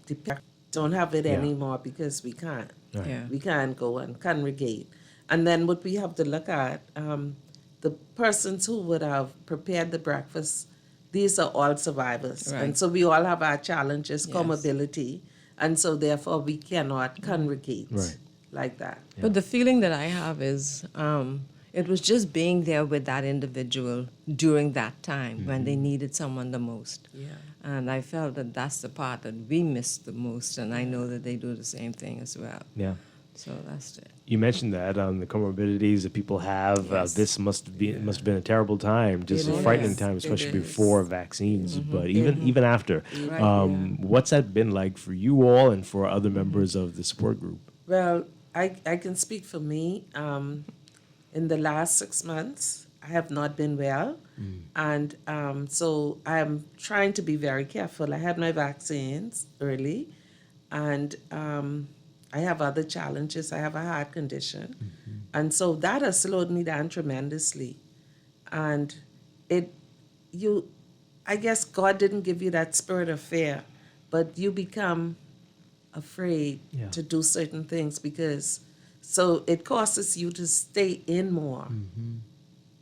don't have it Yeah. anymore because we can't. Right. Yeah. We can't go and congregate. And then what we have to look at, the persons who would have prepared the breakfast, these are all survivors. Right. And so we all have our challenges, comorbidity, and so therefore we cannot congregate like that. But the feeling that I have is it was just being there with that individual during that time when they needed someone the most. Yeah. And I felt that that's the part that we missed the most, and I know that they do the same thing as well. Yeah. So that's it. You mentioned that the comorbidities that people have. Yes. This must have been a terrible time, just It a frightening is. time, It especially is. before vaccines, but even after. Right, What's that been like for you all and for other members of the support group? Well, I can speak for me. In the last 6 months, I have not been well. And so I'm trying to be very careful. I had my vaccines early, and I have other challenges. I have a heart condition. And so that has slowed me down tremendously. And I guess God didn't give you that spirit of fear, but you become afraid to do certain things so it causes you to stay in more.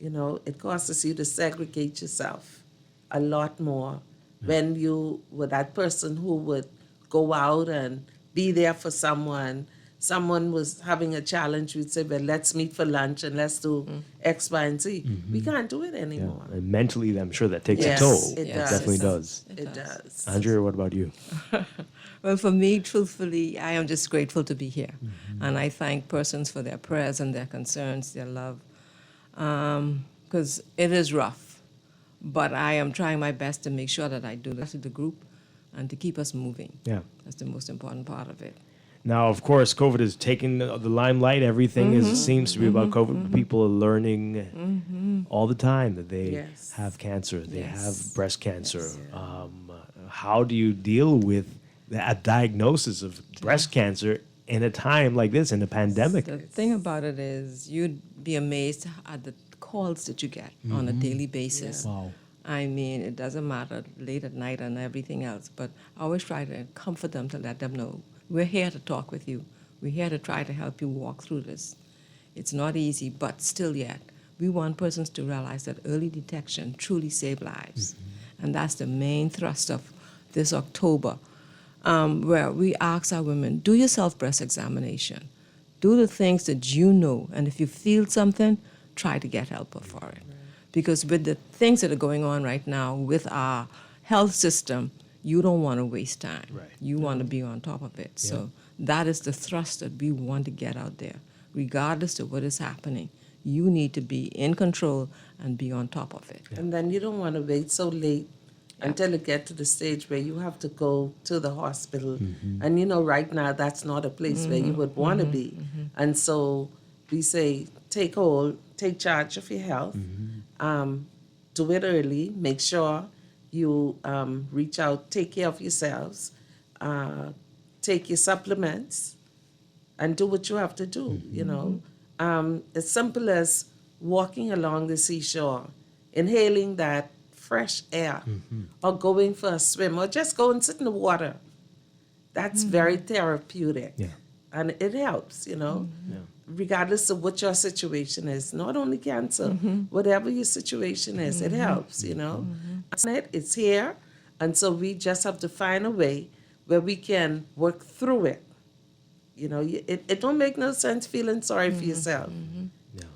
It causes you to segregate yourself a lot more when you were that person who would go out and be there for someone. Someone was having a challenge, we'd say, well, let's meet for lunch and let's do X, Y, and Z. We can't do it anymore. And mentally, I'm sure that takes Yes, a toll. it It does. definitely does. It does. Andrea, what about you? Well, for me, truthfully, I am just grateful to be here. And I thank persons for their prayers and their concerns, their love, because it is rough. But I am trying my best to make sure that I do this to the group and to keep us moving. Yeah. That's the most important part of it. Now, of course, COVID has taken the limelight. Everything seems to be about COVID. People are learning all the time that they have cancer, they have breast cancer. How do you deal with a diagnosis of breast cancer in a time like this, in a pandemic? The thing about it is you'd be amazed at the calls that you get on a daily basis. Wow. I mean, it doesn't matter late at night and everything else, but I always try to comfort them to let them know we're here to talk with you. We're here to try to help you walk through this. It's not easy, but still yet, we want persons to realize that early detection truly saves lives. And that's the main thrust of this October, where we ask our women, do your self-breast examination. Do the things that you know, and if you feel something, try to get help for it. Because with the things that are going on right now with our health system, you don't want to waste time. Right. You want to be on top of it. So that is the thrust that we want to get out there. Regardless of what is happening, you need to be in control and be on top of it. And then you don't want to wait so late until you get to the stage where you have to go to the hospital. And you know, right now, that's not a place where you would want to be. And so we say, take charge of your health, do it early, make sure you reach out, take care of yourselves, take your supplements, and do what you have to do, you know. As simple as walking along the seashore, inhaling that fresh air, or going for a swim, or just go and sit in the water. That's very therapeutic. And it helps, you know, regardless of what your situation is. Not only cancer, whatever your situation is, it helps, you know. It's here, and so we just have to find a way where we can work through it. You know, it don't make no sense feeling sorry for yourself.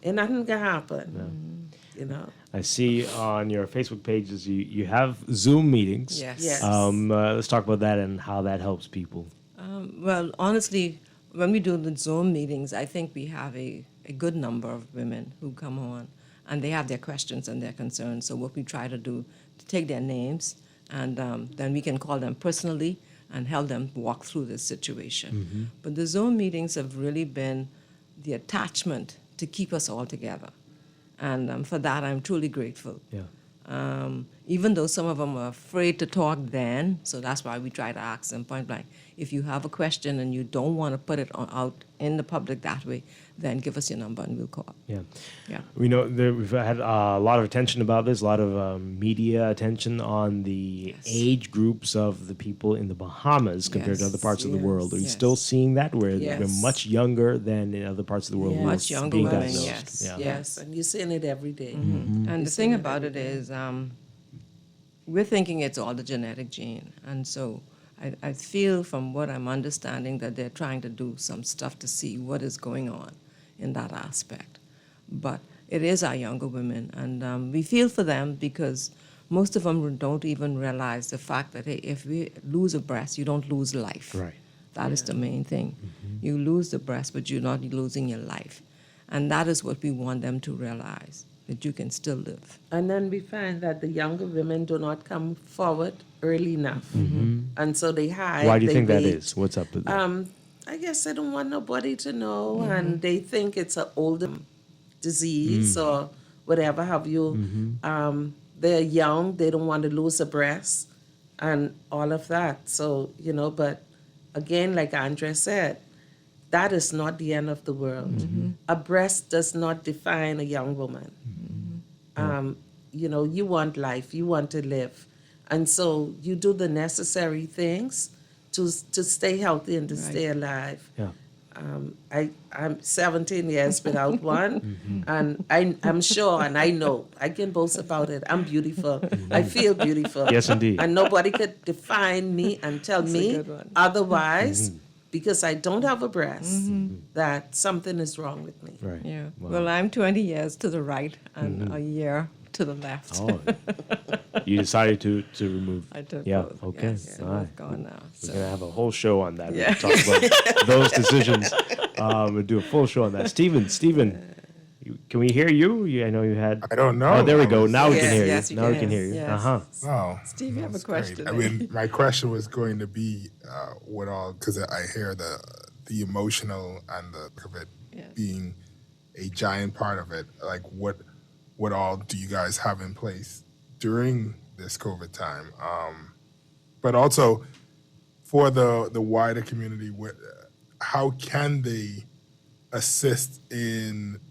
And nothing can happen, you know. I see on your Facebook pages you have Zoom meetings. Yes. Let's talk about that and how that helps people. Well, honestly, when we do the Zoom meetings, I think we have a good number of women who come on, and they have their questions and their concerns. So what we try to do, to take their names, and then we can call them personally and help them walk through this situation. But the Zoom meetings have really been the attachment to keep us all together. And for that, I'm truly grateful. Even though some of them are afraid to talk then, so that's why we try to ask them point blank, if you have a question and you don't want to put it out in the public that way, then give us your number and we'll call. Yeah. Yeah. We know we've had a lot of attention about this, a lot of media attention on the age groups of the people in the Bahamas compared to other parts of the world. Are you still seeing that, where we're much younger than in other parts of the world? who Much are younger being women, diagnosed? Yes, and you're seeing it every day. And the thing about it is, we're thinking it's all the genetic gene. And so I feel from what I'm understanding that they're trying to do some stuff to see what is going on in that aspect. But it is our younger women, and we feel for them because most of them don't even realize the fact that, hey, if we lose a breast, you don't lose life. Right. That is the main thing. You lose the breast, but you're not losing your life. And that is what we want them to realize, that you can still live. And then we find that the younger women do not come forward early enough. And so they hide. Why do you they think that wait. is? What's up with that? I guess they don't want nobody to know, and they think it's an older disease or whatever have you. They're young, they don't want to lose a breast and all of that. So, you know, but again, like Andrea said, that is not the end of the world. A breast does not define a young woman. You know, you want life, you want to live. And so you do the necessary things to stay healthy and to stay alive. Yeah. I'm 17 years without one, and I'm sure and I know, I can boast about it. I'm beautiful. I feel beautiful. Yes, indeed. And nobody could define me and tell me otherwise, because I don't have a breast, that something is wrong with me. Right. Yeah. Wow. Well, I'm 20 years to the right and a year to the left. Oh, you decided to remove. I took Yeah. both. Okay. Yes, All both right. gone now. We're gonna have a whole show on that. Yeah. We'll talk about those decisions. We'll do a full show on that. Steven, can we hear you? I know you had. I don't know. Oh, there we go. Now we Yes, can hear yes, you. you Now we can. can hear you. Yes. Uh-huh. Oh, Steve, you have a that's great. question. I mean, my question was going to be what all, because I hear the emotional and the of it being a giant part of it. Like, what all do you guys have in place during this COVID time? But also for the wider community, how can they assist in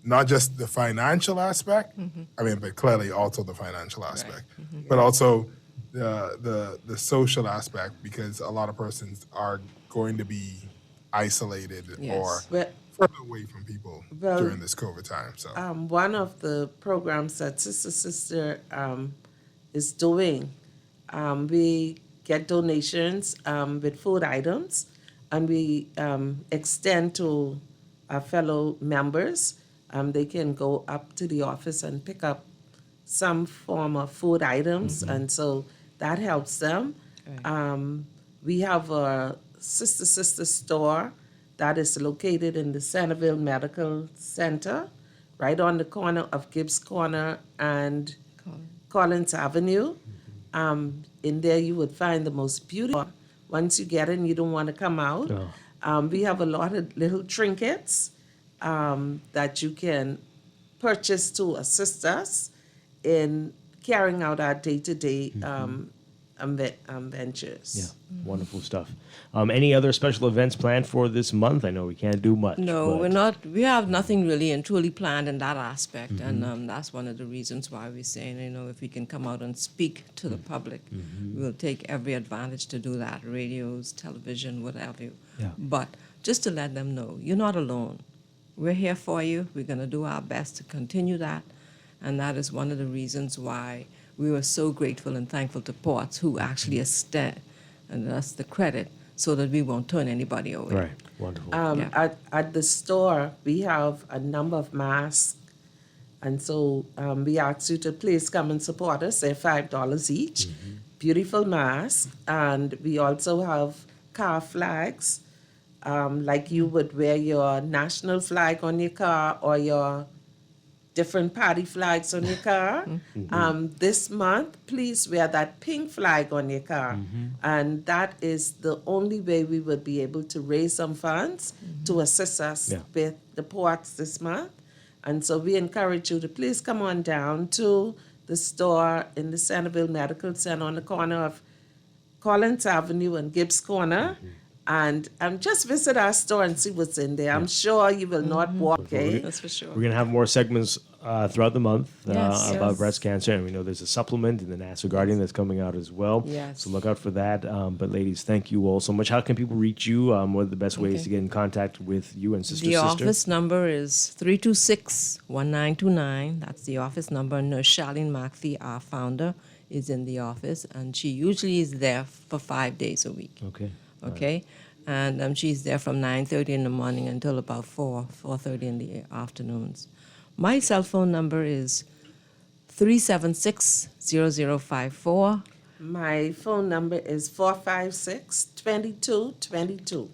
not just the financial aspect, I mean, but clearly also the financial aspect, but also the social aspect, because a lot of persons are going to be isolated or further away from people during this COVID time. So one of the programs that Sister is doing, we get donations with food items, and we extend to our fellow members. They can go up to the office and pick up some form of food items, and so that helps them. We have a sister store that is located in the Centerville Medical Center, right on the corner of Gibbs Corner and Collins Avenue. In there you would find the most beautiful. Once you get in, you don't want to come out. We have a lot of little trinkets that you can purchase to assist us in carrying out our day-to-day ventures. Yeah, wonderful stuff. Any other special events planned for this month? I know we can't do much. No, but we're not. We have nothing really and truly planned in that aspect, and that's one of the reasons why we're saying, if we can come out and speak to the public, we'll take every advantage to do that. Radios, television, whatever. Yeah. But just to let them know, you're not alone. We're here for you. We're going to do our best to continue that, and that is one of the reasons why we were so grateful and thankful to Ports, who actually extend us the credit so that we won't turn anybody away. Right, wonderful. At the store, we have a number of masks, and so we ask you to please come and support us. They're $5 each. Beautiful masks, and we also have car flags, like you would wear your national flag on your car or your different party flags on your car. This month, please wear that pink flag on your car. And that is the only way we would be able to raise some funds to assist us with the Ports this month. And so we encourage you to please come on down to the store in the Centerville Medical Center on the corner of Collins Avenue and Gibbs Corner. And just visit our store and see what's in there. I'm sure you will not walk away. That's for sure. We're going to have more segments throughout the month Yes. about Yes. breast cancer, and we know there's a supplement in the National Guardian that's coming out as well. Yes. So look out for that. But ladies, thank you all so much. How can people reach you? What are the best ways to get in contact with you and Sister The Sister? office number is 326-1929. That's the office number. Nurse Charlene McPhee, our founder, is in the office, and she usually is there for 5 days a week. Okay. Okay? And she's there from 9:30 in the morning until about 4:30 in the afternoons. My cell phone number is 376-0054. My phone number is 456-2222.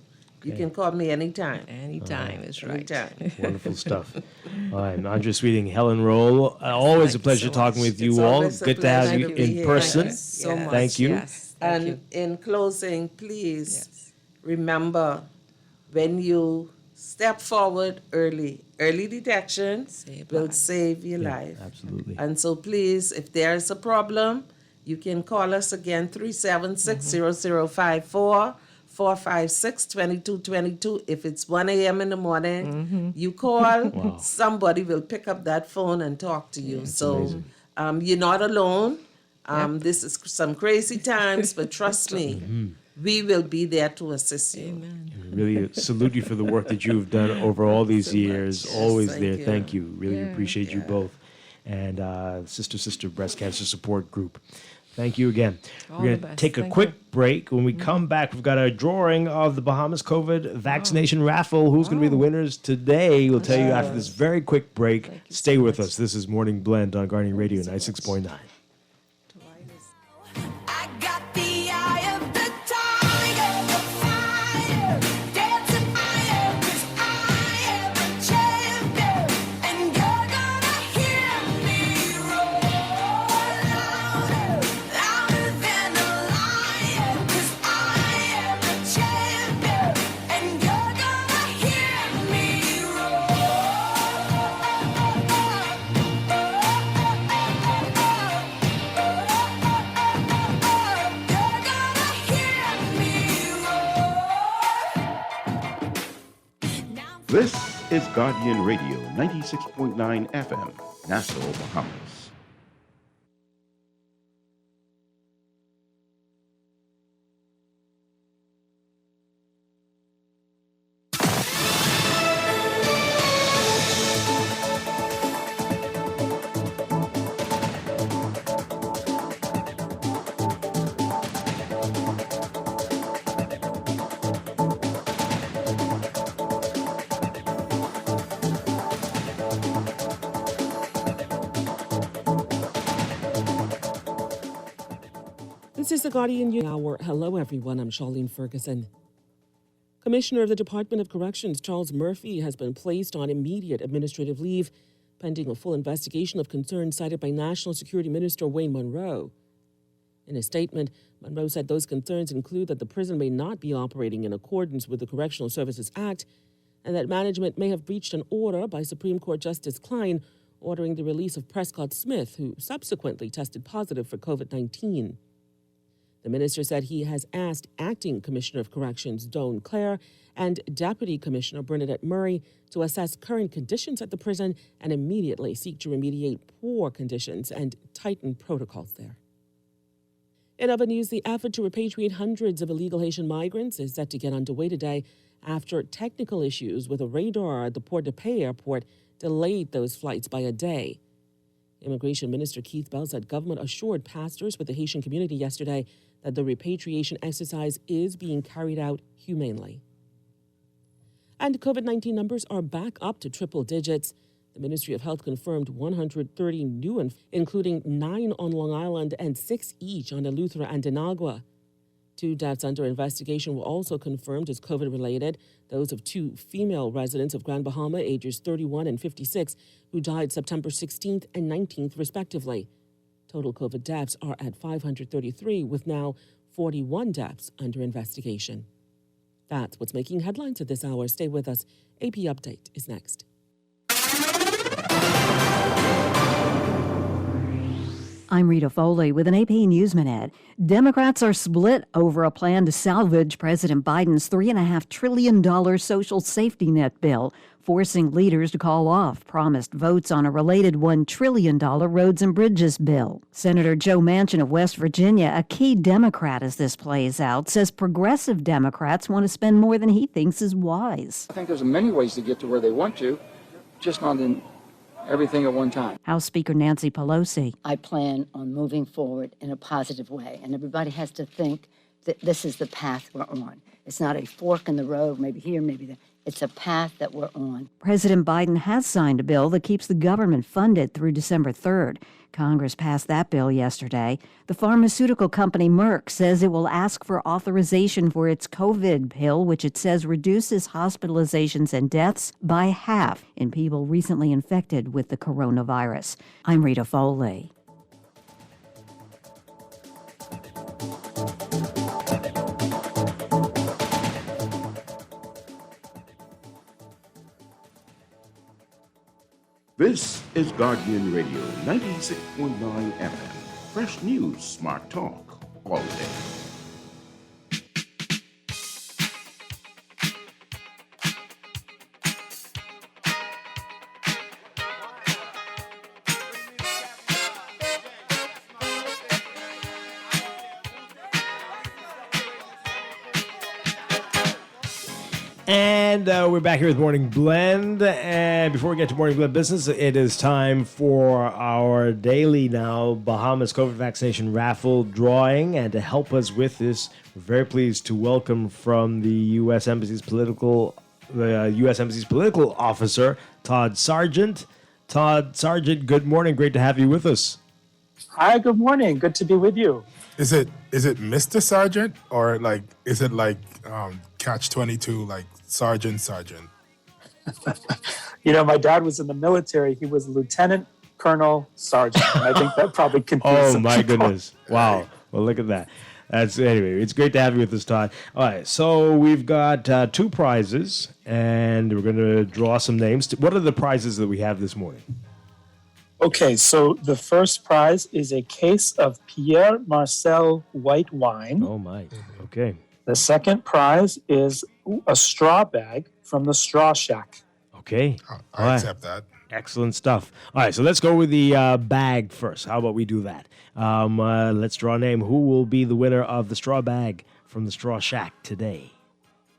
You can call me anytime. Anytime is right. Anytime. Wonderful stuff. All right, I'm Andrea Sweeting, Helen Roll. Always a pleasure talking with you all. always a Good to have pleasure you to be in here. person. Thank you so much. Thank you. Yes. Thank And you. in closing, please remember when you step forward early detection will save your life. Absolutely. And so please, if there is a problem, you can call us again, 376-0054, 456-2222. If it's 1 a.m. in the morning, you call, somebody will pick up that phone and talk to you. So you're not alone. This is some crazy times, but trust me, we will be there to assist you. Amen. Really salute you for the work that you've done over all these years. Always thank there. you. Thank you. Really appreciate you both. And Sister Breast Cancer Support Group. Thank you again. All We're going the to best. take a Thank quick you. break. When we come back, we've got a drawing of the Bahamas COVID vaccination raffle. Who's going to be the winners today? We'll tell you after this very quick break. Stay with us. This is Morning Blend on Guardian Radio 96.9. This is Guardian Radio 96.9 FM, Nassau, Bahamas. This is the Guardian Hour. Hello, everyone. I'm Charlene Ferguson. Commissioner of the Department of Corrections, Charles Murphy, has been placed on immediate administrative leave pending a full investigation of concerns cited by National Security Minister Wayne Monroe. In a statement, Monroe said those concerns include that the prison may not be operating in accordance with the Correctional Services Act and that management may have breached an order by Supreme Court Justice Klein ordering the release of Prescott Smith, who subsequently tested positive for COVID-19. The minister said he has asked Acting Commissioner of Corrections Doan Clare and Deputy Commissioner Bernadette Murray to assess current conditions at the prison and immediately seek to remediate poor conditions and tighten protocols there. In other news, the effort to repatriate hundreds of illegal Haitian migrants is set to get underway today after technical issues with a radar at the Port-de-Paix airport delayed those flights by a day. Immigration Minister Keith Bell said government assured pastors with the Haitian community yesterday that the repatriation exercise is being carried out humanely. And COVID-19 numbers are back up to triple digits. The Ministry of Health confirmed 130 new, including 9 on Long Island and 6 each on Eleuthera and Inagua. 2 deaths under investigation were also confirmed as COVID-related, those of 2 female residents of Grand Bahama, ages 31 and 56, who died September 16th and 19th, respectively. Total COVID deaths are at 533, with now 41 deaths under investigation. That's what's making headlines at this hour. Stay with us. AP Update is next. I'm Rita Foley with an AP News Minute. Democrats are split over a plan to salvage President Biden's $3.5 trillion social safety net bill, forcing leaders to call off promised votes on a related $1 trillion roads and bridges bill. Senator Joe Manchin of West Virginia, a key Democrat as this plays out, says progressive Democrats want to spend more than he thinks is wise. I think there's many ways to get to where they want to, just not in everything at one time. House Speaker Nancy Pelosi. I plan on moving forward in a positive way, and everybody has to think that this is the path we're on. It's not a fork in the road, maybe here, maybe there. It's a path that we're on. President Biden has signed a bill that keeps the government funded through December 3rd. Congress passed that bill yesterday. The pharmaceutical company Merck says it will ask for authorization for its COVID pill, which it says reduces hospitalizations and deaths by half in people recently infected with the coronavirus. I'm Rita Foley. This is Guardian Radio 96.9 FM. Fresh news, smart talk, all day. And we're back here with Morning Blend. And before we get to Morning Blend business, it is time for our daily now Bahamas COVID vaccination raffle drawing. And to help us with this, we're very pleased to welcome from the U.S. Embassy's political officer, Todd Sargent. Todd Sargent, good morning. Great to have you with us. Hi, good morning. Good to be with you. Is it Mr. Sargent or is it Catch-22, like Sergeant? You know, my dad was in the military. He was Lieutenant Colonel Sargent. And I think that probably confused some my people. goodness. Wow. Well, look at that. Anyway, it's great to have you with us, Todd. All right, so we've got 2 prizes, and we're going to draw some names. What are the prizes that we have this morning? Okay, so the first prize is a case of Pierre Marcel white wine. Oh, my. Okay. The second prize is a straw bag from the Straw Shack. Okay. I accept that. Excellent stuff. All right, so let's go with the bag first. How about we do that? Let's draw a name. Who will be the winner of the straw bag from the Straw Shack today?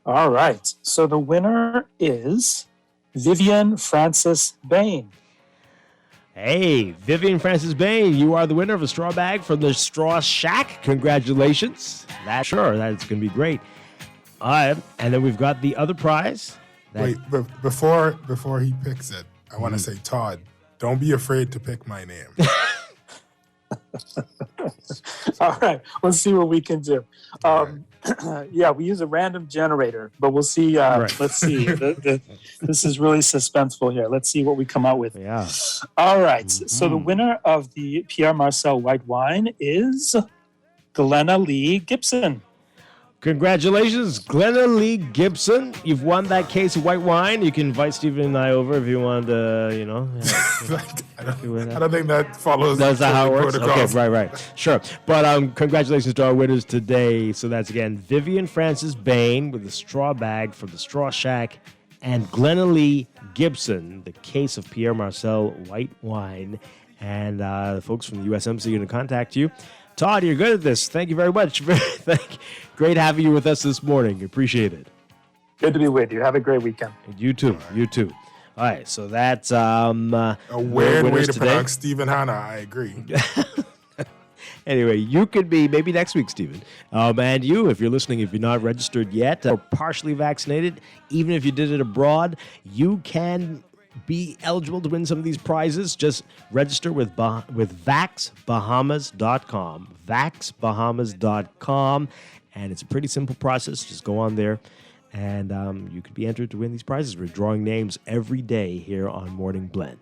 All right, so the winner is Vivian Francis Bain. Hey, Vivian Francis Bain, you are the winner of a straw bag from the Straw Shack. Congratulations. That's going to be great. All right, and then we've got the other prize. Wait, before he picks it, I want to say, Todd, don't be afraid to pick my name. All right, let's see what we can do. Yeah, we use a random generator, but we'll see. Let's see. This is really suspenseful here. Let's see what we come out with. Yeah. All right. So the winner of the Pierre Marcel white wine is Glenna Lee Gibson. Congratulations, Glenna Lee Gibson. You've won that case of white wine. You can invite Stephen and I over if you want to, I don't think that follows. That's not how it works? protocols. Okay, right. Sure. But congratulations to our winners today. So that's, again, Vivian Francis Bain with the straw bag from the Straw Shack, and Glenna Lee Gibson, the case of Pierre Marcel white wine. And the folks from the USMC are going to contact you. Todd, you're good at this. Thank you very much. Great having you with us this morning. Appreciate it. Good to be with you. Have a great weekend. You too. You too. All right. So that's a weird way to pronounce Stephen Hanna. I agree. Anyway, you could be maybe next week, Stephen. And you, if you're listening, if you're not registered yet or partially vaccinated, even if you did it abroad, you can be eligible to win some of these prizes. Just register with vaxbahamas.com. Vaxbahamas.com. And it's a pretty simple process. Just go on there and you could be entered to win these prizes. We're drawing names every day here on Morning Blend.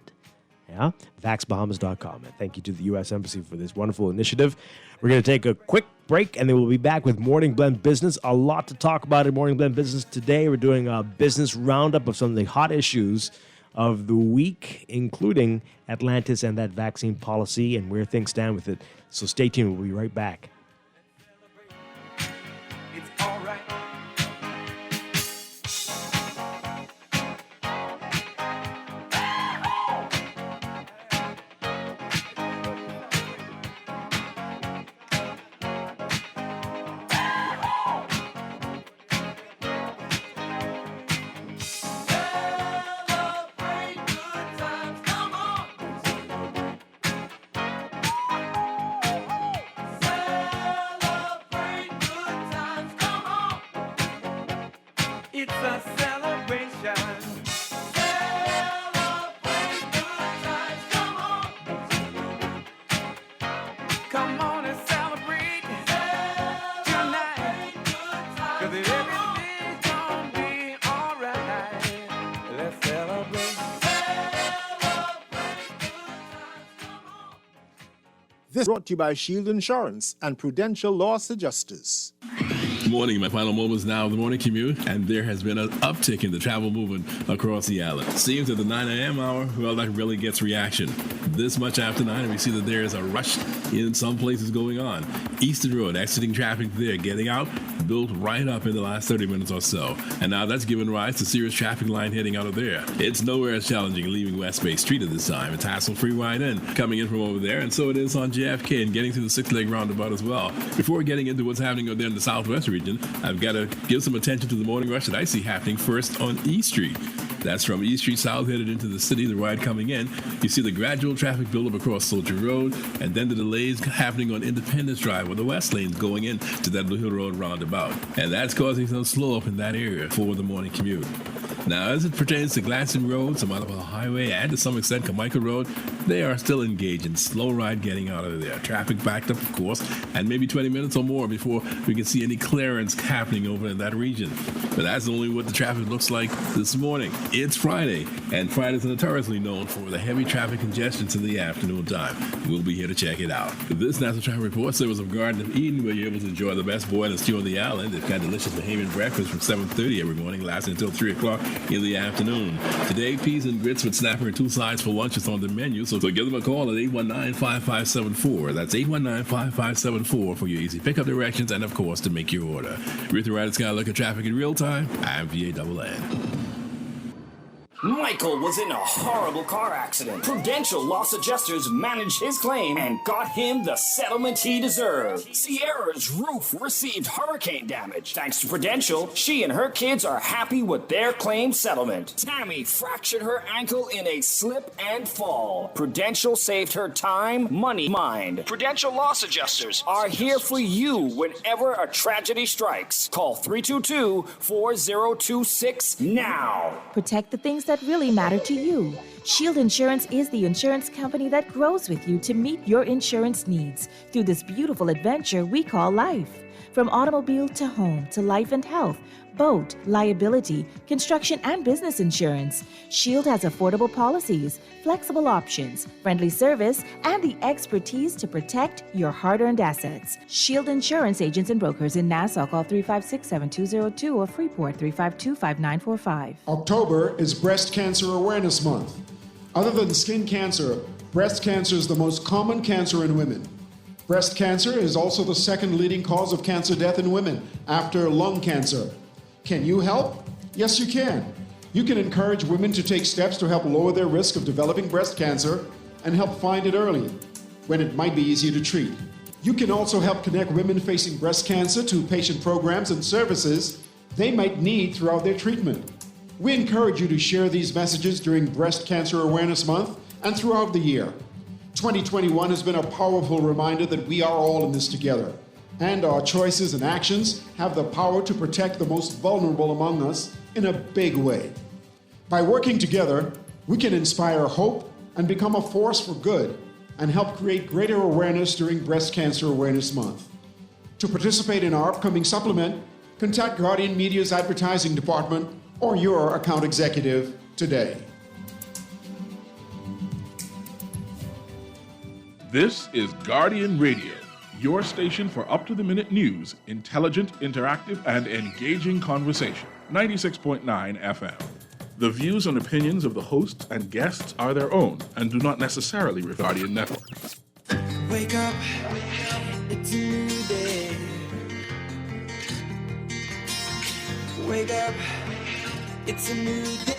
Yeah, vaxbahamas.com. And thank you to the U.S. Embassy for this wonderful initiative. We're going to take a quick break, and then we'll be back with Morning Blend Business. A lot to talk about in Morning Blend Business today. We're doing a business roundup of some of the hot issues of the week, including Atlantis and that vaccine policy and where things stand with it. So stay tuned. We'll be right back. It's a celebration. Celebrate good times. Come on and celebrate tonight. 'Cause everything's gonna be alright. Let's celebrate. This brought to you by Shield Insurance and Prudential Loss Adjusters. Morning, my final moments now of the morning commute, and there has been an uptick in the travel movement across the island. Seems at the 9 a.m. hour, well, that really gets reaction. This much after 9, we see that there is a rush in some places going on. Eastern Road, exiting traffic there, getting out, built right up in the last 30 minutes or so. And now that's given rise to serious traffic line heading out of there. It's nowhere as challenging leaving West Bay Street at this time. It's hassle-free right in, coming in from over there, and so it is on JFK and getting through the 6-leg roundabout as well. Before getting into what's happening over there in the Southwest region, I've got to give some attention to the morning rush that I see happening first on E Street. That's from E Street South headed into the city, the ride coming in. You see the gradual traffic buildup across Soldier Road, and then the delays happening on Independence Drive, or the west lanes going in to that Blue Hill Road roundabout. And that's causing some slow up in that area for the morning commute. Now, as it pertains to Gladstone Road, some other Highway, and to some extent Carmichael Road, they are still engaged in slow ride getting out of there. Traffic backed up, of course, and maybe 20 minutes or more before we can see any clearance happening over in that region. But that's only what the traffic looks like this morning. It's Friday, and Fridays are notoriously known for the heavy traffic congestion in the afternoon time. We'll be here to check it out. This National Traffic Report serves of Garden of Eden, where you're able to enjoy the best boiled and stew on the island. They've got delicious Bahamian breakfast from 7:30 every morning, lasting until 3 o'clock in the afternoon. Today, peas and grits with snapper and 2 sides for lunch is on the menu, so give them a call at 819-5574. That's 819-5574 for your easy pickup directions and, of course, to make your order. With the Rider Sky look at traffic in real time, I'm VANN. Michael was in a horrible car accident. Prudential Loss Adjusters managed his claim and got him the settlement he deserved. Sierra's roof received hurricane damage. Thanks to Prudential, she and her kids are happy with their claim settlement. Tammy fractured her ankle in a slip and fall. Prudential saved her time, money, mind. Prudential Loss Adjusters are here for you whenever a tragedy strikes. Call 322-4026 now. Protect the things that really matter to you. Shield Insurance is the insurance company that grows with you to meet your insurance needs through this beautiful adventure we call life. From automobile to home to life and health, boat, liability, construction, and business insurance, Shield has affordable policies, flexible options, friendly service, and the expertise to protect your hard-earned assets. Shield Insurance agents and brokers in Nassau, call 356-7202 or Freeport 352-5945. October is Breast Cancer Awareness Month. Other than skin cancer, breast cancer is the most common cancer in women. Breast cancer is also the second leading cause of cancer death in women after lung cancer. Can you help? Yes, you can. You can encourage women to take steps to help lower their risk of developing breast cancer and help find it early when it might be easier to treat. You can also help connect women facing breast cancer to patient programs and services they might need throughout their treatment. We encourage you to share these messages during Breast Cancer Awareness Month and throughout the year. 2021 has been a powerful reminder that we are all in this together, and our choices and actions have the power to protect the most vulnerable among us in a big way. By working together, we can inspire hope and become a force for good and help create greater awareness during Breast Cancer Awareness Month. To participate in our upcoming supplement, contact Guardian Media's advertising department or your account executive today. This is Guardian Radio, your station for up-to-the-minute news, intelligent, interactive, and engaging conversation. 96.9 FM. The views and opinions of the hosts and guests are their own and do not necessarily reflect Guardian Network. Wake up, it's a new day. Wake up, it's a new day.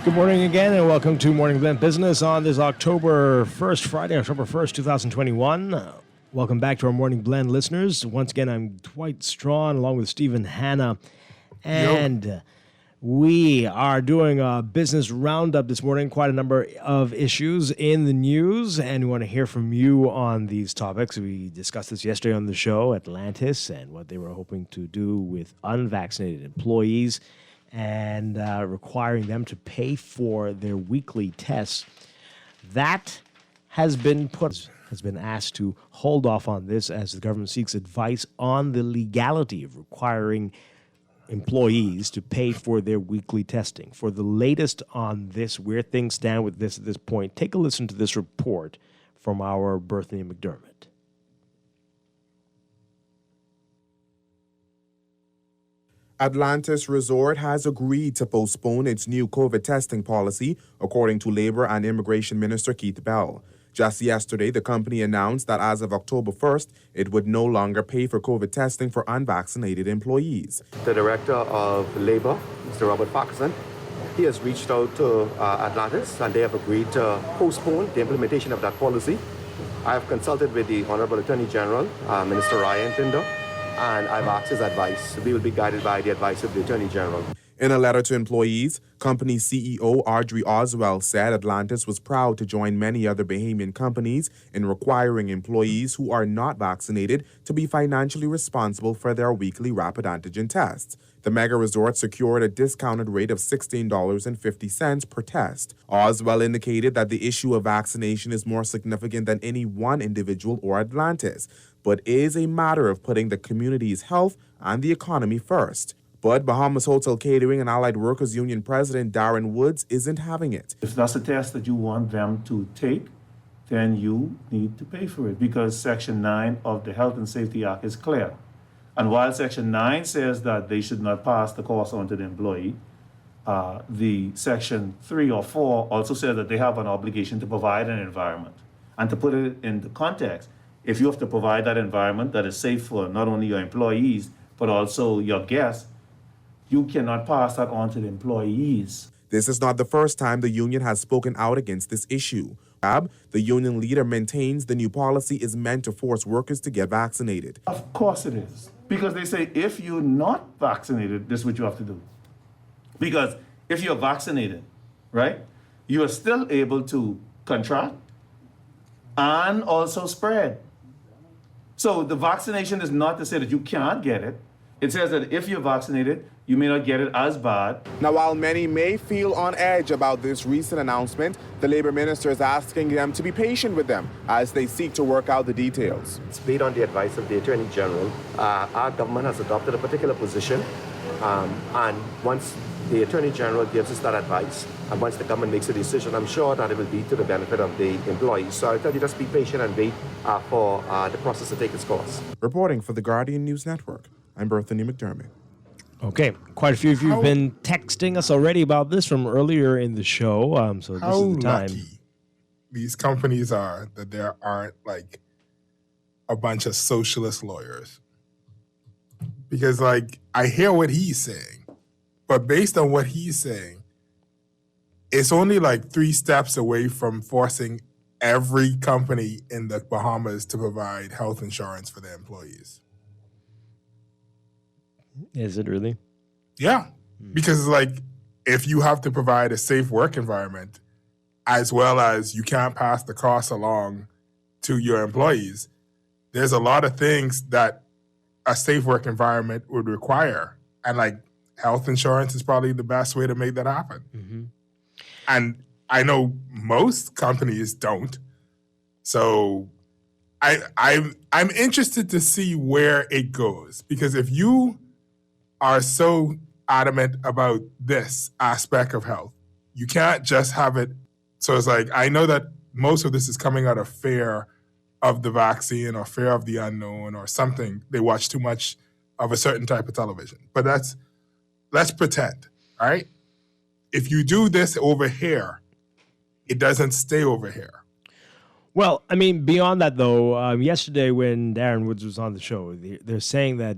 Good morning again, and welcome to Morning Blend Business on this October 1st, Friday, October 1st, 2021. Welcome back to our Morning Blend listeners. Once again, I'm Dwight Strachan along with Stephen Hanna, and we are doing a business roundup this morning, quite a number of issues in the news, and we want to hear from you on these topics. We discussed this yesterday on the show, Atlantis, and what they were hoping to do with unvaccinated employees and requiring them to pay for their weekly tests. That has been asked to hold off on this as the government seeks advice on the legality of requiring employees to pay for their weekly testing. For the latest on this, where things stand with this at this point, take a listen to this report from our Berthany McDermott. Atlantis Resort has agreed to postpone its new COVID testing policy, according to Labor and Immigration Minister Keith Bell. Just yesterday, the company announced that as of October 1st, it would no longer pay for COVID testing for unvaccinated employees. The Director of Labor, Mr. Robert Parkinson, he has reached out to Atlantis, and they have agreed to postpone the implementation of that policy. I have consulted with the Honorable Attorney General, Minister Ryan Tinder, and I've asked his advice. We will be guided by the advice of the Attorney General. In a letter to employees, company CEO Audrey Oswell said Atlantis was proud to join many other Bahamian companies in requiring employees who are not vaccinated to be financially responsible for their weekly rapid antigen tests. The mega resort secured a discounted rate of $16.50 per test. Oswell indicated that the issue of vaccination is more significant than any one individual or Atlantis, but is a matter of putting the community's health and the economy first. But Bahamas Hotel Catering and Allied Workers Union President Darren Woods isn't having it. If that's a test that you want them to take, then you need to pay for it because Section 9 of the Health and Safety Act is clear. And while Section 9 says that they should not pass the cost on to the employee, the Section 3 or 4 also says that they have an obligation to provide an environment. And to put it into context, if you have to provide that environment that is safe for not only your employees, but also your guests, you cannot pass that on to the employees. This is not the first time the union has spoken out against this issue. The union leader maintains the new policy is meant to force workers to get vaccinated. Of course it is. Because they say if you're not vaccinated, this is what you have to do. Because if you're vaccinated, right, you are still able to contract and also spread. So the vaccination is not to say that you can't get it. It says that if you're vaccinated, you may not get it as bad. Now, while many may feel on edge about this recent announcement, the Labor Minister is asking them to be patient with them as they seek to work out the details. It's based on the advice of the Attorney General. Our government has adopted a particular position, and once the Attorney General gives us that advice, and once the government makes a decision, I'm sure that it will be to the benefit of the employees. So I'll tell you, just be patient and wait for the process to take its course. Reporting for the Guardian News Network, I'm Berthany McDermott. Okay, quite a few of you have been texting us already about this from earlier in the show. So this is the time. Lucky these companies are that there aren't like a bunch of socialist lawyers. Because like I hear what he's saying, but based on what he's saying, it's only like 3 steps away from forcing every company in the Bahamas to provide health insurance for their employees. Is it really? Yeah, because like if you have to provide a safe work environment, as well as you can't pass the cost along to your employees, there's a lot of things that a safe work environment would require. And like health insurance is probably the best way to make that happen. Mm-hmm. And I know most companies don't. So I'm interested to see where it goes, because if you are so adamant about this aspect of health, you can't just have it. So it's like, I know that most of this is coming out of fear of the vaccine or fear of the unknown or something. They watch too much of a certain type of television. But let's pretend, all right? If you do this over here, it doesn't stay over here. Well, I mean, beyond that, though, yesterday when Darren Woods was on the show, they're saying that,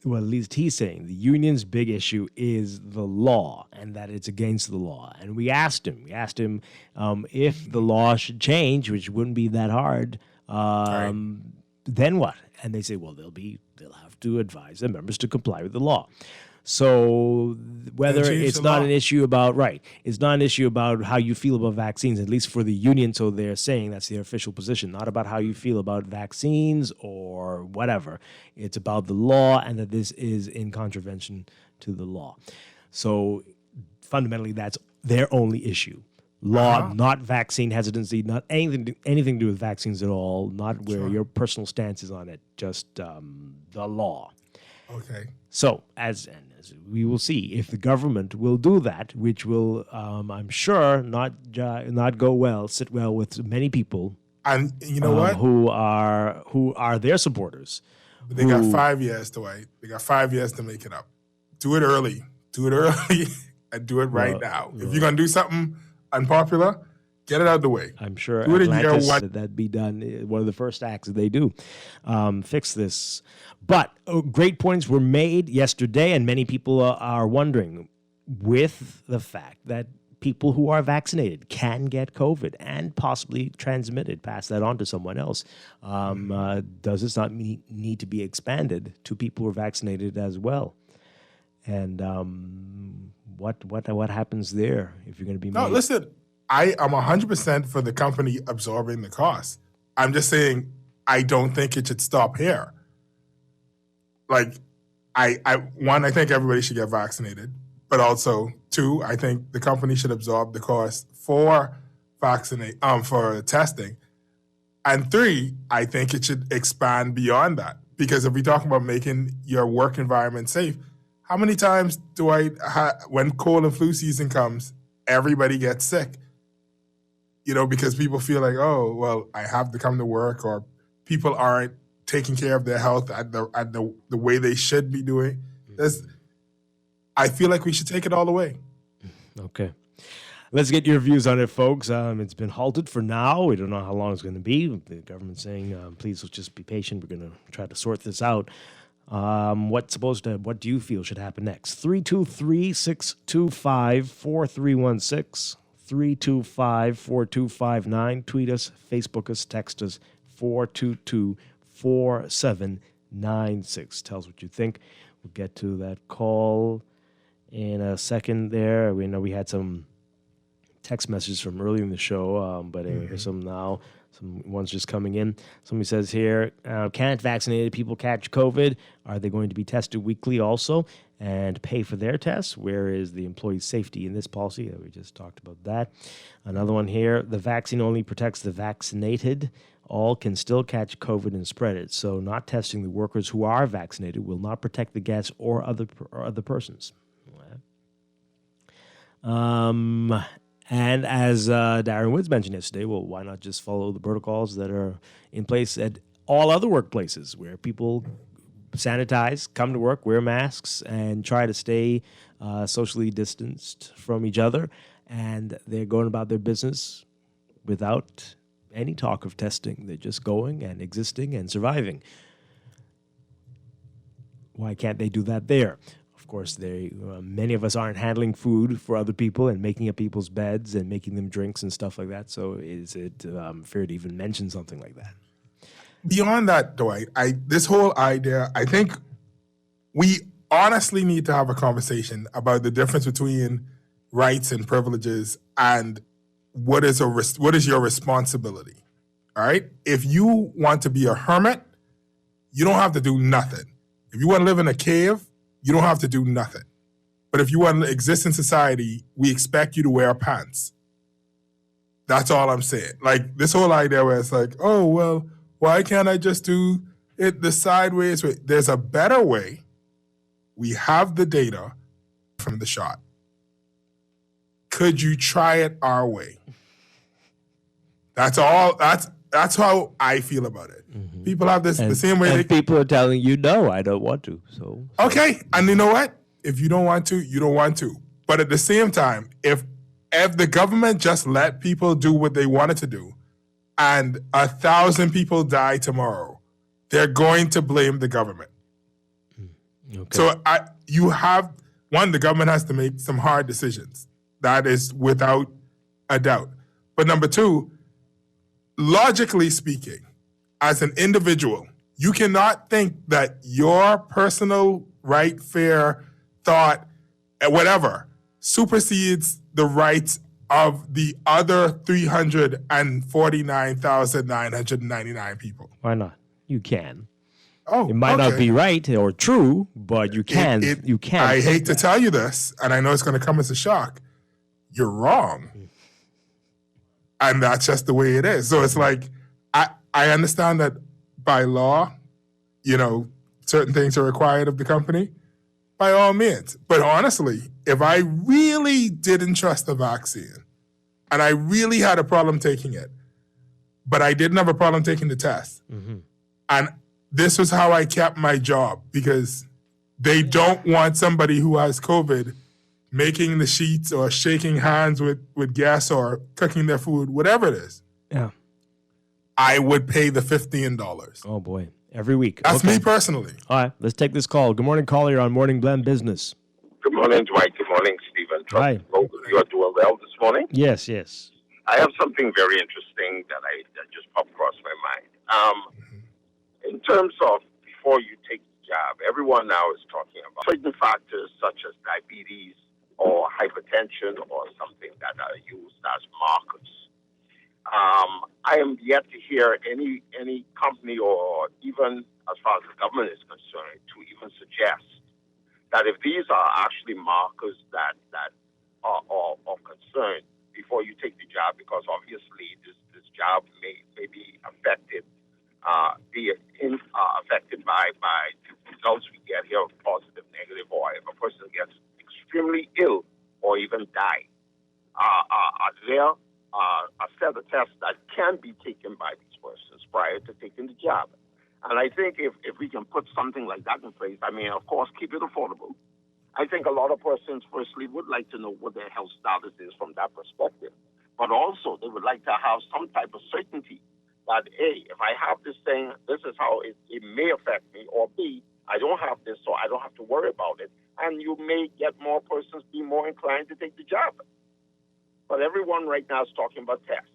well, at least he's saying the union's big issue is the law and that it's against the law. And we asked him if the law should change, which wouldn't be that hard, then what? And they say, well, they'll have to advise their members to comply with the law. So whether it's not an issue about, it's not an issue about how you feel about vaccines, at least for the union. So they're saying that's their official position, not about how you feel about vaccines or whatever. It's about the law and that this is in contravention to the law. So fundamentally, that's their only issue. Law, not vaccine hesitancy, not anything to do with vaccines at all, not where your personal stance is on it, just the law. Okay. So, as we will see, if the government will do that, which will, I'm sure, not sit well with many people, and you know what, who are their supporters. But they got 5 years to wait. They got 5 years to make it up. Do it early, and do it right now. If you're gonna do something unpopular, get it out of the way. I'm sure do it in year Atlantis, one. that'd be done. One of the first acts that they do, fix this. But great points were made yesterday, and many people are wondering, with the fact that people who are vaccinated can get COVID and possibly pass that on to someone else. Does this not need to be expanded to people who are vaccinated as well? And what happens there if you're going to be No, made? listen, I am 100% for the company absorbing the cost. I'm just saying I don't think it should stop here. Like, I think everybody should get vaccinated, but also, two, I think the company should absorb the cost for for testing. And three, I think it should expand beyond that. Because if we talk about making your work environment safe, how many times when cold and flu season comes, everybody gets sick? Because people feel like, oh, well, I have to come to work, or people aren't taking care of their health at the way they should be doing. I feel like we should take it all away. Okay. Let's get your views on it, folks. It's been halted for now. We don't know how long it's going to be. The government's saying, please just be patient. We're going to try to sort this out. What do you feel should happen next? 323-625-4316, 325-4259. Tweet us, Facebook us, text us, 422-4796. Tell us what you think. We'll get to that call in a second there. We know we had some text messages from earlier in the show, but here's some now. Some ones just coming in. Somebody says here, can't vaccinated people catch COVID? Are they going to be tested weekly also and pay for their tests? Where is the employee safety in this policy? We just talked about that. Another one here, the vaccine only protects the vaccinated. All can still catch COVID and spread it. So not testing the workers who are vaccinated will not protect the guests or other persons. And as Darren Woods mentioned yesterday, well, why not just follow the protocols that are in place at all other workplaces where people sanitize, come to work, wear masks, and try to stay socially distanced from each other. And they're going about their business without any talk of testing. They're just going and existing and surviving. Why can't they do that there? Of course, many of us aren't handling food for other people and making up people's beds and making them drinks and stuff like that. So is it fair to even mention something like that? Beyond that, Dwight, this whole idea, I think we honestly need to have a conversation about the difference between rights and privileges and what is your responsibility. All right? If you want to be a hermit, you don't have to do nothing. If you want to live in a cave, you don't have to do nothing. But if you want to exist in society, we expect you to wear pants. That's all I'm saying. Like, this whole idea where it's like, oh, well, why can't I just do it the sideways way? There's a better way. We have the data from the shot. Could you try it our way? That's all. That's how I feel about it. Mm-hmm. People have the same way. And people are telling you, no, I don't want to. So okay, and you know what? If you don't want to, you don't want to. But at the same time, if the government just let people do what they wanted to do, and 1,000 people die tomorrow, they're going to blame the government. Okay. So the government has to make some hard decisions. That is without a doubt. But number two, logically speaking, as an individual, you cannot think that your personal right, fear, thought, whatever, supersedes the rights of the other 349,999 people. Why not? You can. Oh, it might not be right or true, but you can. You can. I hate to tell you this, and I know it's going to come as a shock. You're wrong. And that's just the way it is. So it's like, I understand that by law, certain things are required of the company, by all means. But honestly, if I really didn't trust the vaccine and I really had a problem taking it, but I didn't have a problem taking the test, and this was how I kept my job, because they don't want somebody who has COVID making the sheets or shaking hands with guests or cooking their food, whatever it is. Yeah. I would pay the $15. Oh, boy. Every week. That's me personally. All right. Let's take this call. Good morning, caller. You're on Morning Blend Business. Good morning, Dwight. Good morning, Stephen. Hi. You are doing well this morning? Yes, yes. I have something very interesting that just popped across my mind. In terms of before you take job. Everyone now is talking about certain factors such as diabetes or hypertension or something that are used as markers. I am yet to hear any company or even as far as the government is concerned to even suggest that if these are actually markers that are of concern before you take the job, because obviously this job may be affected, affected by the results we get here, positive, negative, or if a person gets extremely ill or even die. Are there a set of tests that can be taken by these persons prior to taking the job? And I think if we can put something like that in place, I mean, of course, keep it affordable. I think a lot of persons, firstly, would like to know what their health status is from that perspective. But also, they would like to have some type of certainty that, A, if I have this thing, this is how it may affect me, or B, I don't have this, so I don't have to worry about it. And you may get more persons be more inclined to take the job. But everyone right now is talking about tests,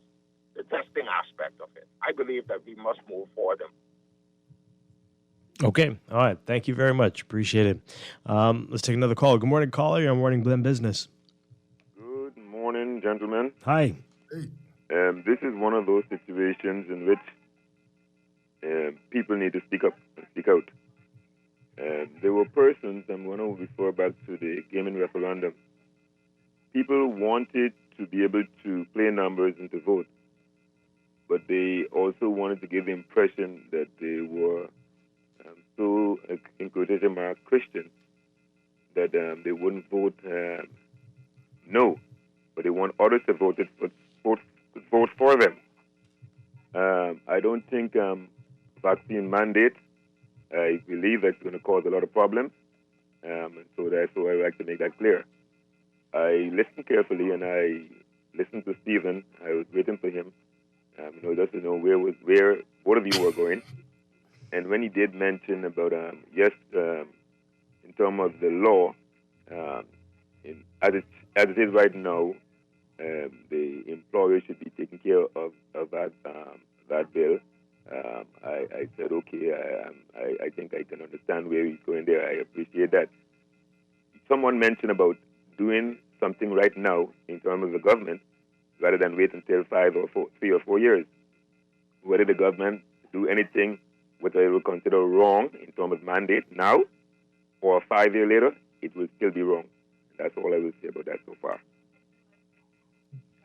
the testing aspect of it. I believe that we must move forward. Okay. All right. Thank you very much. Appreciate it. Let's take another call. Good morning, caller. You're on Morning Blend Business. Good morning, gentlemen. Hi. This is one of those situations in which people need to speak up and speak out. There were persons, I'm going to refer back to the gaming referendum. People wanted to be able to play numbers and to vote, but they also wanted to give the impression that they were so, in quotation mark, Christian, that they wouldn't vote no, but they want others to vote for them. I don't think vaccine mandate, I believe that's going to cause a lot of problems, and so therefore I would like to make that clear. I listened carefully and I listened to Stephen. I was waiting for him, just to know where both of you were going. And when he did mention about, in terms of the law, as it is right now, the employer should be taking care of that bill. I said, okay, I think I can understand where he's going there. I appreciate that. Someone mentioned about doing something right now in terms of the government rather than wait until 3 or 4 years. Whether the government do anything which I will consider wrong in terms of mandate now, or 5 years later, it will still be wrong. That's all I will say about that so far.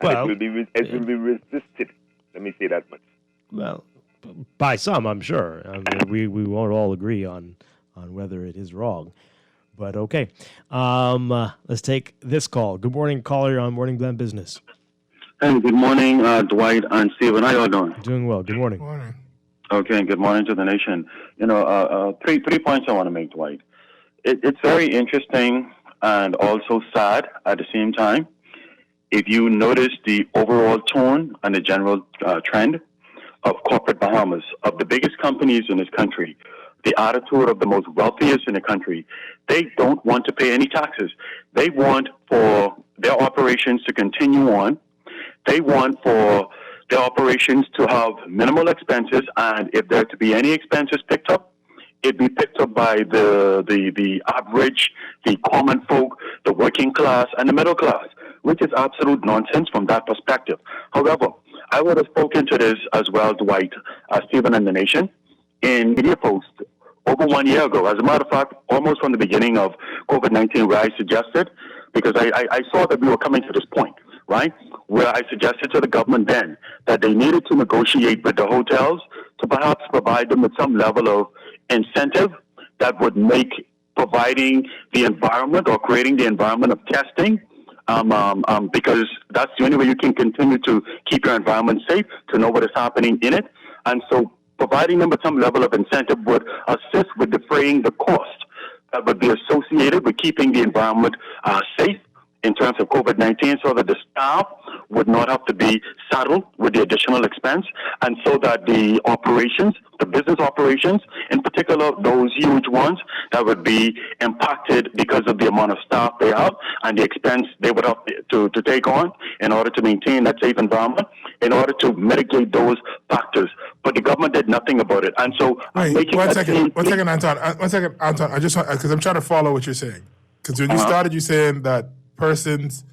Well, it will be resisted. Let me say that much. Well, by some, I'm sure. I mean, we won't all agree on whether it is wrong. But okay. Let's take this call. Good morning, caller. You're on Morning Blend Business. Hey, good morning, Dwight and Stephen. How y'all doing? Doing well. Good morning. Morning. Okay, good morning to the nation. Three points I want to make, Dwight. It's very interesting and also sad at the same time. If you notice the overall tone and the general trend of corporate Bahamas, of the biggest companies in this country, the attitude of the most wealthiest in the country, they don't want to pay any taxes. They want for their operations to continue on. They want for their operations to have minimal expenses, and if there to be any expenses picked up, it be picked up by the average, the common folk, the working class, and the middle class, which is absolute nonsense from that perspective. However, I would have spoken to this as well, Dwight, Stephen, and the nation, in media post over 1 year ago. As a matter of fact, almost from the beginning of COVID-19, where I suggested, because I saw that we were coming to this point, right, where I suggested to the government then that they needed to negotiate with the hotels to perhaps provide them with some level of incentive that would make providing the environment or creating the environment of testing, because that's the only way you can continue to keep your environment safe, to know what is happening in it. And so providing them with some level of incentive would assist with defraying the cost that would be associated with keeping the environment safe in terms of COVID-19, so that the staff would not have to be saddled with the additional expense, and so that the operations, the business operations, in particular those huge ones that would be impacted because of the amount of staff they have and the expense they would have to take on in order to maintain that safe environment, in order to mitigate those factors. But the government did nothing about it. And so Wait, one second, Anton. Anton. I just want, because I'm trying to follow what you're saying. Because when you started, you saying that persons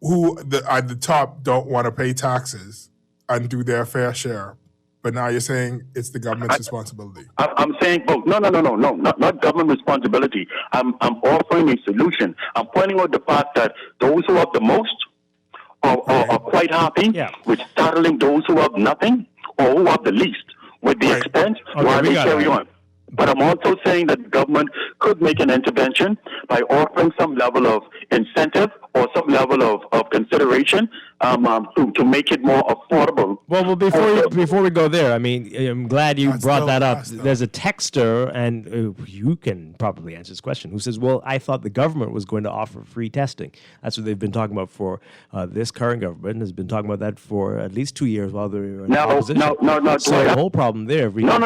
who at the top don't want to pay taxes and do their fair share. But now you're saying it's the government's responsibility. I'm saying both. No, not government responsibility. I'm offering a solution. I'm pointing out the fact that those who have the most are quite happy with saddling those who have nothing or who have the least with the expense while they carry on. But I'm also saying that the government could make an intervention by offering some level of incentive or some level of consideration to make it more affordable. Well, before we go there, I mean, I'm glad you brought that up. There's a texter, and you can probably answer this question, who says, well, I thought the government was going to offer free testing. That's what they've been talking about for this current government, has been talking about that for at least 2 years while they were in opposition. No. So the whole problem there. No,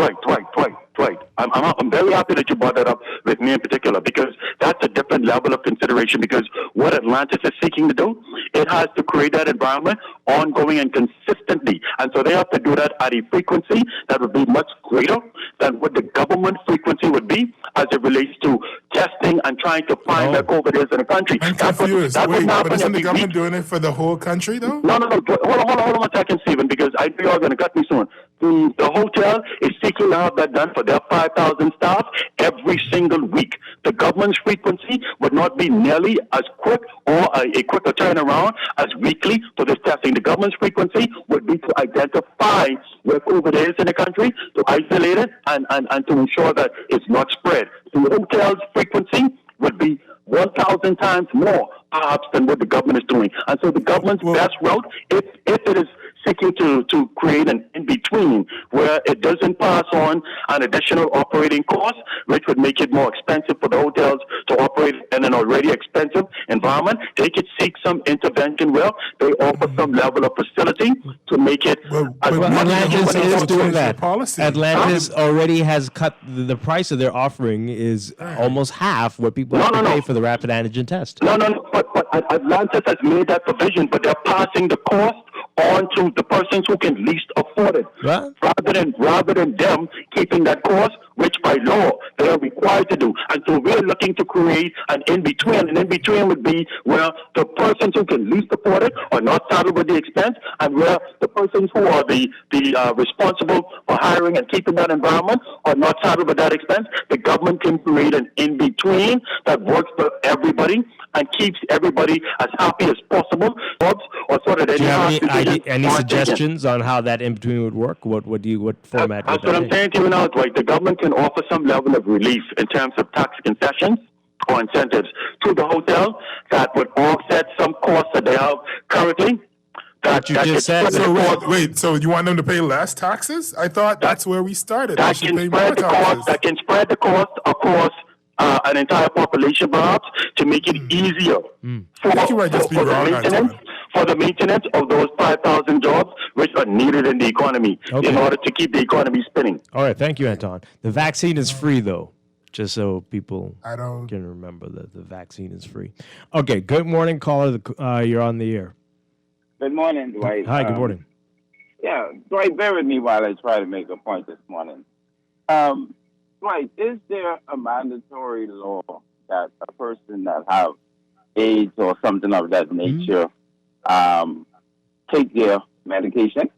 Dwight. I'm very happy that you brought that up with me in particular, because that's a different level of consideration, because what Atlantis is seeking to do, it has to create that environment ongoing and consistently. And so they have to do that at a frequency that would be much greater than what the government frequency would be as it relates to testing and trying to find where COVID is in the country. I'm confused. Wait, but isn't the government doing it for the whole country, though? No. Hold on one second, Stephen, because I know you're going to cut me soon. The hotel is seeking to have that done for their 5,000 staff every single week. The government's frequency would not be nearly as quick or a quicker turnaround as weekly for this testing. The government's frequency would be to identify where COVID is in the country, to isolate it, and to ensure that it's not spread. The hotel's frequency would be 1,000 times more, perhaps, than what the government is doing. And so the government's best route, if it is seeking to create an in-between where it doesn't pass on an additional operating cost, which would make it more expensive for the hotels to operate in an already expensive environment, they could seek some intervention where they offer some level of facility to make it... Atlantis is doing that. Atlantis already has cut the price of their offering is almost half what people have to pay for the rapid antigen test. No, but Atlantis has made that provision, but they're passing the cost on to the persons who can least afford it, rather than them keeping that cost, which by law they are required to do. And so we're looking to create an in-between. An in-between would be where the persons who can least afford it are not saddled with the expense, and where the persons who are the responsible for hiring and keeping that environment are not saddled with that expense. The government can create an in-between that works for everybody and keeps everybody as happy as possible. Or sort of do you have any suggestions on how that in between would work? What format? That's what I'm saying to you now, Dwight. The government can offer some level of relief in terms of tax concessions or incentives to the hotel that would offset some costs that they have currently. That you just said. So you want them to pay less taxes? I thought that's where we started. That can spread the cost across an entire population, perhaps, to make it easier for the maintenance of those 5,000 jobs which are needed in the economy in order to keep the economy spinning. All right, thank you, Anton. The vaccine is free, though, just so people can remember that the vaccine is free. Okay, good morning, caller. You're on the air. Good morning, Dwight. Hi, good morning. Yeah, Dwight, bear with me while I try to make a point this morning. Dwight, is there a mandatory law that a person that have AIDS or something of that nature take their medication?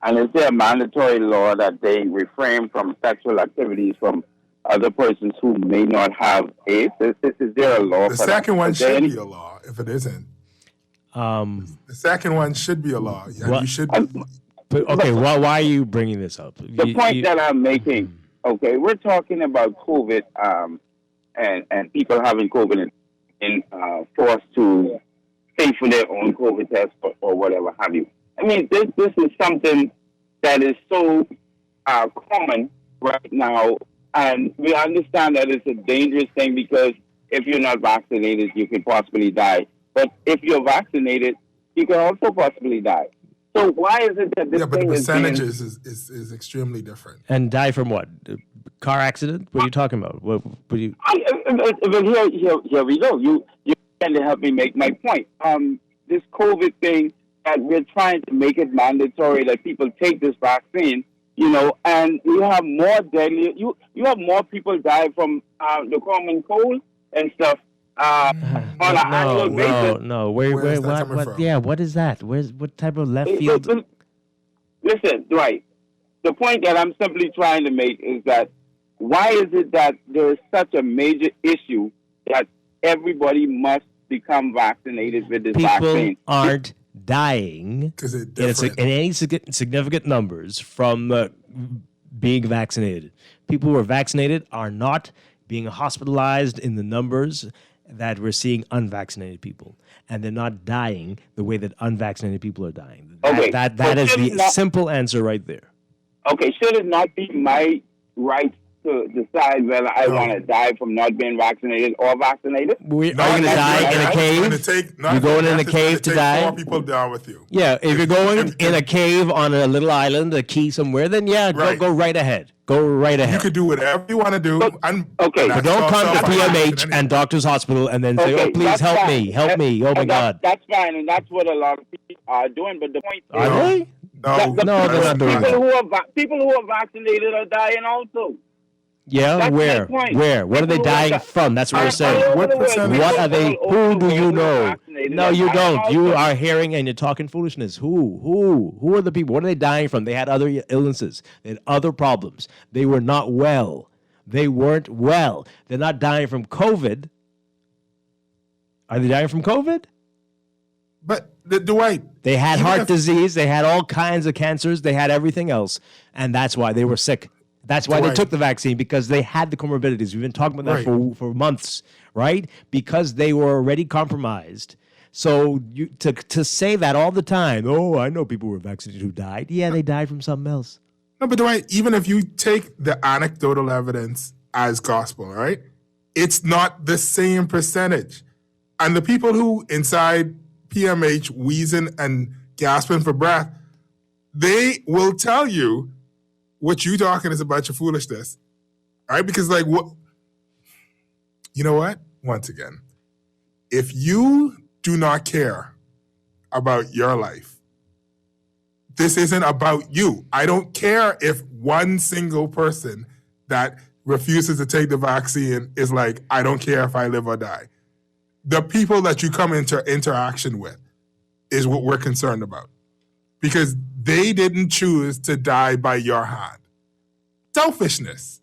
And is there a mandatory law that they refrain from sexual activities from other persons who may not have AIDS? Is there a law? The second one should be a law. If it isn't, the second one should be a law. You should. Why are you bringing this up? The point that I'm making. Okay, we're talking about COVID and people having COVID and forced to pay for their own COVID test or whatever have you. I mean, this is something that is so common right now, and we understand that it's a dangerous thing because if you're not vaccinated, you can possibly die. But if you're vaccinated, you can also possibly die. So why is it that this Yeah, but the thing is being... percentages is extremely different. And die from what? Car accident? What are you talking about? What do you? But here we go. You can help me make my point. This COVID thing, that we're trying to make it mandatory that people take this vaccine, and you have more deadly. You have more people die from the common cold and stuff. On an annual basis. No. What? Yeah, what is that? What type of left field? Listen, Dwight. The point that I'm simply trying to make is that why is it that there is such a major issue that everybody must become vaccinated with this vaccine? People aren't dying in any significant numbers from being vaccinated. People who are vaccinated are not being hospitalized in the numbers that we're seeing unvaccinated people, and they're not dying the way that unvaccinated people are dying. That is the simple answer right there. Okay, should it not be my right to decide whether I want to die from not being vaccinated or vaccinated? Are you going to die in a cave? You're going in a cave to die? 4 people down with you. Yeah, if you're going in a cave on a little island, a key somewhere, then go right ahead. Go right ahead. You could do whatever you want to do. But don't come to PMH and Doctor's Hospital and then say, "Oh, please help me, help me." Oh my God. That's fine, and that's what a lot of people are doing. But the point is, are they? No, they're not doing that. People who are vaccinated are dying also. Yeah, That's where? What are they dying from? That's what we're saying. What are they? Who do you know? No, you don't. You are hearing and you're talking foolishness. Who are the people? What are they dying from? They had other illnesses. They had other problems. They were not well. They weren't well. They're not dying from COVID. Are they dying from COVID? But Dwight, they had heart disease. They had all kinds of cancers. They had everything else, and that's why they were sick. That's why they took the vaccine, because they had the comorbidities. We've been talking about that for months, right? Because they were already compromised. So to say that all the time, oh, I know people who were vaccinated who died. Yeah, they died from something else. No, but Dwight, even if you take the anecdotal evidence as gospel, right? It's not the same percentage. And the people who inside PMH wheezing and gasping for breath, they will tell you what you talking is a bunch of foolishness, right? Because what? You know what? Once again, if you do not care about your life, this isn't about you. I don't care if one single person that refuses to take the vaccine is like, I don't care if I live or die. The people that you come into interaction with is what we're concerned about, because they didn't choose to die by your hand. Selfishness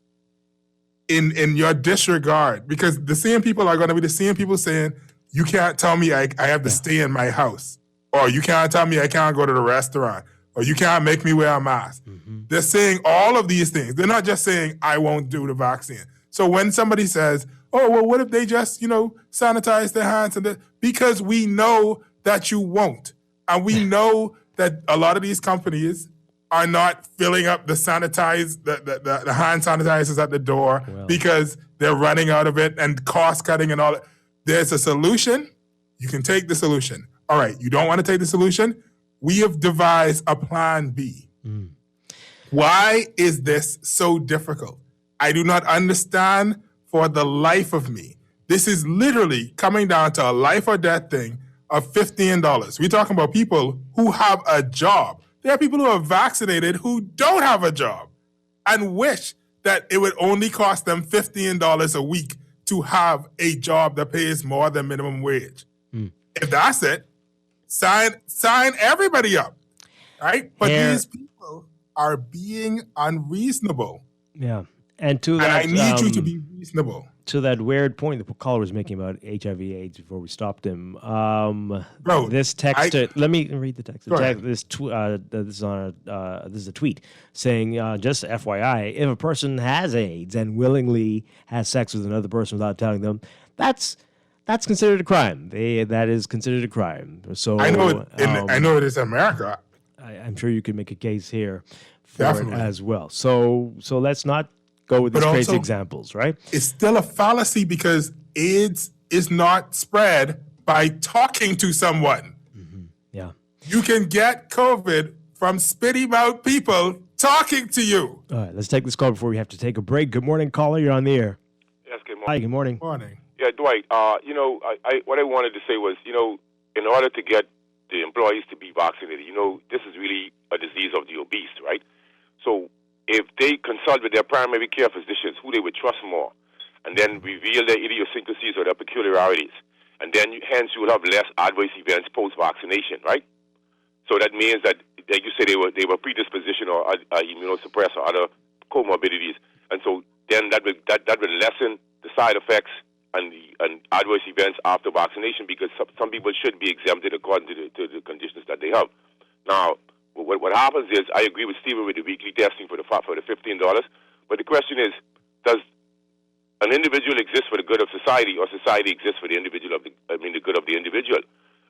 in your disregard, because the same people are going to be the same people saying, you can't tell me I have to stay in my house, or you can't tell me I can't go to the restaurant, or you can't make me wear a mask. Mm-hmm. They're saying all of these things. They're not just saying, I won't do the vaccine. So when somebody says, oh, well, what if they just, sanitize their hands? Because we know that you won't. And we know that a lot of these companies are not filling up the hand sanitizers at the door because they're running out of it and cost cutting and all that. There's a solution. You can take the solution. All right, you don't want to take the solution? We have devised a plan B. Mm. Why is this so difficult? I do not understand for the life of me. This is literally coming down to a life or death thing of $15. We're talking about people who have a job. There are people who are vaccinated who don't have a job and wish that it would only cost them $15 a week to have a job that pays more than minimum wage. Mm. If that's it, sign everybody up, right? But these people are being unreasonable. Yeah. And I need you to be reasonable. To that weird point the caller was making about HIV/AIDS before we stopped him. Bro, this text. Let me read the text. This is a tweet saying, just FYI, if a person has AIDS and willingly has sex with another person without telling them, that's considered a crime. That is considered a crime. So I know it is America. I'm sure you can make a case here for it as well. So let's not go with these crazy examples, right? It's still a fallacy because AIDS is not spread by talking to someone. Yeah. You can get COVID from spitty mouth people talking to you. All right, let's take this call before we have to take a break. Good morning, caller. You're on the air. Yes, good morning. Hi, good morning. Morning. Yeah, Dwight, what I wanted to say was, in order to get the employees to be vaccinated, this is really a disease of the obese, right? So if they consult with their primary care physicians, who they would trust more, and then reveal their idiosyncrasies or their peculiarities, and then hence you will have less adverse events post-vaccination, right? So that means that, like you said, they were predisposition or immunosuppressed or other comorbidities, and so then that will lessen the side effects and adverse events after vaccination, because some people should be exempted according to the conditions that they have. Now, what happens is, I agree with Stephen with the weekly testing for the $15, but the question is, does an individual exist for the good of society, or society exists for the individual the good of the individual?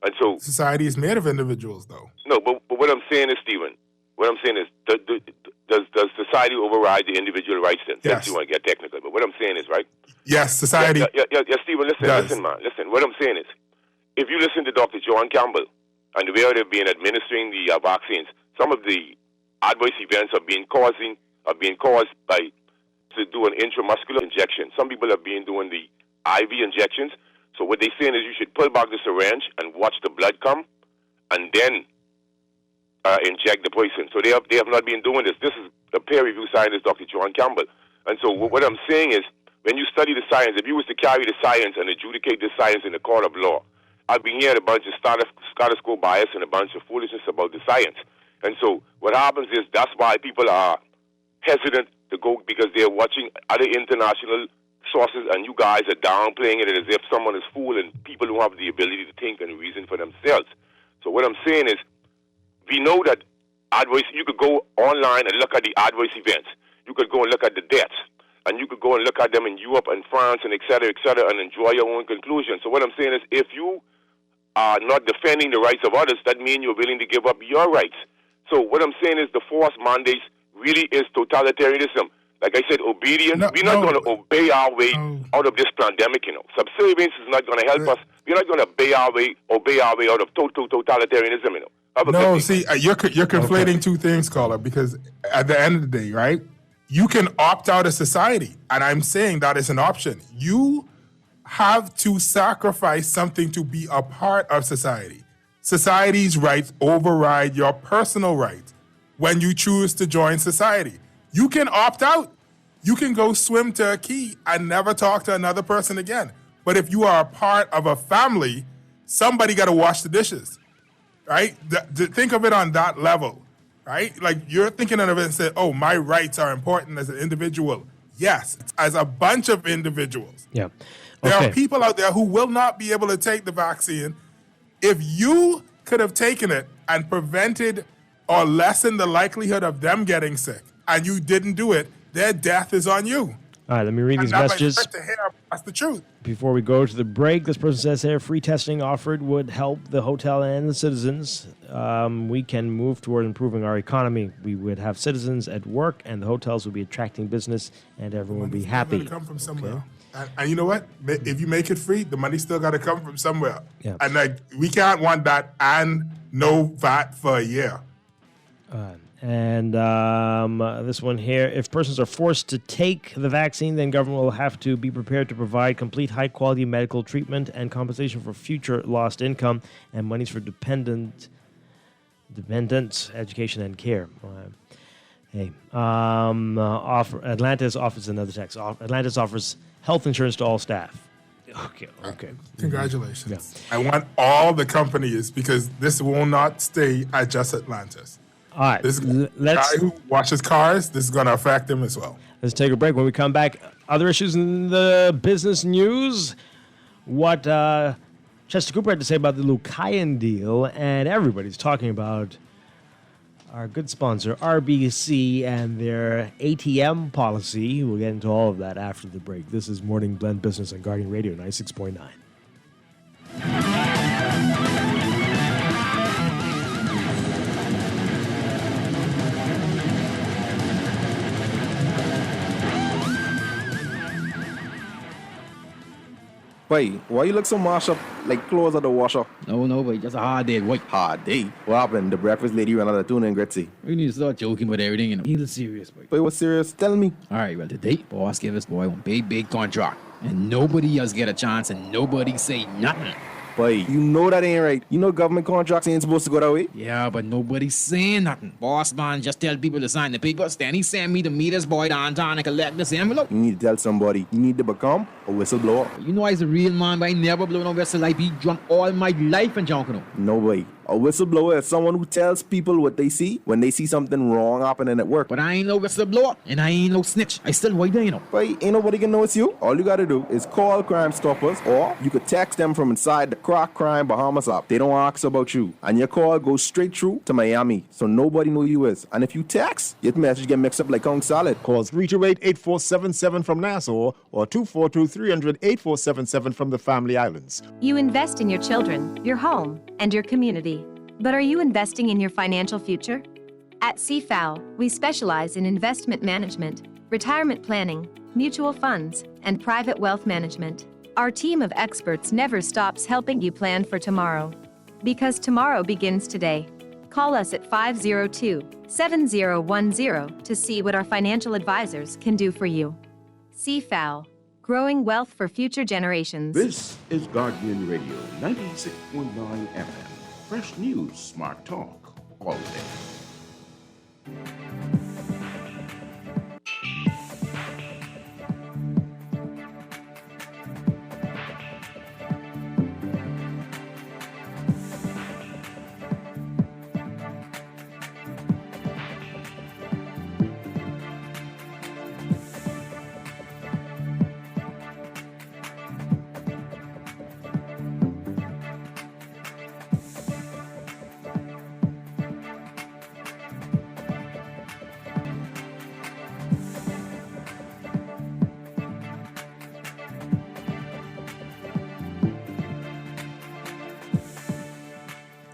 And so society is made of individuals, though. No, but what I'm saying is, Stephen, does society override the individual rights then? Yes. Since you want to get technical, but what I'm saying is, right? Yes, society. Yeah, Stephen, listen, man. Listen, what I'm saying is, if you listen to Dr. John Campbell and the way they've been administering the vaccines, some of the adverse events are being caused by to do an intramuscular injection. Some people have been doing the IV injections. So what they're saying is you should pull back the syringe and watch the blood come, and then inject the poison. So they have not been doing this. This is a peer-reviewed scientist, Dr. John Campbell. And so what I'm saying is, when you study the science, if you was to carry the science and adjudicate the science in the court of law, I've been hearing a bunch of status quo bias and a bunch of foolishness about the science. And so what happens is, that's why people are hesitant to go, because they're watching other international sources, and you guys are downplaying it as if someone is fooling people who have the ability to think and reason for themselves. So what I'm saying is, we know that you could go online and look at the adverse events. You could go and look at the deaths. And you could go and look at them in Europe and France and et cetera, and enjoy your own conclusion. So what I'm saying is, if you are not defending the rights of others, that means you're willing to give up your rights. So what I'm saying is, the forced mandates really is totalitarianism. Like I said, obedience. We're not going to obey our way out of this pandemic, Subservience is not going to help us. We're not going to obey our way out of total totalitarianism, No, see, you're conflating two things, caller, because at the end of the day, right, you can opt out of society, and I'm saying that is an option. You have to sacrifice something to be a part of society. Society's rights override your personal rights when you choose to join society. You can opt out. You can go swim to a key and never talk to another person again. But if you are a part of a family, somebody got to wash the dishes, right? Think of it on that level, right? Like, you're thinking of it and say, oh, my rights are important as an individual. Yes, as a bunch of individuals. Yeah. There are people out there who will not be able to take the vaccine. If you could have taken it and prevented or lessened the likelihood of them getting sick, and you didn't do it, their death is on you. All right, let me read these messages. That's the truth. Before we go to the break, this person says here, free testing offered would help the hotel and the citizens. We can move toward improving our economy. We would have citizens at work, and the hotels would be attracting business, and everyone would be happy. Come from somewhere. Okay. And you know what? If you make it free, the money's still got to come from somewhere. Yeah. And we can't want that and no VAT for a year. And this one here, if persons are forced to take the vaccine, then government will have to be prepared to provide complete high-quality medical treatment and compensation for future lost income and monies for dependents, education, and care. Atlantis offers another text. Atlantis offers health insurance to all staff. Okay. Congratulations. Yeah. I want all the companies, because this will not stay at just Atlantis. All right, this guy who washes cars, this is going to affect him as well. Let's take a break. When we come back, other issues in the business news, what Chester Cooper had to say about the Lucayan deal, and everybody's talking about our good sponsor, RBC, and their ATM policy. We'll get into all of that after the break. This is Morning Blend Business on Guardian Radio 96.9. Boy, why you look so mashed up like clothes at the washer? No, boy, just a hard day, boy. Hard day? What happened? The breakfast lady ran out of tuna and gritsy. We need to start joking about everything, you know. He's serious, boy. Boy, what's serious? Tell me. All right, well, today, boss gave us boy one big contract. And nobody else get a chance and nobody say nothing. Boy, you know that ain't right. You know government contracts ain't supposed to go that way. Yeah, but nobody's saying nothing. Boss man just tell people to sign the papers. Then he send me to meet this boy downtown and collect this envelope. You need to tell somebody. You need to become a whistleblower. You know I's a real man, but I never blow no whistle. I be drunk all my life and junk, you know. No way. A whistleblower is someone who tells people what they see when they see something wrong happening at work. But I ain't no whistleblower and I ain't no snitch. I still white there, you know. But ain't nobody can know it's you. All you gotta do is call Crime Stoppers, or you could text them from inside the Crack Crime Bahamas app. They don't ask about you. And your call goes straight through to Miami, so nobody know you is. And if you text, your message get mixed up like Kong Salad. Call 328-8477 from Nassau or 242-300-8477 from the Family Islands. You invest in your children, your home, and your community. But are you investing in your financial future? At CFAL, we specialize in investment management, retirement planning, mutual funds, and private wealth management. Our team of experts never stops helping you plan for tomorrow. Because tomorrow begins today. Call us at 502-7010 to see what our financial advisors can do for you. CFAL, growing wealth for future generations. This is Guardian Radio, 96.9 FM. Fresh news, smart talk, all day.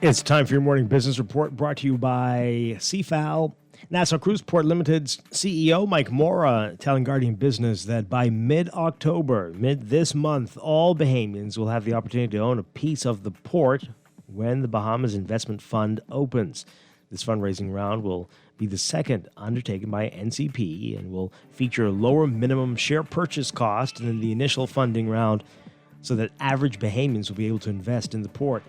It's time for your morning business report, brought to you by CFAL. Nassau Cruise Port Limited's CEO Mike Mora telling Guardian Business that by mid-October, this month, all Bahamians will have the opportunity to own a piece of the port when the Bahamas Investment Fund opens. This fundraising round will be the second undertaken by NCP and will feature a lower minimum share purchase cost than the initial funding round, so that average Bahamians will be able to invest in the port.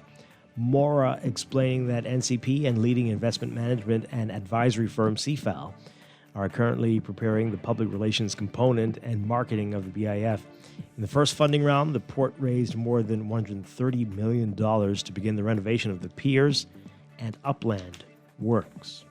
Mora explaining that NCP and leading investment management and advisory firm CFAL are currently preparing the public relations component and marketing of the BIF. In the first funding round, the port raised more than $130 million to begin the renovation of the piers and upland works.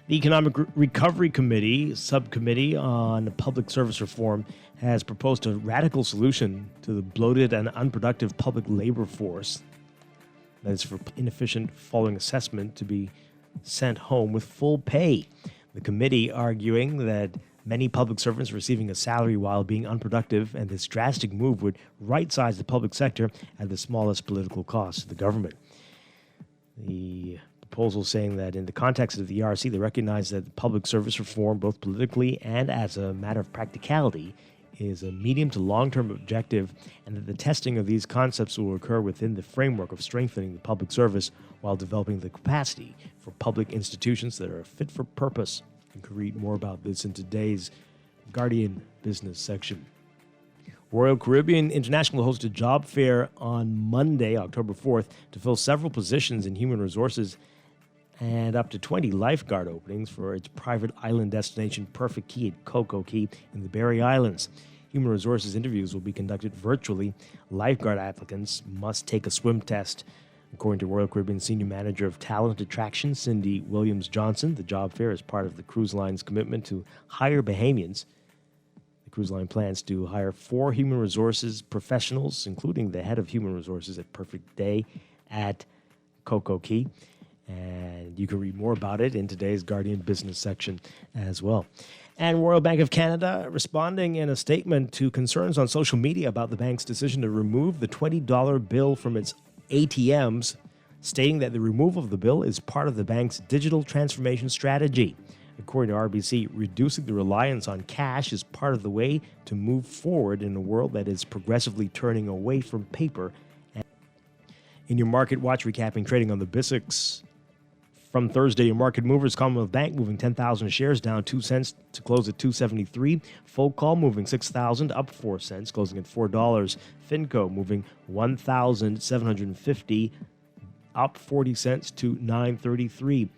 The Economic Recovery Committee, subcommittee on public service reform, has proposed a radical solution to the bloated and unproductive public labor force that is for inefficient following assessment to be sent home with full pay. The committee arguing that many public servants receiving a salary while being unproductive, and this drastic move would right-size the public sector at the smallest political cost to the government. The proposal saying that in the context of the ERC, they recognize that public service reform, both politically and as a matter of practicality, is a medium to long-term objective, and that the testing of these concepts will occur within the framework of strengthening the public service while developing the capacity for public institutions that are fit for purpose. You can read more about this in today's Guardian Business section. Royal Caribbean International hosted a job fair on Monday, October 4th, to fill several positions in human resources and up to 20 lifeguard openings for its private island destination Perfect Key at Coco Key in the Berry Islands. Human resources interviews will be conducted virtually. Lifeguard applicants must take a swim test. According to Royal Caribbean Senior Manager of Talent Attraction, Cindy Williams-Johnson, the job fair is part of the cruise line's commitment to hire Bahamians. The cruise line plans to hire 4 human resources professionals, including the head of human resources at Perfect Day at Coco Key. And you can read more about it in today's Guardian Business section as well. And Royal Bank of Canada responding in a statement to concerns on social media about the bank's decision to remove the $20 bill from its ATMs, stating that the removal of the bill is part of the bank's digital transformation strategy. According to RBC, reducing the reliance on cash is part of the way to move forward in a world that is progressively turning away from paper. In your Market Watch, recapping trading on the BISX from Thursday, your market movers, Commonwealth Bank moving 10,000 shares, down 2 cents to close at $2.73. Full Call moving 6,000, up 4 cents, closing at $4. Finco moving 1,750, up 40 cents to $9.33.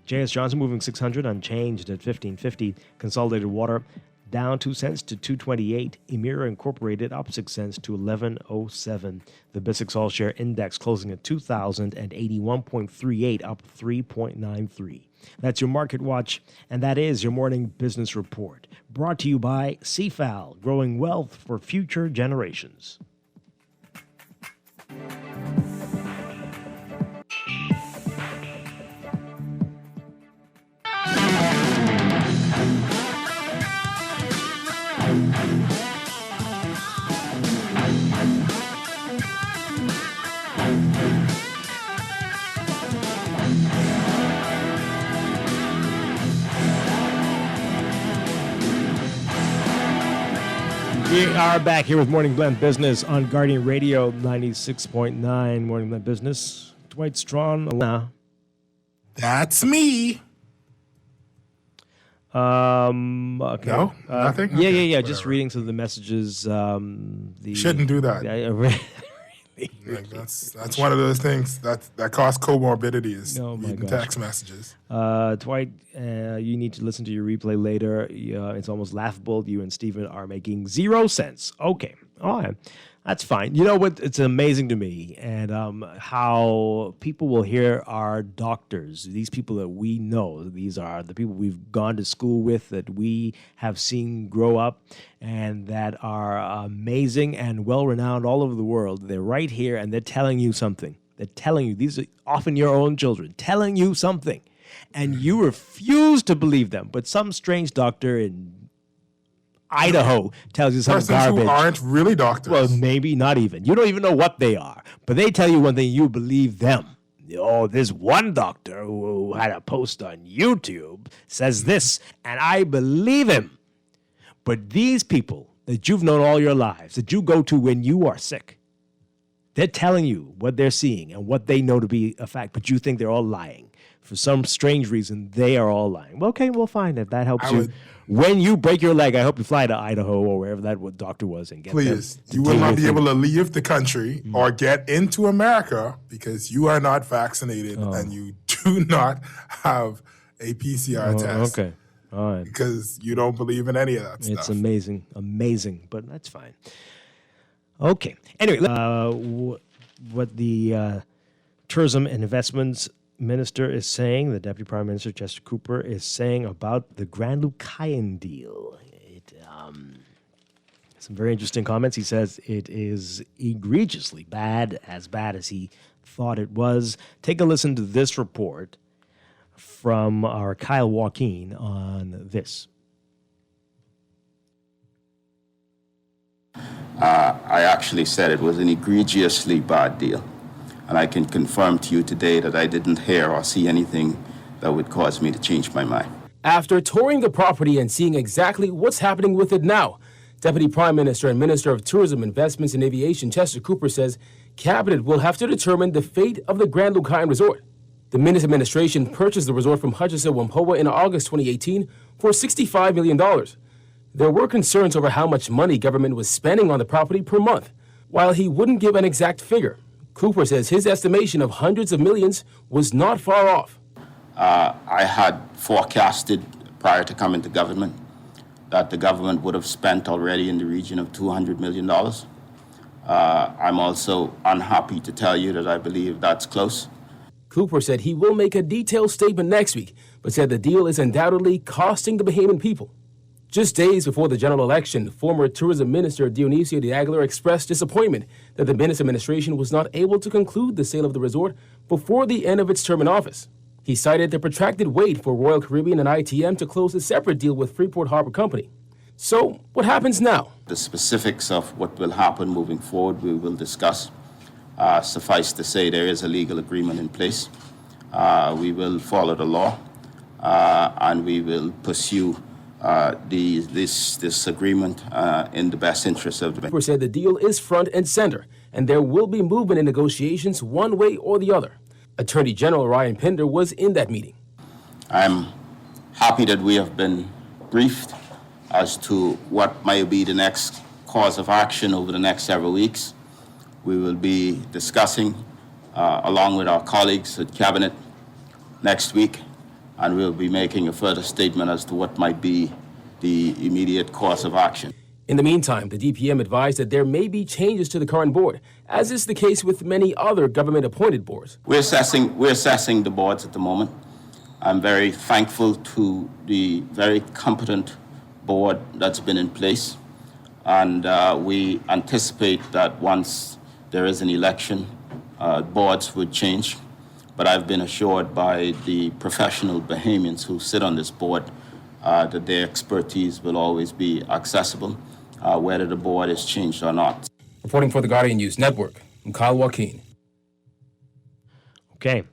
J.S. Johnson moving 600, unchanged at $15.50. Consolidated Water down 2 cents to $2.28. Emira Incorporated up 6 cents to $11.07. The BISX All Share Index closing at 2,081.38, up 3.93. That's your Market Watch, and that is your morning business report. Brought to you by CFAL, growing wealth for future generations. We are back here with Morning Blend Business on Guardian Radio 96.9. Morning Blend Business. Dwight Strachan. That's me. Okay. No? Nothing? Yeah. Okay, Just reading some of the messages. Shouldn't do that. Like, that's one of those things that cause comorbidities. Reading text messages. Dwight, you need to listen to your replay later. It's almost laughable. You and Stephen are making 0 cents. Okay. All right. That's fine. You know what? It's amazing to me and how people will hear our doctors, these people that we know, these are the people we've gone to school with, that we have seen grow up and that are amazing and well-renowned all over the world. They're right here and they're telling you something. They're telling you, these are often your own children, telling you something. And you refuse to believe them. But some strange doctor in Idaho tells you some garbage. Who aren't really doctors. Well, maybe not even. You don't even know what they are. But they tell you one thing, you believe them. Oh, this one doctor who had a post on YouTube says this, and I believe him. But these people that you've known all your lives, that you go to when you are sick, they're telling you what they're seeing and what they know to be a fact, but you think they're all lying. For some strange reason, they are all lying. Well, okay, we'll find if that helps you. When you break your leg, I hope you fly to Idaho or wherever that doctor was and get Please, them to you will do not your be thing. able to leave the country or get into America because you are not vaccinated and you do not have a PCR test. Okay, all right. Because you don't believe in any of that stuff. It's amazing, but that's fine. Okay. Anyway, what the Tourism and Investments Minister is saying, the Deputy Prime Minister Chester Cooper is saying about the Grand Lucayan deal. Some very interesting comments. He says it is egregiously bad as he thought it was. Take a listen to this report from our Kyle Joaquin on this. I actually said it was an egregiously bad deal. And I can confirm to you today that I didn't hear or see anything that would cause me to change my mind. After touring the property and seeing exactly what's happening with it now, Deputy Prime Minister and Minister of Tourism, Investments and Aviation Chester Cooper says Cabinet will have to determine the fate of the Grand Lucayan Resort. The Minutes administration purchased the resort from Hutchison Whampoa in August 2018 for $65 million. There were concerns over how much money government was spending on the property per month. While he wouldn't give an exact figure, Cooper says his estimation of hundreds of millions was not far off. I had forecasted prior to coming to government that the government would have spent already in the region of $200 million. I'm also unhappy to tell you that I believe that's close. Cooper said he will make a detailed statement next week, but said the deal is undoubtedly costing the Bahamian people. Just days before the general election, former Tourism Minister Dionisio de Aguilar expressed disappointment that the Minutes administration was not able to conclude the sale of the resort before the end of its term in office. He cited the protracted wait for Royal Caribbean and ITM to close a separate deal with Freeport Harbor Company. So, what happens now? The specifics of what will happen moving forward, we will discuss. Suffice to say, there is a legal agreement in place. We will follow the law. and we will pursue this agreement in the best interest of the bank. Said the deal is front and center, and there will be movement in negotiations one way or the other. Attorney General Ryan Pinder was in that meeting. I'm happy that we have been briefed as to what might be the next course of action over the next several weeks. We will be discussing along with our colleagues at Cabinet next week, and we'll be making a further statement as to what might be the immediate course of action. In the meantime, the DPM advised that there may be changes to the current board, as is the case with many other government-appointed boards. We're assessing the boards at the moment. I'm very thankful to the very competent board that's been in place, and we anticipate that once there is an election, boards would change. But I've been assured by the professional Bahamians who sit on this board that their expertise will always be accessible, whether the board is changed or not. Reporting for the Guardian News Network, I'm Kyle Joaquin. Okay.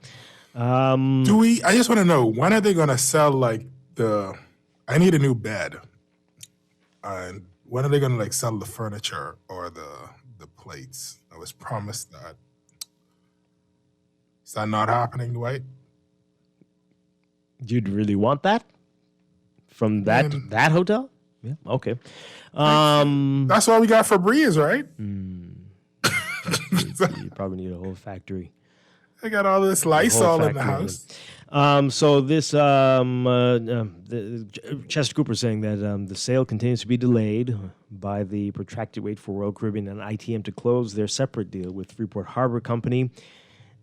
I just want to know, when are they going to sell, like, I need a new bed. And when are they going to, like, sell the furniture or the plates? I was promised that. Is that not happening, Dwight? You'd really want that? From that hotel? Yeah, okay. That's why we got Febreze, right? You probably need a whole factory. I got all this Lysol in the house. So this Chester Cooper saying that the sale continues to be delayed by the protracted wait for Royal Caribbean and ITM to close their separate deal with Freeport Harbor Company.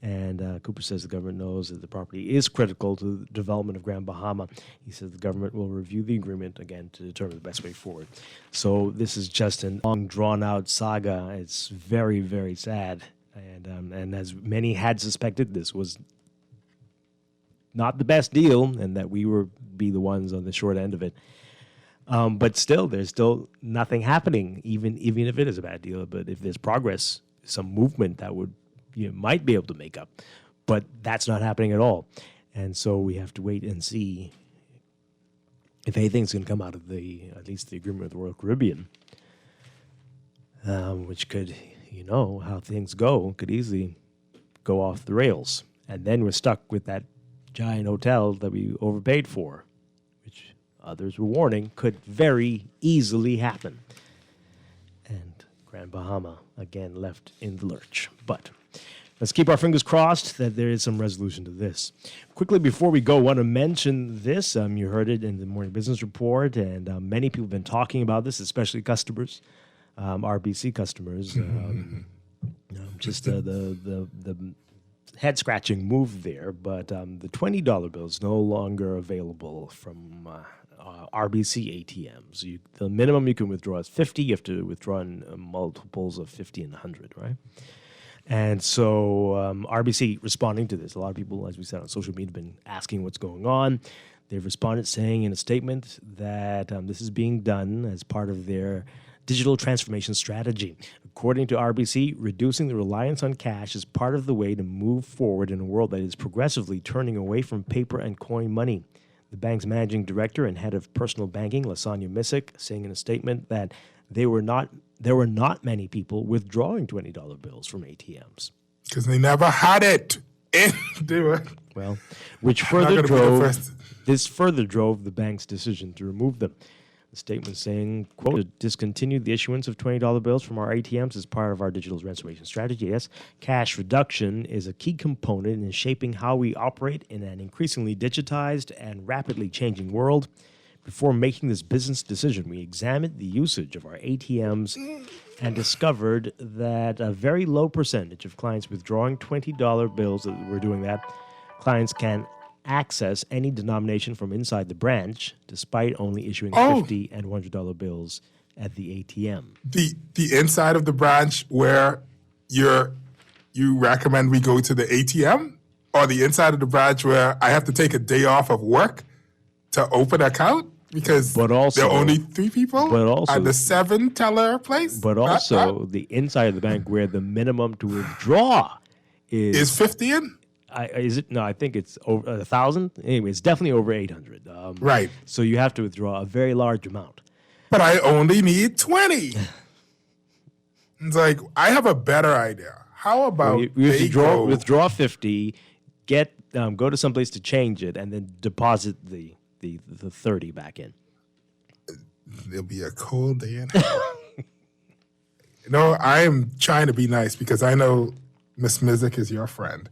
And Cooper says the government knows that the property is critical to the development of Grand Bahama. He says the government will review the agreement again to determine the best way forward. So this is just a long, drawn-out saga. It's very, very sad. And as many had suspected, this was not the best deal, and that we would be the ones on the short end of it. But still, there's still nothing happening, even if it is a bad deal. But if there's progress, some movement that would might be able to make up. But that's not happening at all. And so we have to wait and see if anything's going to come out of at least the agreement with the Royal Caribbean, which could, how things go, could easily go off the rails. And then we're stuck with that giant hotel that we overpaid for, which others were warning could very easily happen. And Grand Bahama, again, left in the lurch. But let's keep our fingers crossed that there is some resolution to this. Quickly, before we go, I want to mention this. You heard it in the Morning Business Report, and many people have been talking about this, especially customers, RBC customers. Just the head-scratching move there, but the $20 bill is no longer available from RBC ATMs. The minimum you can withdraw is $50. You have to withdraw in multiples of 50 and 100, right? And so RBC responding to this. A lot of people, as we said on social media, have been asking what's going on. They've responded saying in a statement that this is being done as part of their digital transformation strategy. According to RBC, reducing the reliance on cash is part of the way to move forward in a world that is progressively turning away from paper and coin money. The bank's managing director and head of personal banking, Lasanya Missick, saying in a statement that there were not many people withdrawing $20 bills from ATMs. Because they never had it. Well, which further drove the bank's decision to remove them. The statement saying, quote, to discontinue the issuance of $20 bills from our ATMs as part of our digital transformation strategy. Yes, cash reduction is a key component in shaping how we operate in an increasingly digitized and rapidly changing world. Before making this business decision, we examined the usage of our ATMs and discovered that a very low percentage of clients withdrawing $20 bills, that we're doing that, clients can access any denomination from inside the branch, despite only issuing $50 and $100 bills at the ATM. The inside of the branch where you recommend we go to the ATM, or the inside of the branch where I have to take a day off of work to open an account because there are only 3 people at the 7-teller place? But also the inside of the bank where the minimum to withdraw is 50 in? Is it? No, I think it's over 1,000. Anyway, it's definitely over 800. Right. So you have to withdraw a very large amount. But I only need 20. It's like, I have a better idea. How about you withdraw 50, go to someplace to change it, and then deposit the 30 back in. There'll be a cold day in hell. No, I am trying to be nice because I know Miss Mizik is your friend.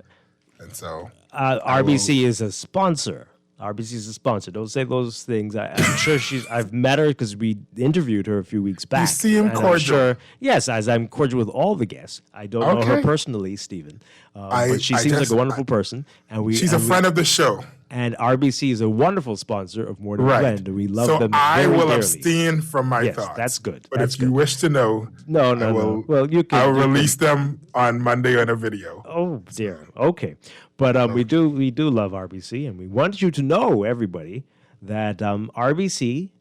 And so RBC is a sponsor. RBC is a sponsor. Don't say those things. I'm sure I've met her because we interviewed her a few weeks back. You seem cordial. Yes, as I'm cordial with all the guests. I don't know her personally, Stephen. But she seems like a wonderful person. She's a friend of the show. And RBC is a wonderful sponsor of Morning Blend. And we love them I very will dearly. abstain from my Yes, thoughts. that's good. But That's if you wish to know, No. Well, you can. I'll release them on Monday on a video. Oh dear. Okay, but we do love RBC, and we want you to know, everybody, that RBC,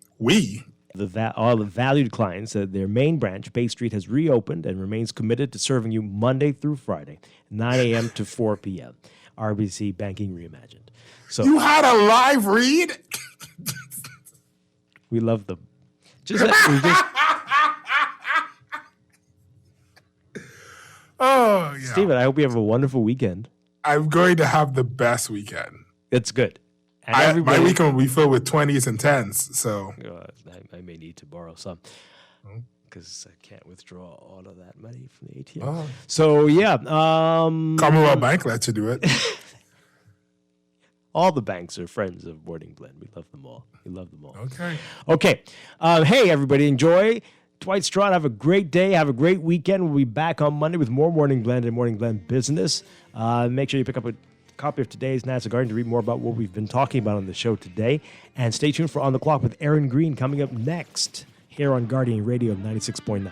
all the valued clients, their main branch, Bay Street, has reopened and remains committed to serving you Monday through Friday, 9 a.m. to 4 p.m. RBC Banking Reimagined. So You had a live read? we love them. Oh, yeah. Stephen, I hope you have a wonderful weekend. I'm going to have the best weekend. It's good. And my weekend will be filled with 20s and 10s. So I may need to borrow some because I can't withdraw all of that money from the ATM. Oh. So yeah, Commonwealth Bank lets you do it. All the banks are friends of Morning Blend. We love them all. Okay. Okay. Hey, everybody, enjoy. Dwight Strachan, have a great day. Have a great weekend. We'll be back on Monday with more Morning Blend and Morning Blend Business. Make sure you pick up a copy of today's National Guardian to read more about what we've been talking about on the show today. And stay tuned for On the Clock with Aaron Green coming up next here on Guardian Radio 96.9.